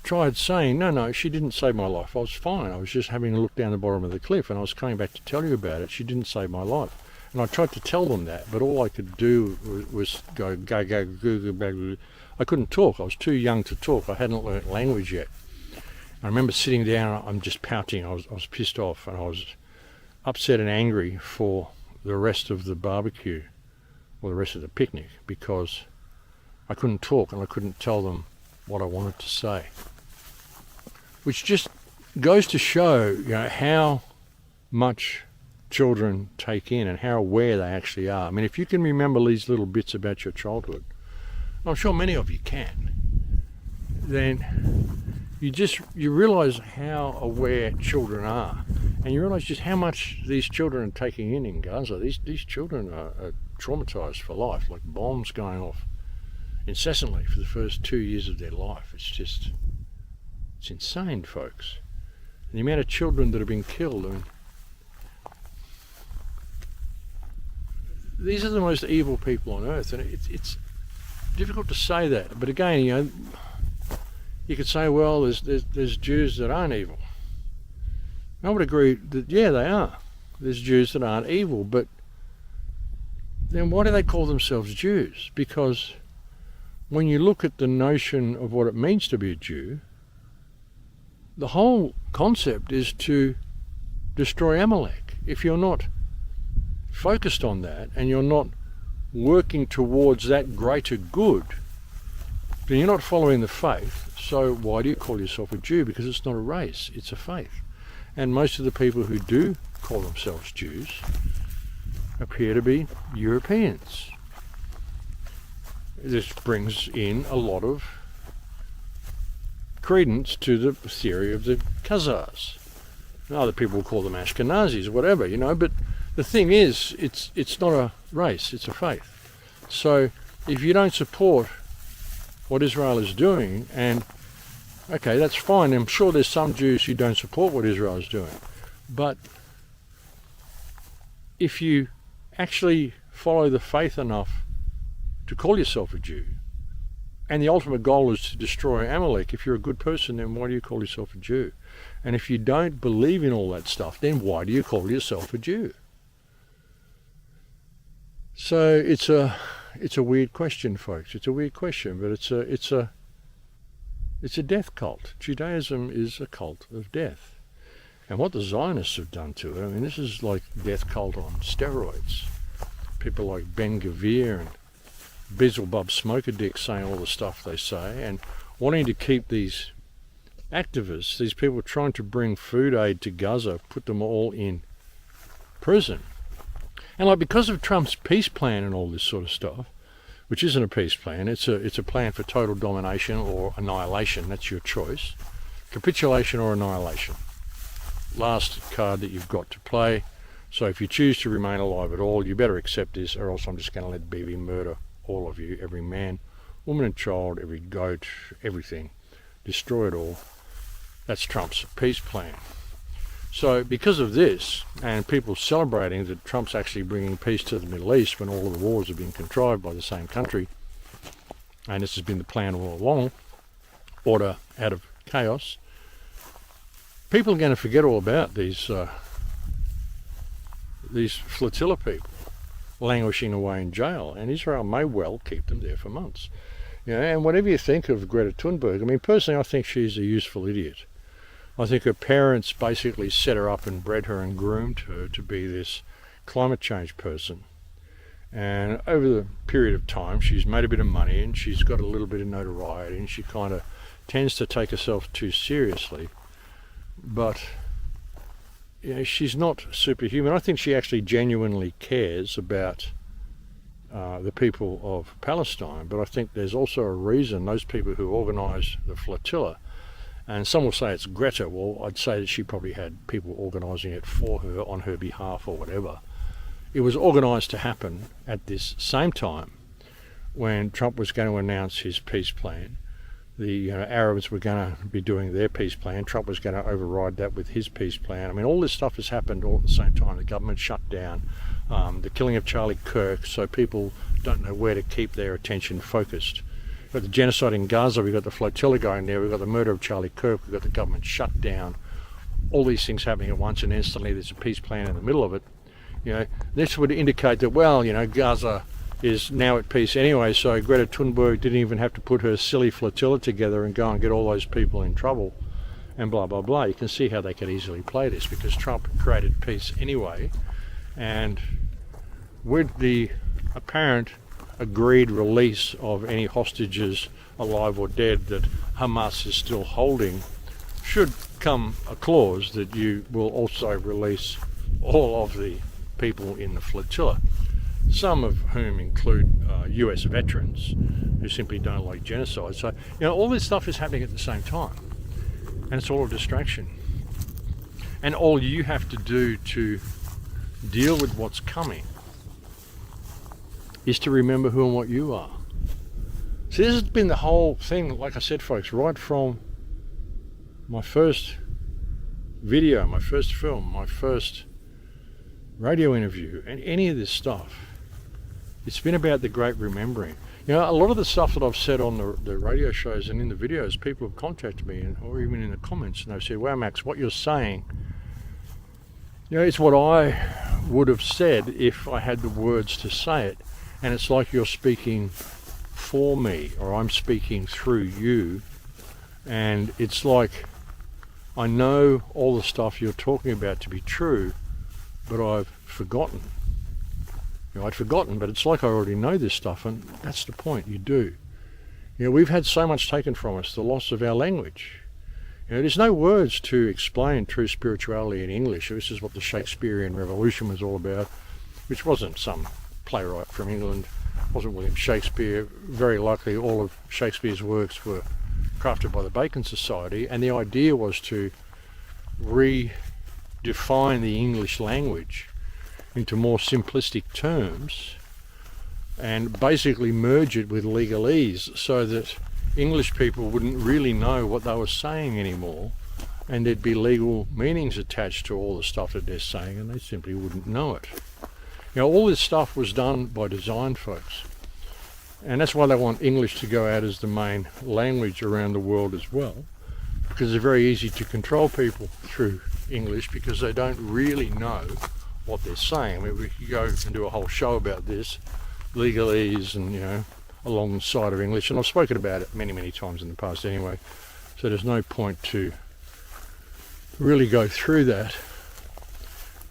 tried saying, no, she didn't save my life. I was fine. I was just having a look down the bottom of the cliff, and I was coming back to tell you about it. She didn't save my life. And I tried to tell them that, but all I could do was go, I couldn't talk. I was too young to talk. I hadn't learnt language yet. I remember sitting down, I'm just pouting. I was pissed off, and I was upset and angry for the rest of the barbecue, or the rest of the picnic, because I couldn't talk and I couldn't tell them what I wanted to say. Which just goes to show, how much children take in and how aware they actually are. I mean, if you can remember these little bits about your childhood, I'm sure many of you can, then you realise how aware children are, and you realise just how much these children are taking in Gaza. These children are traumatised for life, like bombs going off incessantly for the first 2 years of their life. It's insane, folks. And the amount of children that have been killed, I mean, these are the most evil people on earth, and it's difficult to say that. But again, you could say, well, there's Jews that aren't evil. I would agree that, yeah, they are. There's Jews that aren't evil, but then why do they call themselves Jews? Because when you look at the notion of what it means to be a Jew, the whole concept is to destroy Amalek. If you're not focused on that and you're not working towards that greater good, then you're not following the faith. So why do you call yourself a Jew? Because it's not a race, it's a faith. And most of the people who do call themselves Jews appear to be Europeans. This brings in a lot of credence to the theory of the Khazars. Other people will call them Ashkenazis, whatever, but the thing is, it's not a race, it's a faith. So if you don't support what Israel is doing, and okay, that's fine. I'm sure there's some Jews who don't support what Israel is doing. But if you actually follow the faith enough to call yourself a Jew, and the ultimate goal is to destroy Amalek, if you're a good person, then why do you call yourself a Jew? And if you don't believe in all that stuff, then why do you call yourself a Jew? So it's a weird question, folks. It's a weird question, but it's a death cult. Judaism is a cult of death. And what the Zionists have done to it, I mean, this is like death cult on steroids. People like Ben Gvir and Beelzebub Smoker Dick saying all the stuff they say, and wanting to keep these activists, these people trying to bring food aid to Gaza, put them all in prison. And because of Trump's peace plan and all this sort of stuff, which isn't a peace plan, it's a plan for total domination or annihilation. That's your choice. Capitulation or annihilation. Last card that you've got to play. So if you choose to remain alive at all, you better accept this, or else I'm just going to let Bibi murder all of you, every man, woman and child, every goat, everything. Destroy it all. That's Trump's peace plan. So because of this, and people celebrating that Trump's actually bringing peace to the Middle East when all of the wars have been contrived by the same country, and this has been the plan all along, order out of chaos, people are going to forget all about these flotilla people languishing away in jail, and Israel may well keep them there for months. You know, and whatever you think of Greta Thunberg, I mean, personally, I think she's a useful idiot. I think her parents basically set her up and bred her and groomed her to be this climate change person. And over the period of time, she's made a bit of money and she's got a little bit of notoriety, and she kind of tends to take herself too seriously. But you know, she's not superhuman. I think she actually genuinely cares about the people of Palestine. But I think there's also a reason those people who organised the flotilla, and some will say it's Greta, well, I'd say that she probably had people organising it for her, on her behalf or whatever. It was organised to happen at this same time when Trump was going to announce his peace plan. The Arabs were going to be doing their peace plan. Trump was going to override that with his peace plan. I mean, all this stuff has happened all at the same time. The government shut down, the killing of Charlie Kirk, so people don't know where to keep their attention focused. We've got the genocide in Gaza, we've got the flotilla going there, we've got the murder of Charlie Kirk, we've got the government shut down. All these things happening at once, and instantly there's a peace plan in the middle of it. You know, this would indicate that, well, you know, Gaza is now at peace anyway, so Greta Thunberg didn't even have to put her silly flotilla together and go and get all those people in trouble and blah, blah, blah. You can see how they could easily play this, because Trump created peace anyway, and with the apparent agreed release of any hostages, alive or dead, that Hamas is still holding, should come a clause that you will also release all of the people in the flotilla, some of whom include US veterans who simply don't like genocide. So, you know, all this stuff is happening at the same time, and it's all a distraction. And all you have to do to deal with what's coming is to remember who and what you are. See, this has been the whole thing, like I said, folks, right from my first video, my first film, my first radio interview, and any of this stuff. It's been about the great remembering. You know, a lot of the stuff that I've said on the radio shows and in the videos, people have contacted me, or even in the comments, and they've said, wow, Max, what you're saying, you know, it's what I would have said if I had the words to say it. And it's like you're speaking for me, or I'm speaking through you. And it's like, I know all the stuff you're talking about to be true, but I've forgotten. You know, I'd forgotten, but it's like I already know this stuff, and that's the point, you do. You know, we've had so much taken from us, the loss of our language. You know, there's no words to explain true spirituality in English. This is what the Shakespearean Revolution was all about, which wasn't some playwright from England, wasn't William Shakespeare. Very likely all of Shakespeare's works were crafted by the Bacon Society, and the idea was to redefine the English language into more simplistic terms and basically merge it with legalese so that English people wouldn't really know what they were saying anymore, and there'd be legal meanings attached to all the stuff that they're saying, and they simply wouldn't know it. You know, all this stuff was done by design, folks. And that's why they want English to go out as the main language around the world as well, because it's very easy to control people through English because they don't really know what they're saying. I mean, we could go and do a whole show about this, legalese and, you know, alongside of English, and I've spoken about it many, many times in the past anyway, so there's no point to really go through that.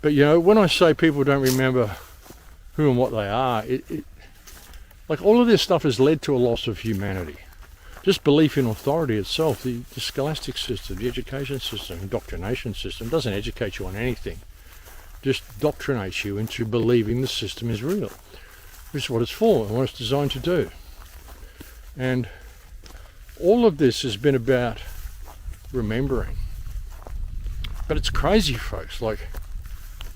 But, you know, when I say people don't remember who and what they are, like all of this stuff has led to a loss of humanity. Just belief in authority itself, the scholastic system, the education system, indoctrination system, doesn't educate you on anything. Just doctrinates you into believing the system is real. Which is what it's for and what it's designed to do. And all of this has been about remembering. But it's crazy, folks, like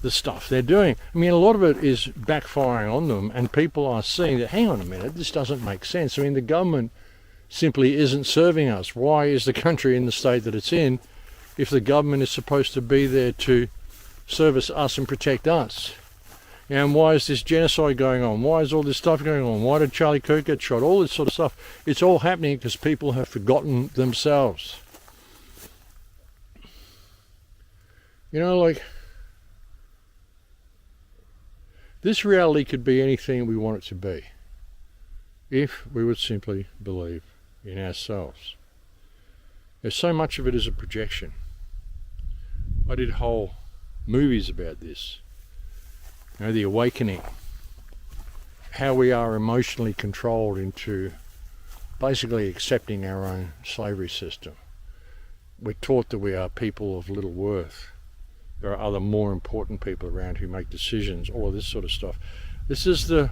the stuff they're doing. I mean, a lot of it is backfiring on them, and people are seeing that, hang on a minute, this doesn't make sense. I mean, the government simply isn't serving us. Why is the country in the state that it's in if the government is supposed to be there to service us and protect us? And why is this genocide going on? Why is all this stuff going on? Why did Charlie Kirk get shot? All this sort of stuff. It's all happening because people have forgotten themselves. You know, like, this reality could be anything we want it to be if we would simply believe in ourselves. There's so much of it is a projection. I did whole movies about this. You know, the awakening, how we are emotionally controlled into basically accepting our own slavery system. We're taught that we are people of little worth. There are other more important people around who make decisions, all of this sort of stuff. This is the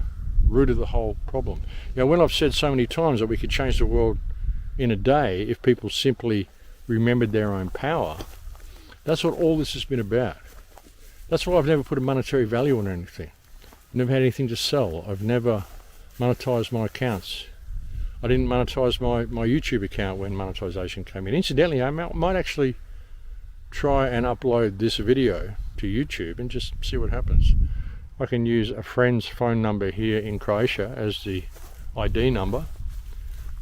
root of the whole problem. You know, when I've said so many times that we could change the world in a day if people simply remembered their own power, that's what all this has been about. That's why I've never put a monetary value on anything. I've never had anything to sell. I've never monetized my accounts. I didn't monetize my YouTube account when monetization came in. Incidentally, I might actually try and upload this video to YouTube and just see what happens. I can use a friend's phone number here in Croatia as the ID number.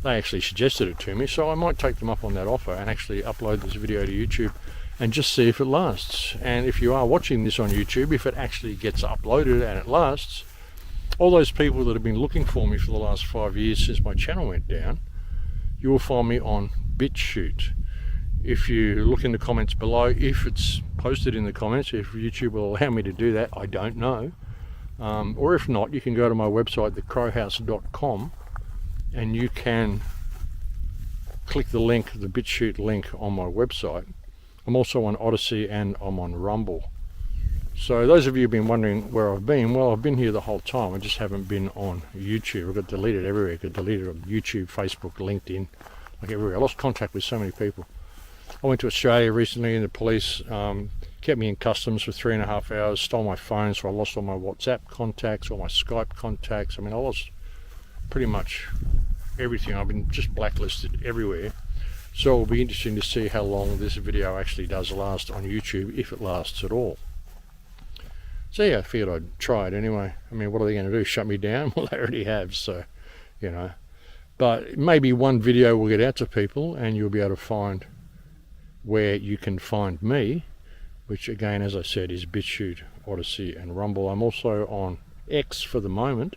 They actually suggested it to me, so I might take them up on that offer and actually upload this video to YouTube and just see if it lasts. And if you are watching this on YouTube, if it actually gets uploaded and it lasts, all those people that have been looking for me for the last 5 years since my channel went down, you will find me on BitChute. If you look in the comments below, if it's posted in the comments, if YouTube will allow me to do that, I don't know. Or if not, you can go to my website, thecrowhouse.com, and you can click the link, the BitChute link on my website. I'm also on Odyssey and I'm on Rumble. So those of you who've been wondering where I've been, well, I've been here the whole time. I just haven't been on YouTube. I got deleted everywhere. I got deleted on YouTube, Facebook, LinkedIn, like everywhere. I lost contact with so many people. I went to Australia recently and the police kept me in customs for 3.5 hours, stole my phone, so I lost all my WhatsApp contacts, all my Skype contacts. I mean, I lost pretty much everything. I've been just blacklisted everywhere. So it'll be interesting to see how long this video actually does last on YouTube, if it lasts at all. So yeah, I figured I'd try it anyway. I mean, what are they going to do, shut me down? Well, they already have, so, you know. But maybe one video will get out to people and you'll be able to find where you can find me, which again, as I said, is BitChute, Odyssey and Rumble. I'm also on X for the moment,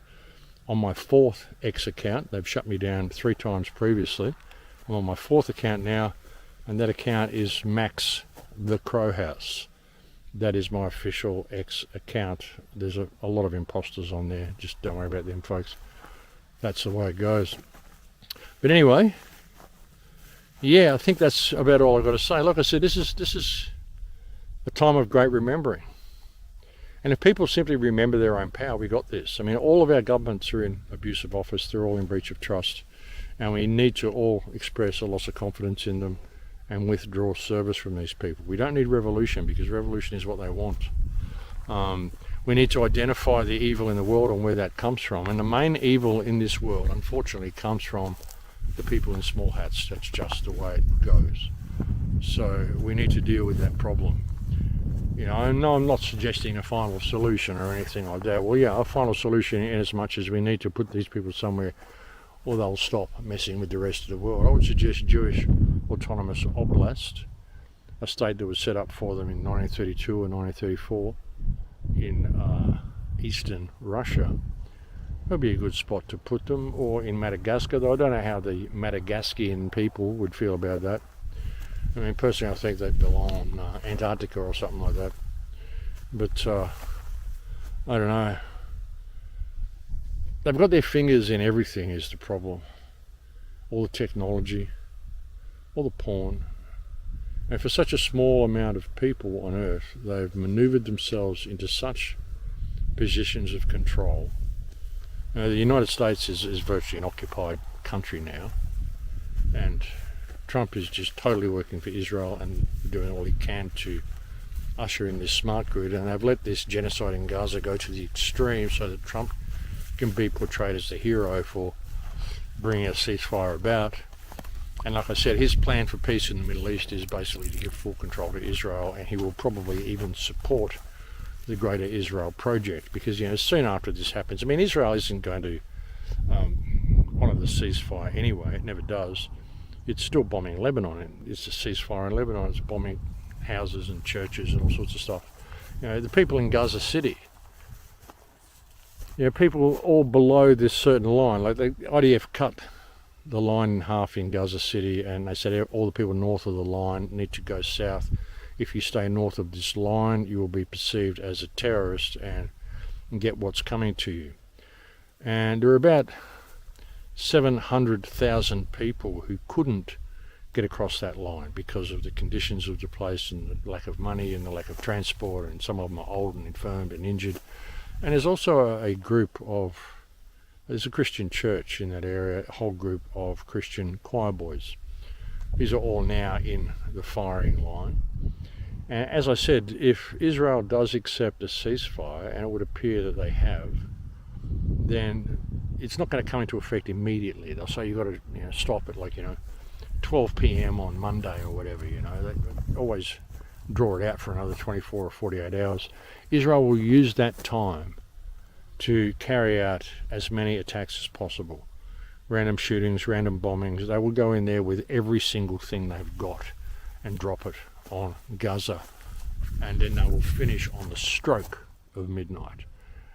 on my 4th X account. They've shut me down 3 times previously. I'm on my 4th account now, and that account is Max the Crowhouse. That is my official X account. There's a lot of imposters on there. Just don't worry about them, folks. That's the way it goes. But anyway, yeah, I think that's about all I've got to say. Like I said, this is a time of great remembering. And if people simply remember their own power, we got this. I mean, all of our governments are in abuse of office. They're all in breach of trust. And we need to all express a loss of confidence in them and withdraw service from these people. We don't need revolution, because revolution is what they want. We need to identify the evil in the world and where that comes from. And the main evil in this world, unfortunately, comes from the people in small hats. That's just the way it goes. So we need to deal with that problem. You know, and no, I'm not suggesting a final solution or anything like that. Well, yeah, a final solution in as much as we need to put these people somewhere or they'll stop messing with the rest of the world. I would suggest Jewish autonomous oblast, a state that was set up for them in 1932 and 1934 in eastern Russia. That'd be a good spot to put them, or in Madagascar, though I don't know how the Madagascan people would feel about that. I mean, personally, I think they'd belong in Antarctica or something like that. But, I don't know. They've got their fingers in everything is the problem. All the technology, all the porn. And for such a small amount of people on Earth, they've maneuvered themselves into such positions of control. Now, the United States is virtually an occupied country now. And Trump is just totally working for Israel and doing all he can to usher in this smart grid. And they've let this genocide in Gaza go to the extreme so that Trump can be portrayed as the hero for bringing a ceasefire about. And like I said, his plan for peace in the Middle East is basically to give full control to Israel, and he will probably even support the Greater Israel Project, because, you know, soon after this happens, I mean, Israel isn't going to honour the ceasefire anyway. It never does. It's still bombing Lebanon. It's a ceasefire in Lebanon. It's bombing houses and churches and all sorts of stuff. You know, the people in Gaza City, you know, people all below this certain line, like the IDF cut the line in half in Gaza City, and they said all the people north of the line need to go south. If you stay north of this line, you will be perceived as a terrorist and get what's coming to you. And there are about 700,000 people who couldn't get across that line because of the conditions of the place and the lack of money and the lack of transport, and some of them are old and infirm and injured. And there's also a group of, there's a Christian church in that area, a whole group of Christian choir boys. These are all now in the firing line. And as I said, if Israel does accept a ceasefire, and it would appear that they have, then it's not going to come into effect immediately. They'll say you've got to, you know, stop at, like, you know, 12 p.m. on Monday or whatever, you know. They always draw it out for another 24 or 48 hours. Israel will use that time to carry out as many attacks as possible. Random shootings, random bombings. They will go in there with every single thing they've got and drop it on Gaza. And then they will finish on the stroke of midnight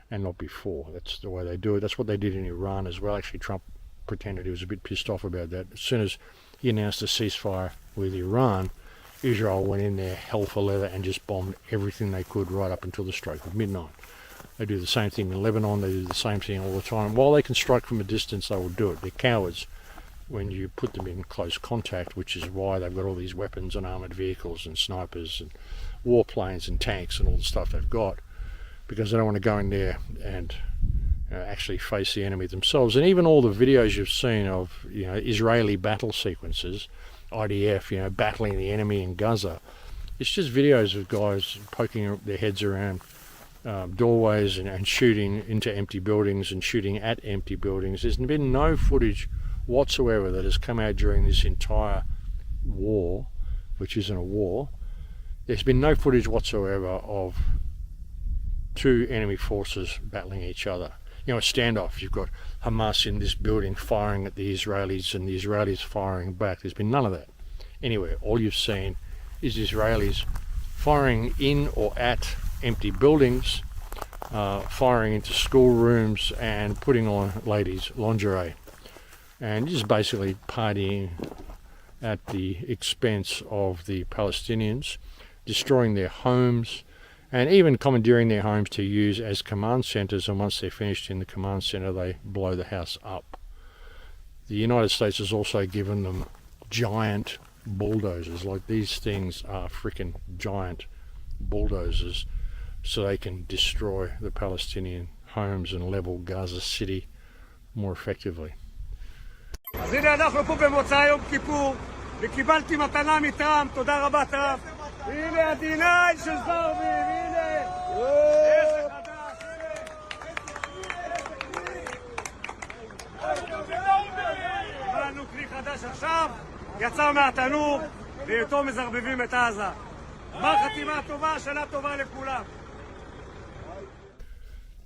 and not before. That's the way they do it. That's what they did in Iran as well. Actually, Trump pretended he was a bit pissed off about that. As soon as he announced a ceasefire with Iran, Israel went in there hell for leather and just bombed everything they could right up until the stroke of midnight. They do the same thing in Lebanon. They do the same thing all the time. While they can strike from a distance, they will do it. They're cowards when you put them in close contact, which is why they've got all these weapons and armoured vehicles and snipers and warplanes and tanks and all the stuff they've got, because they don't want to go in there and actually face the enemy themselves. And even all the videos you've seen of, you know, Israeli battle sequences, IDF, you know, battling the enemy in Gaza, it's just videos of guys poking their heads around doorways and shooting into empty buildings and shooting at empty buildings. There's been no footage whatsoever that has come out during this entire war, which isn't a war. There's been no footage whatsoever of two enemy forces battling each other. You know, a standoff. You've got Hamas in this building firing at the Israelis and the Israelis firing back. There's been none of that anywhere. All you've seen is Israelis firing in or at empty buildings, firing into schoolrooms and putting on ladies' lingerie, and just basically partying at the expense of the Palestinians, destroying their homes, and even commandeering their homes to use as command centres, and once they're finished in the command centre, they blow the house up. The United States has also given them giant bulldozers. Like, these things are freaking giant bulldozers, so they can destroy the Palestinian homes and level Gaza City more effectively. אז הנה אנחנו פה במוצאי יום כיפור, וקיבלתי מתנה מטראמפ, תודה רבה טראמפ. הנה ה-D9 של זרבי, הנה! עסק חדש, הנה! קיבלנו כלי חדש עכשיו, יצא מהתנור, ואיתו מזרבבים את עזה. מה חתימה טובה, שנה טובה לכולם.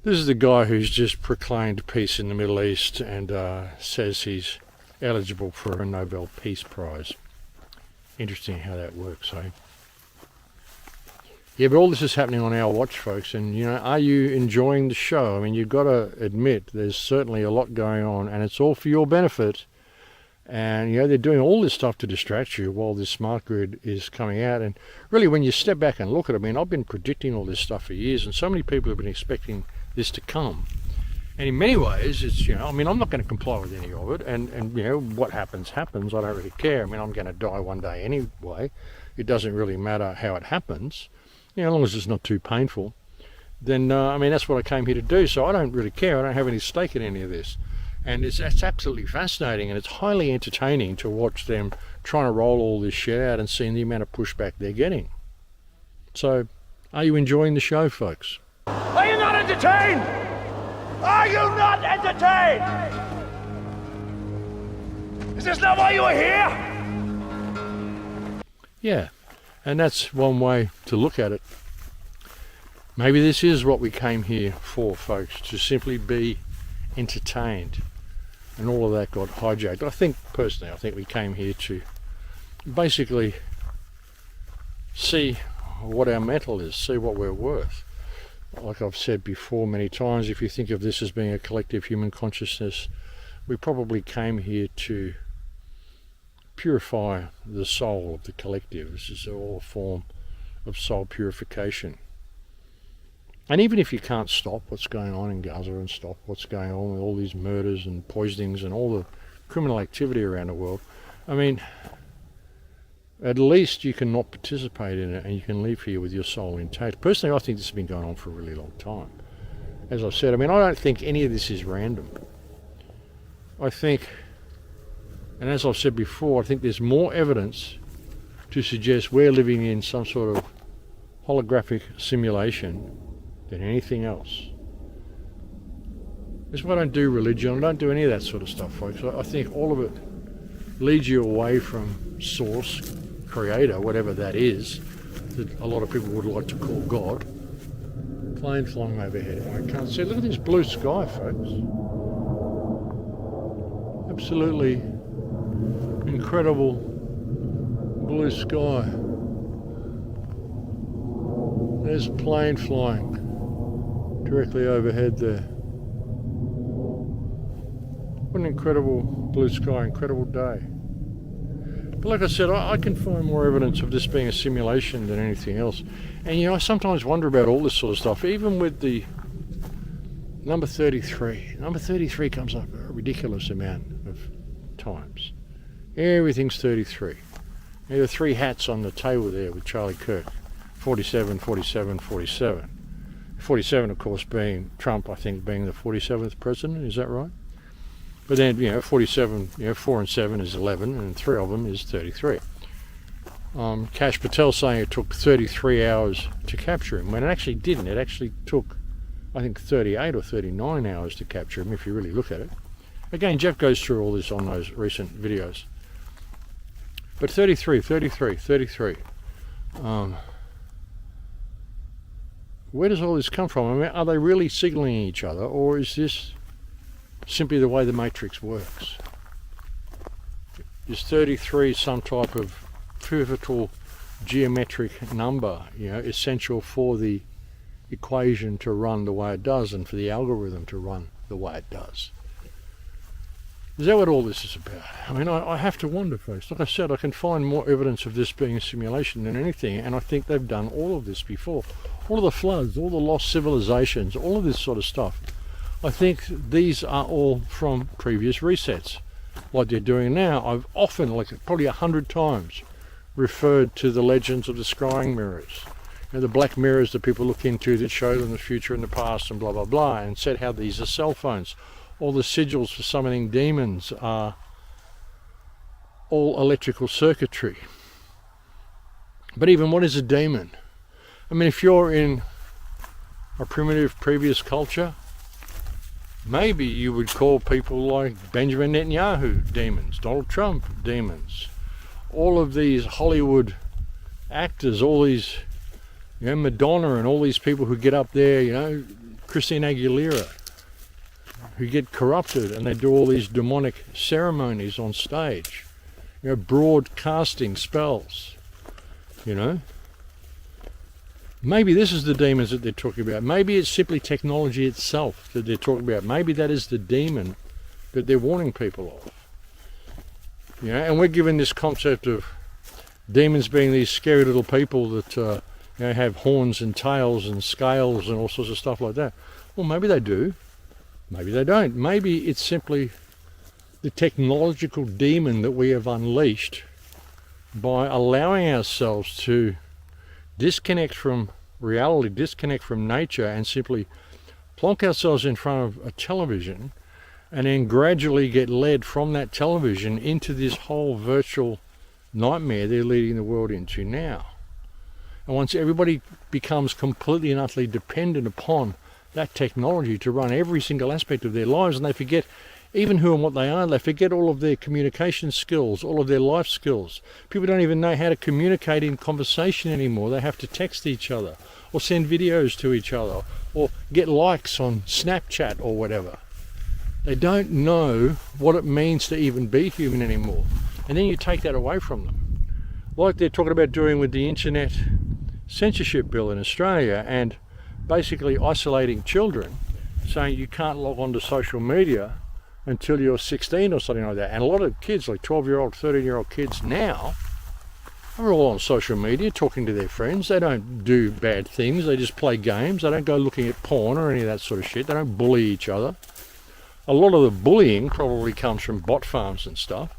This is the guy who's just proclaimed peace in the Middle East and says he's eligible for a Nobel Peace Prize. Interesting how that works, eh? Yeah, but all this is happening on our watch, folks, and, you know, are you enjoying the show? I mean, you've got to admit there's certainly a lot going on, and it's all for your benefit. And, you know, they're doing all this stuff to distract you while this smart grid is coming out. And really, when you step back and look at it, I mean, I've been predicting all this stuff for years, and so many people have been expecting this to come. And in many ways, it's, you know, I mean, I'm not going to comply with any of it. And you know, what happens, happens. I don't really care. I mean, I'm going to die one day anyway. It doesn't really matter how it happens. You know, as long as it's not too painful. Then, I mean, that's what I came here to do. So I don't really care. I don't have any stake in any of this. And it's absolutely fascinating, and it's highly entertaining to watch them trying to roll all this shit out and seeing the amount of pushback they're getting. So, are you enjoying the show, folks? Are you not entertained? Are you not entertained? Is this not why you are here? Yeah, and that's one way to look at it. Maybe this is what we came here for, folks, to simply be entertained, and all of that got hijacked. I think we came here to basically see what our metal is, see what we're worth. Like I've said before many times, if you think of this as being a collective human consciousness, we probably came here to purify the soul of the collective. This is all a form of soul purification. And even if you can't stop what's going on in Gaza and stop what's going on with all these murders and poisonings and all the criminal activity around the world, I mean, at least you can not participate in it and you can leave here with your soul intact. Personally, I think this has been going on for a really long time. As I've said, I mean, I don't think any of this is random. I think, and as I've said before, I think there's more evidence to suggest we're living in some sort of holographic simulation than anything else. That's why I don't do religion. I don't do any of that sort of stuff, folks. I think all of it leads you away from source, creator, whatever that is, that a lot of people would like to call God. Plane flying overhead. I can't see. Look at this blue sky, folks. Absolutely incredible blue sky. There's a plane flying directly overhead there. What an incredible blue sky, incredible day. But like I said, I can find more evidence of this being a simulation than anything else. And you know, I sometimes wonder about all this sort of stuff, even with the number 33. Number 33 comes up a ridiculous amount of times. Everything's 33. There are 3 hats on the table there with Charlie Kirk. 47, 47, 47. 47, of course, being Trump, I think, being the 47th president, is that right? But then, 47, 4 and 7 is 11, and 3 of them is 33. Kash Patel saying it took 33 hours to capture him, when it actually didn't. It actually took, I think, 38 or 39 hours to capture him, if you really look at it. Again, Jeff goes through all this on those recent videos. But 33. Where does all this come from? I mean, are they really signaling each other, or is this simply the way the matrix works? Is 33 some type of pivotal geometric number, essential for the equation to run the way it does and for the algorithm to run the way it does? Is that what all this is about? I mean, I have to wonder, folks. Like I said, I can find more evidence of this being a simulation than anything, and I think they've done all of this before. All of the floods, all the lost civilizations, all of this sort of stuff. I think these are all from previous resets. Like they're doing now, I've often, probably 100 times, referred to the legends of the scrying mirrors. The black mirrors that people look into that show them the future and the past and blah, blah, blah, and said how these are cell phones. All the sigils for summoning demons are all electrical circuitry. But even what is a demon? I mean, if you're in a primitive previous culture, maybe you would call people like Benjamin Netanyahu demons, Donald Trump demons, all of these Hollywood actors, all these, Madonna and all these people who get up there, Christina Aguilera, who get corrupted and they do all these demonic ceremonies on stage, broadcasting spells, Maybe this is the demons that they're talking about. Maybe it's simply technology itself that they're talking about. Maybe that is the demon that they're warning people of. And we're given this concept of demons being these scary little people that have horns and tails and scales and all sorts of stuff like that. Well, maybe they do. Maybe they don't. Maybe it's simply the technological demon that we have unleashed by allowing ourselves to disconnect from reality, disconnect from nature, and simply plonk ourselves in front of a television and then gradually get led from that television into this whole virtual nightmare they're leading the world into now. And once everybody becomes completely and utterly dependent upon that technology to run every single aspect of their lives, and they forget even who and what they are. They forget all of their communication skills, all of their life skills. People don't even know how to communicate in conversation anymore. They have to text each other or send videos to each other or get likes on Snapchat or whatever. They don't know what it means to even be human anymore. And then you take that away from them. Like they're talking about doing with the internet censorship bill in Australia, and basically isolating children, saying you can't log on to social media until you're 16 or something like that. And a lot of kids, like 12-year-old, 13-year-old kids now, are all on social media talking to their friends. They don't do bad things. They just play games. They don't go looking at porn or any of that sort of shit. They don't bully each other. A lot of the bullying probably comes from bot farms and stuff.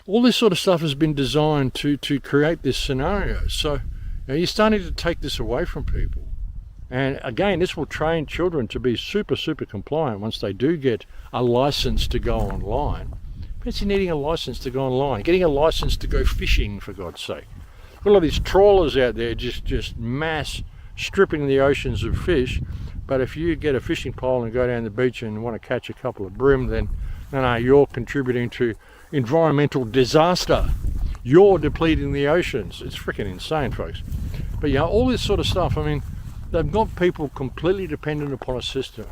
All this sort of stuff has been designed to create this scenario. So you're starting to take this away from people. And again, this will train children to be super, super compliant once they do get a license to go online. Fancy needing a license to go online, getting a license to go fishing, for God's sake. All of these trawlers out there just mass stripping the oceans of fish. But if you get a fishing pole and go down the beach and want to catch a couple of bream, then no, you're contributing to environmental disaster. You're depleting the oceans. It's freaking insane, folks. But yeah, all this sort of stuff, I mean, they've got people completely dependent upon a system.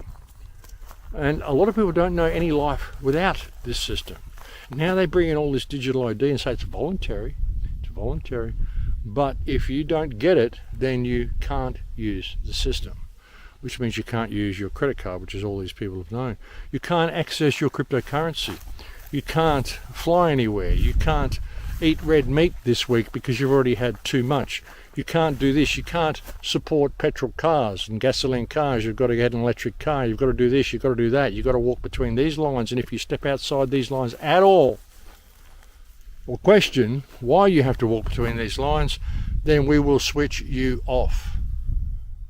And a lot of people don't know any life without this system. Now they bring in all this digital ID and say it's voluntary. It's voluntary. But if you don't get it, then you can't use the system, which means you can't use your credit card, which is all these people have known. You can't access your cryptocurrency. You can't fly anywhere. You can't eat red meat this week because you've already had too much. You can't do this. You can't support petrol cars and gasoline cars. You've got to get an electric car. You've got to do this. You've got to do that. You've got to walk between these lines. And if you step outside these lines at all, or question why you have to walk between these lines, then we will switch you off.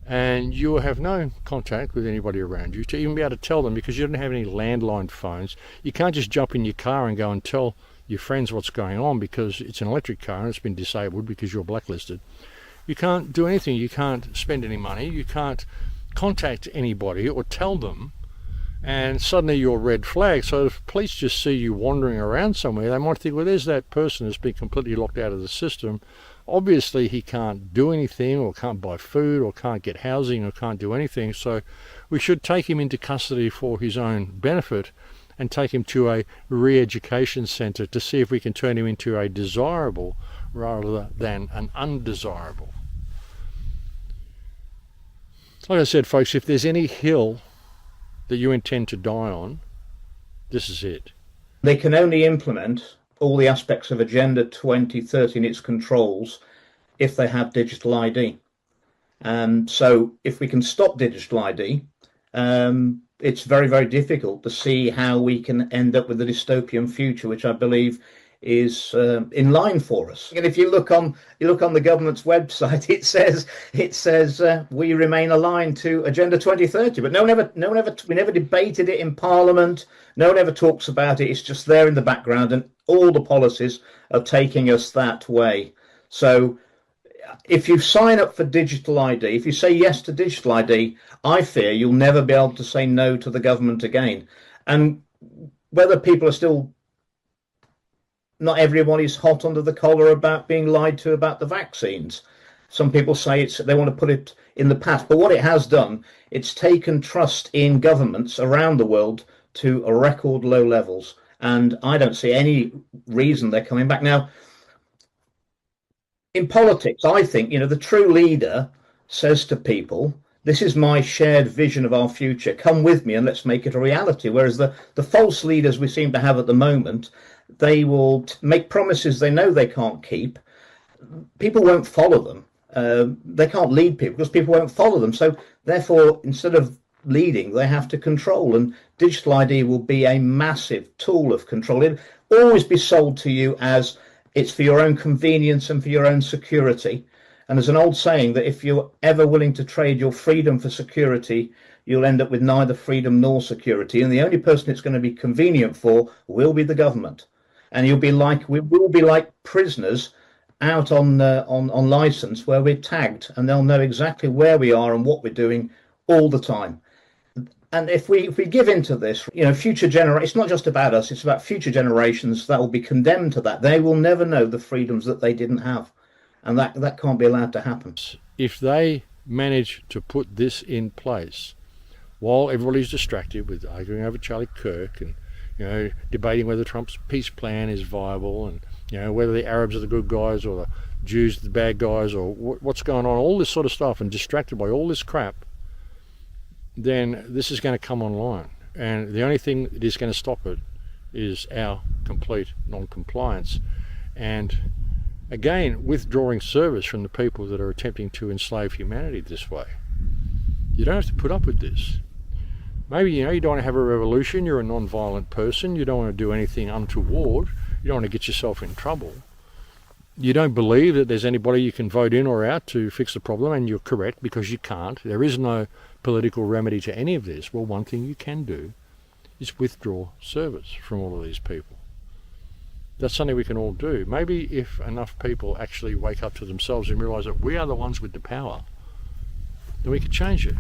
And you will have no contact with anybody around you to even be able to tell them, because you don't have any landline phones. You can't just jump in your car and go and tell your friends what's going on because it's an electric car and it's been disabled because you're blacklisted. You can't do anything. You can't spend any money. You can't contact anybody or tell them. And suddenly you're red flag. So if police just see you wandering around somewhere, they might think, well, there's that person who's been completely locked out of the system. Obviously he can't do anything, or can't buy food, or can't get housing, or can't do anything. So we should take him into custody for his own benefit and take him to a re-education centre to see if we can turn him into a desirable rather than an undesirable. Like I said, folks, if there's any hill that you intend to die on, this is it. They can only implement all the aspects of Agenda 2030 and its controls if they have digital ID. So if we can stop digital ID, it's very, very difficult to see how we can end up with a dystopian future, which I believe is in line for us. And if you look on the government's website, it says we remain aligned to Agenda 2030, but we never debated it in Parliament. No one ever talks about it. It's just there in the background, and all the policies are taking us that way. So if you sign up for digital ID, if you say yes to digital ID, I fear you'll never be able to say no to the government again. And whether people are still, not everyone is hot under the collar about being lied to about the vaccines. Some people say they want to put it in the past. But what it has done, it's taken trust in governments around the world to a record low levels. And I don't see any reason they're coming back. Now, in politics, I think, the true leader says to people, this is my shared vision of our future. Come with me and let's make it a reality. Whereas the false leaders we seem to have at the moment, they will make promises they know they can't keep. People won't follow them. They can't lead people because people won't follow them. So therefore, instead of leading, they have to control. And digital ID will be a massive tool of control. It'll always be sold to you as it's for your own convenience and for your own security. And there's an old saying that if you're ever willing to trade your freedom for security, you'll end up with neither freedom nor security. And the only person it's going to be convenient for will be the government. And we will be like prisoners out on license where we're tagged, and they'll know exactly where we are and what we're doing all the time. And if we give into this, future generations, it's not just about us, it's about future generations that will be condemned to that. They will never know the freedoms that they didn't have. And that can't be allowed to happen. If they manage to put this in place, while everybody's distracted with arguing over Charlie Kirk and, debating whether Trump's peace plan is viable and, whether the Arabs are the good guys or the Jews the bad guys or what's going on, all this sort of stuff, and distracted by all this crap, then this is going to come online. And the only thing that is going to stop it is our complete non-compliance. And again, withdrawing service from the people that are attempting to enslave humanity this way. You don't have to put up with this. Maybe, you don't want to have a revolution, you're a non-violent person, you don't want to do anything untoward, you don't want to get yourself in trouble. You don't believe that there's anybody you can vote in or out to fix the problem, and you're correct, because you can't. There is no political remedy to any of this. Well, one thing you can do is withdraw service from all of these people. That's something we can all do. Maybe if enough people actually wake up to themselves and realise that we are the ones with the power, then we can change it.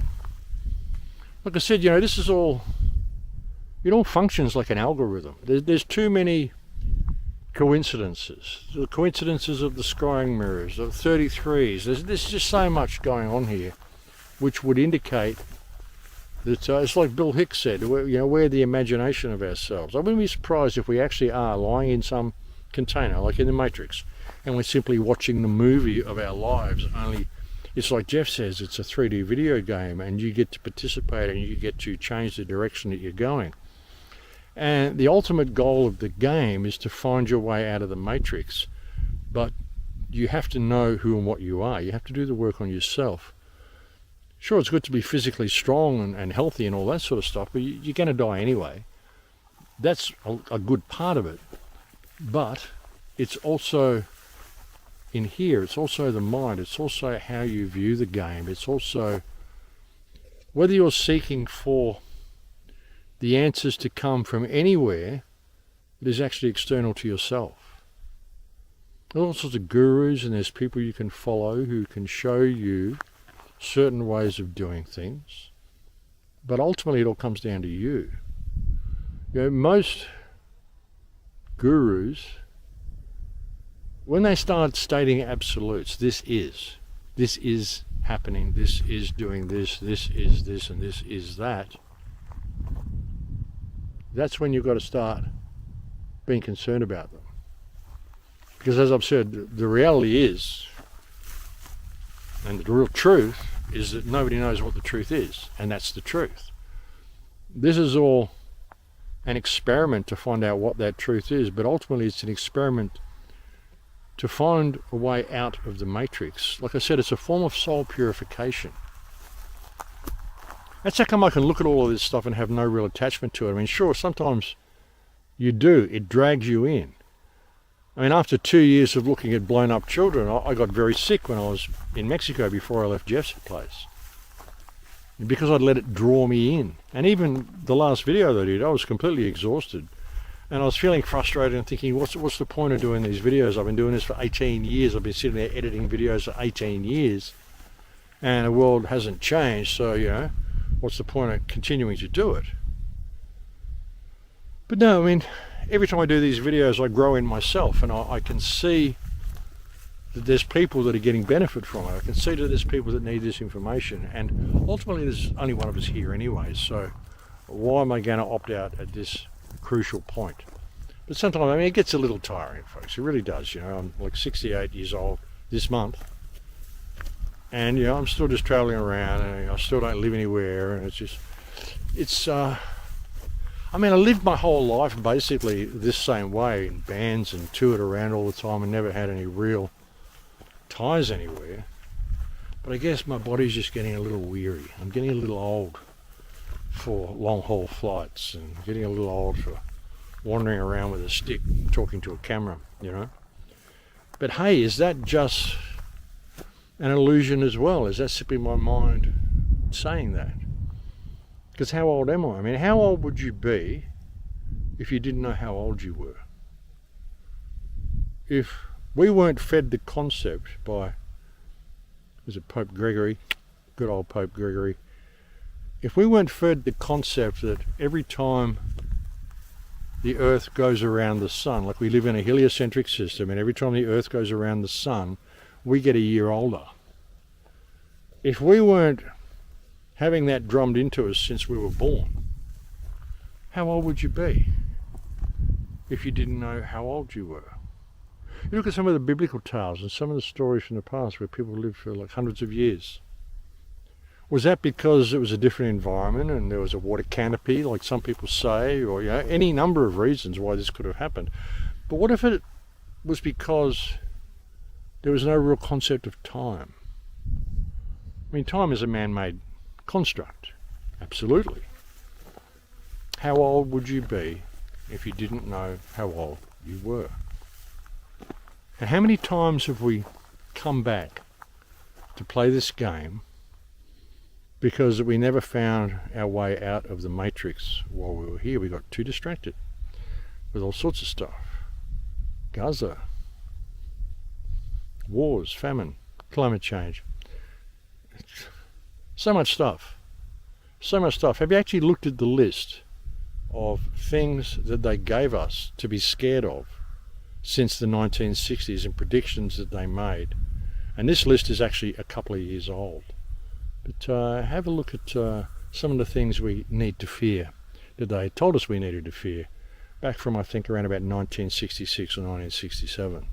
Like I said, this is all, it all functions like an algorithm. There's too many coincidences. The coincidences of the scrying mirrors, of 33s. There's just so much going on here, which would indicate that it's like Bill Hicks said, we're the imagination of ourselves. I wouldn't be surprised if we actually are lying in some container, like in the Matrix, and we're simply watching the movie of our lives, only it's like Jeff says, it's a 3D video game, and you get to participate and you get to change the direction that you're going. And the ultimate goal of the game is to find your way out of the Matrix, but you have to know who and what you are. You have to do the work on yourself. Sure, it's good to be physically strong and healthy and all that sort of stuff, but you're going to die anyway. That's a good part of it. But it's also in here, it's also the mind, it's also how you view the game, it's also whether you're seeking for the answers to come from anywhere that is actually external to yourself. There's all sorts of gurus, and there's people you can follow who can show you certain ways of doing things, but ultimately it all comes down to you. Most gurus, when they start stating absolutes, this is happening, this is doing this is this, and this is that, that's when you've got to start being concerned about them. Because as I've said, the reality is, and the real truth is, that nobody knows what the truth is, and that's the truth. This is all an experiment to find out what that truth is, but ultimately it's an experiment to find a way out of the Matrix. Like I said, it's a form of soul purification. That's how come I can look at all of this stuff and have no real attachment to it. I mean, sure, sometimes you do. It drags you in. I mean, after 2 years of looking at blown up children, I got very sick when I was in Mexico before I left Jeff's place. Because I'd let it draw me in. And even the last video that I did, I was completely exhausted. And I was feeling frustrated and thinking, what's the point of doing these videos? I've been doing this for 18 years. I've been sitting there editing videos for 18 years. And the world hasn't changed, so, what's the point of continuing to do it? But no, I mean, every time I do these videos, I grow in myself, and I can see that there's people that are getting benefit from it. I can see that there's people that need this information, and ultimately there's only one of us here anyway, so why am I going to opt out at this crucial point? But sometimes, I mean, it gets a little tiring, folks. It really does. I'm like 68 years old this month, and I'm still just traveling around, and I still don't live anywhere, and I mean, I lived my whole life basically this same way in bands and toured around all the time and never had any real ties anywhere. But I guess my body's just getting a little weary. I'm getting a little old for long haul flights, and getting a little old for wandering around with a stick talking to a camera, But hey, is that just an illusion as well? Is that simply my mind saying that? Because how old am I? I mean, how old would you be if you didn't know how old you were? If we weren't fed the concept by, was it Pope Gregory, good old Pope Gregory, if we weren't fed the concept that every time the Earth goes around the sun, like we live in a heliocentric system, and every time the Earth goes around the sun, we get a year older. If we weren't having that drummed into us since we were born, how old would you be if you didn't know how old you were? You look at some of the biblical tales and some of the stories from the past where people lived for like hundreds of years. Was that because it was a different environment and there was a water canopy, like some people say, or any number of reasons why this could have happened? But what if it was because there was no real concept of time? I mean, time is a man-made construct, absolutely. How old would you be if you didn't know how old you were? And how many times have we come back to play this game because we never found our way out of the matrix while we were here? We got too distracted with all sorts of stuff. Gaza, wars, famine, climate change. So much stuff. So much stuff. Have you actually looked at the list of things that they gave us to be scared of since the 1960s and predictions that they made? And this list is actually a couple of years old. But have a look at some of the things we need to fear that they told us we needed to fear back from, I think, around about 1966 or 1967.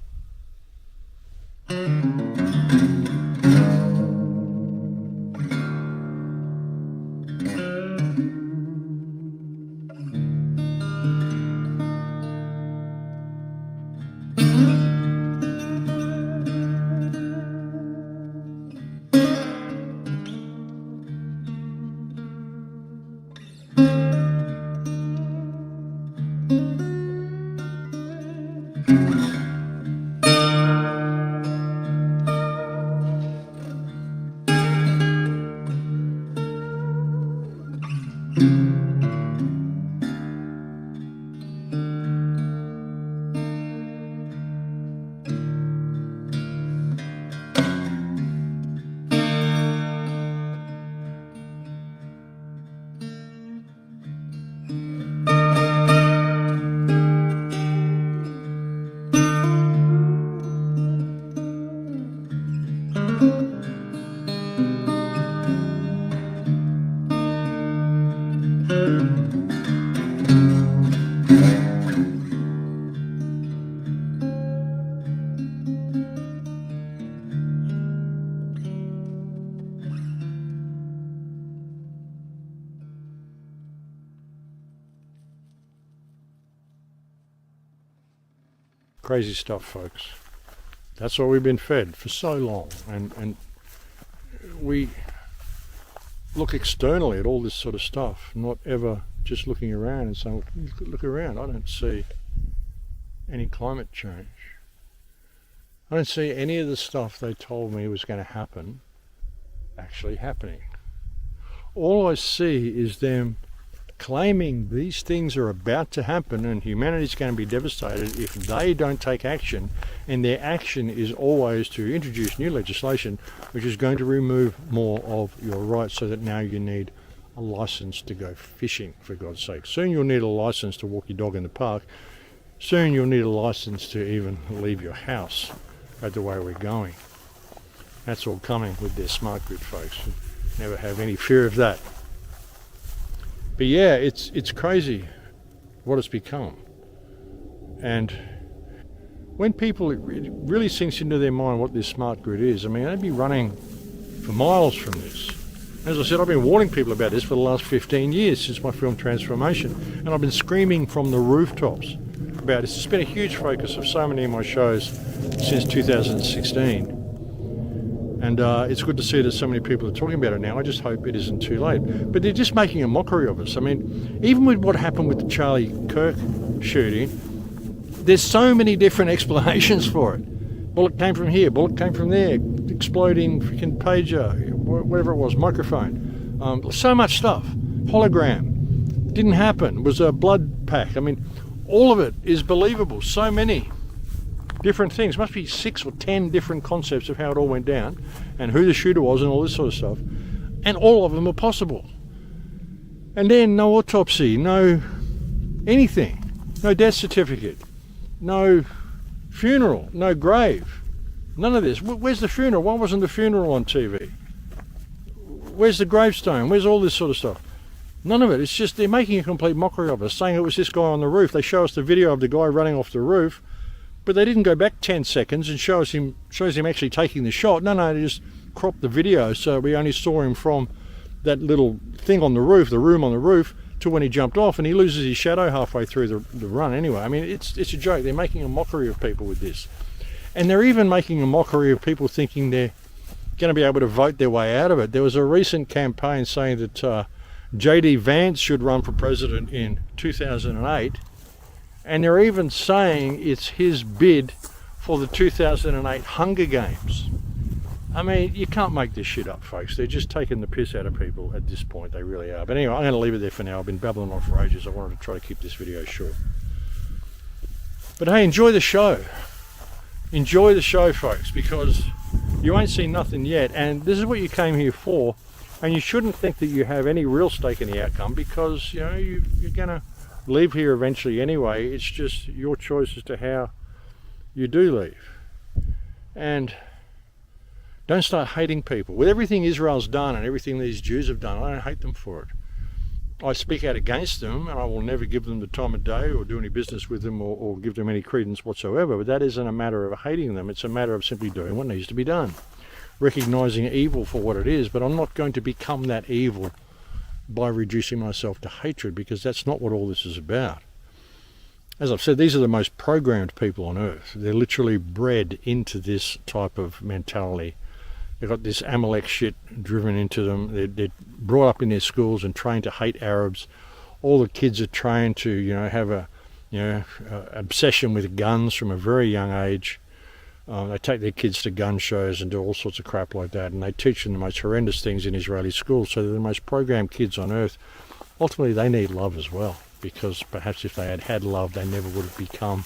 Crazy stuff, folks. That's what we've been fed for so long, and we look externally at all this sort of stuff, not ever just looking around and saying, look around, I don't see any climate change. I don't see any of the stuff they told me was going to happen actually happening. All I see is them claiming these things are about to happen and humanity's going to be devastated if they don't take action, and their action is always to introduce new legislation which is going to remove more of your rights, so that now you need a license to go fishing, for God's sake. Soon you'll need a license to walk your dog in the park. Soon you'll need a license to even leave your house at the way we're going. That's all coming with their smart grid, folks. Never have any fear of that. But yeah, it's crazy what it's become. And when people, it really sinks into their mind what this smart grid is, I mean, they'd be running for miles from this. As I said, I've been warning people about this for the last 15 years since my film Transformation, and I've been screaming from the rooftops about this. It's been a huge focus of so many of my shows since 2016. And it's good to see that so many people are talking about it now. I just hope it isn't too late. But they're just making a mockery of us. I mean, even with what happened with the Charlie Kirk shooting, there's so many different explanations for it. Bullet came from here, bullet came from there, exploding freaking pager, whatever it was, microphone. So much stuff. Hologram. Didn't happen. It was a blood pack. I mean, all of it is believable. So many different things. Must be 6 or 10 different concepts of how it all went down and who the shooter was and all this sort of stuff. And all of them are possible. And then no autopsy, no anything, no death certificate, no funeral, no grave, none of this. Where's the funeral? Why wasn't the funeral on TV? Where's the gravestone? Where's all this sort of stuff? None of it. It's just they're making a complete mockery of us, saying it was this guy on the roof. They show us the video of the guy running off the roof, but they didn't go back 10 seconds and shows him actually taking the shot. No, they just cropped the video so we only saw him from that little thing on the roof, the room on the roof, to when he jumped off, and he loses his shadow halfway through the run anyway. I mean, it's a joke. They're making a mockery of people with this. And they're even making a mockery of people thinking they're going to be able to vote their way out of it. There was a recent campaign saying that J.D. Vance should run for president in 2008, and they're even saying it's his bid for the 2008 Hunger Games. I mean, you can't make this shit up, folks. They're just taking the piss out of people at this point. They really are. But anyway, I'm going to leave it there for now. I've been babbling on for ages. I wanted to try to keep this video short. But hey, enjoy the show. Enjoy the show, folks, because you ain't seen nothing yet. And this is what you came here for. And you shouldn't think that you have any real stake in the outcome, because, you know, you're going to leave here eventually anyway. It's just your choice as to how you do leave. And don't start hating people. With everything Israel's done and everything these Jews have done, I don't hate them for it. I speak out against them, and I will never give them the time of day or do any business with them or give them any credence whatsoever. But that isn't a matter of hating them. It's a matter of simply doing what needs to be done. Recognizing evil for what it is, but I'm not going to become that evil by reducing myself to hatred, because that's not what all this is about. As I've said, these are the most programmed people on earth. They're literally bred into this type of mentality. They've got this Amalek shit driven into them. They're brought up in their schools and trained to hate Arabs. All the kids are trained to, you know, have a, you know, obsession with guns from a very young age. They take their kids to gun shows and do all sorts of crap like that, and they teach them the most horrendous things in Israeli schools. So they're the most programmed kids on earth. Ultimately, they need love as well, because perhaps if they had had love, they never would have become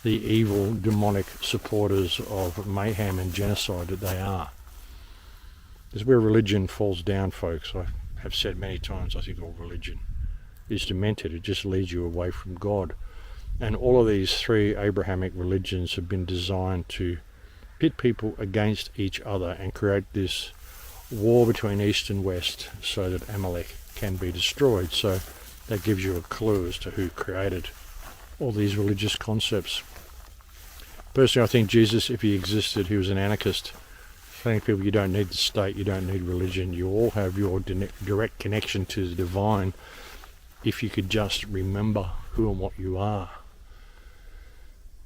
the evil, demonic supporters of mayhem and genocide that they are. This is where religion falls down, folks. I have said many times, I think all religion is demented. It just leads you away from God. And all of these three Abrahamic religions have been designed to pit people against each other and create this war between East and West so that Amalek can be destroyed. So that gives you a clue as to who created all these religious concepts. Personally, I think Jesus, if he existed, he was an anarchist. Telling people you don't need the state, you don't need religion, you all have your direct connection to the divine if you could just remember who and what you are.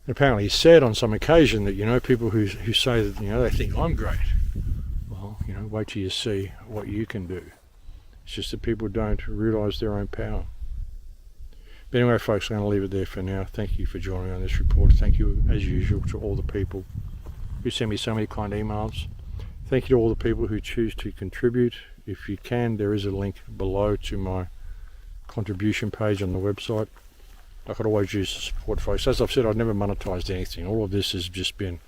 And apparently he said on some occasion that, you know, people who say that, you know, they think I'm great. Well, you know, wait till you see what you can do. It's just that people don't realise their own power. But anyway, folks, I'm going to leave it there for now. Thank you for joining me on this report. Thank you, as usual, to all the people who send me so many kind emails. Thank you to all the people who choose to contribute. If you can, there is a link below to my contribution page on the website. I could always use the support, folks. As I've said, I've never monetized anything. All of this has just been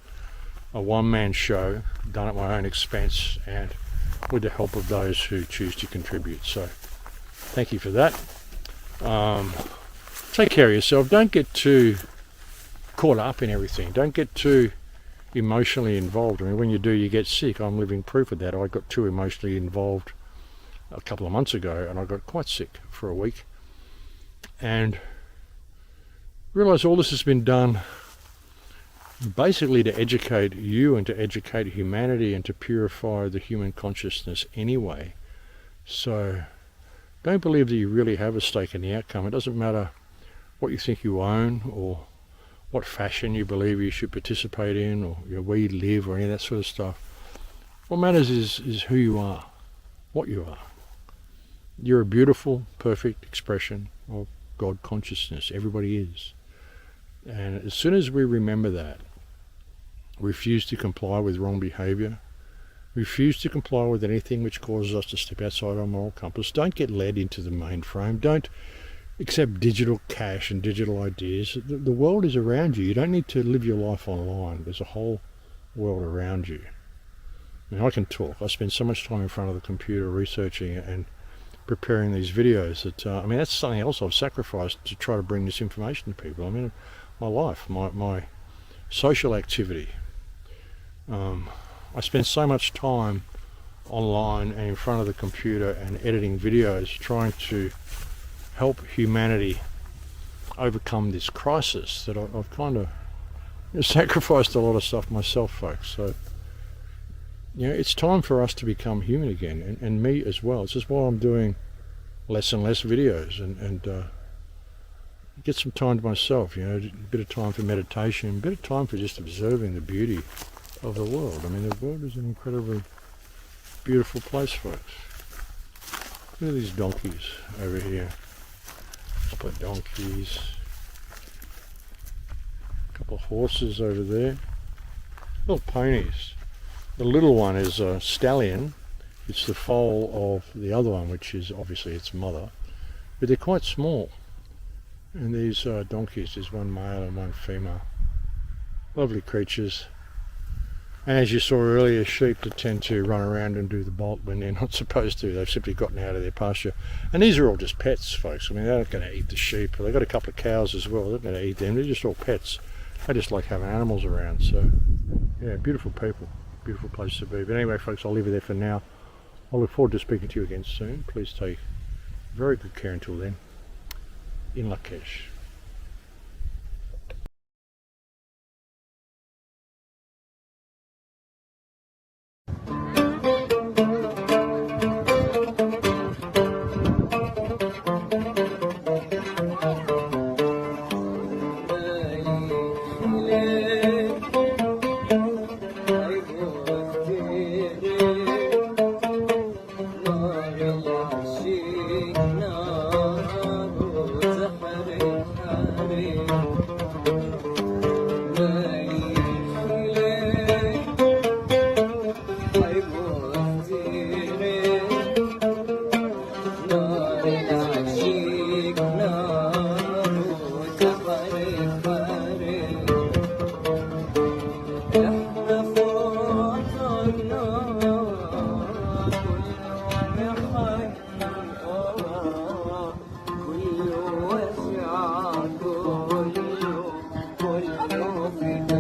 a one-man show done at my own expense and with the help of those who choose to contribute. So thank you for that. Take care of yourself. Don't get too caught up in everything. Don't get too emotionally involved. I mean, when you do, you get sick. I'm living proof of that. I got too emotionally involved a couple of months ago and I got quite sick for a week. And realize all this has been done basically to educate you and to educate humanity and to purify the human consciousness anyway. So don't believe that you really have a stake in the outcome. It doesn't matter what you think you own or what fashion you believe you should participate in, or where you live, or any of that sort of stuff. What matters is who you are, what you are. You're a beautiful, perfect expression of God consciousness. Everybody is. And as soon as we remember that, refuse to comply with wrong behavior, refuse to comply with anything which causes us to step outside our moral compass, don't get led into the mainframe, don't accept digital cash and digital ideas. The world is around you. You don't need to live your life online. There's a whole world around you. I mean, I can talk. I spend so much time in front of the computer researching and preparing these videos. That I mean, that's something else I've sacrificed to try to bring this information to people. I mean, my life, my social activity. I spend so much time online and in front of the computer and editing videos, trying to help humanity overcome this crisis, that I've kind of sacrificed a lot of stuff myself, folks. So, you know, it's time for us to become human again, and me as well. It's just why I'm doing less and less videos, and get some time to myself, you know, a bit of time for meditation, a bit of time for just observing the beauty of the world. I mean, the world is an incredibly beautiful place, folks. Look at these donkeys over here. A couple of donkeys. A couple of horses over there. Little ponies. The little one is a stallion. It's the foal of the other one, which is obviously its mother. But they're quite small. And these donkeys, there's one male and one female. Lovely creatures. And as you saw earlier, sheep that tend to run around and do the bolt when they're not supposed to. They've simply gotten out of their pasture. And these are all just pets, folks. I mean, they're not going to eat the sheep. They've got a couple of cows as well. They're not going to eat them. They're just all pets. They just like having animals around. So, yeah, beautiful people. Beautiful place to be. But anyway, folks, I'll leave it there for now. I look forward to speaking to you again soon. Please take very good care until then. In Lakesh. كل يوم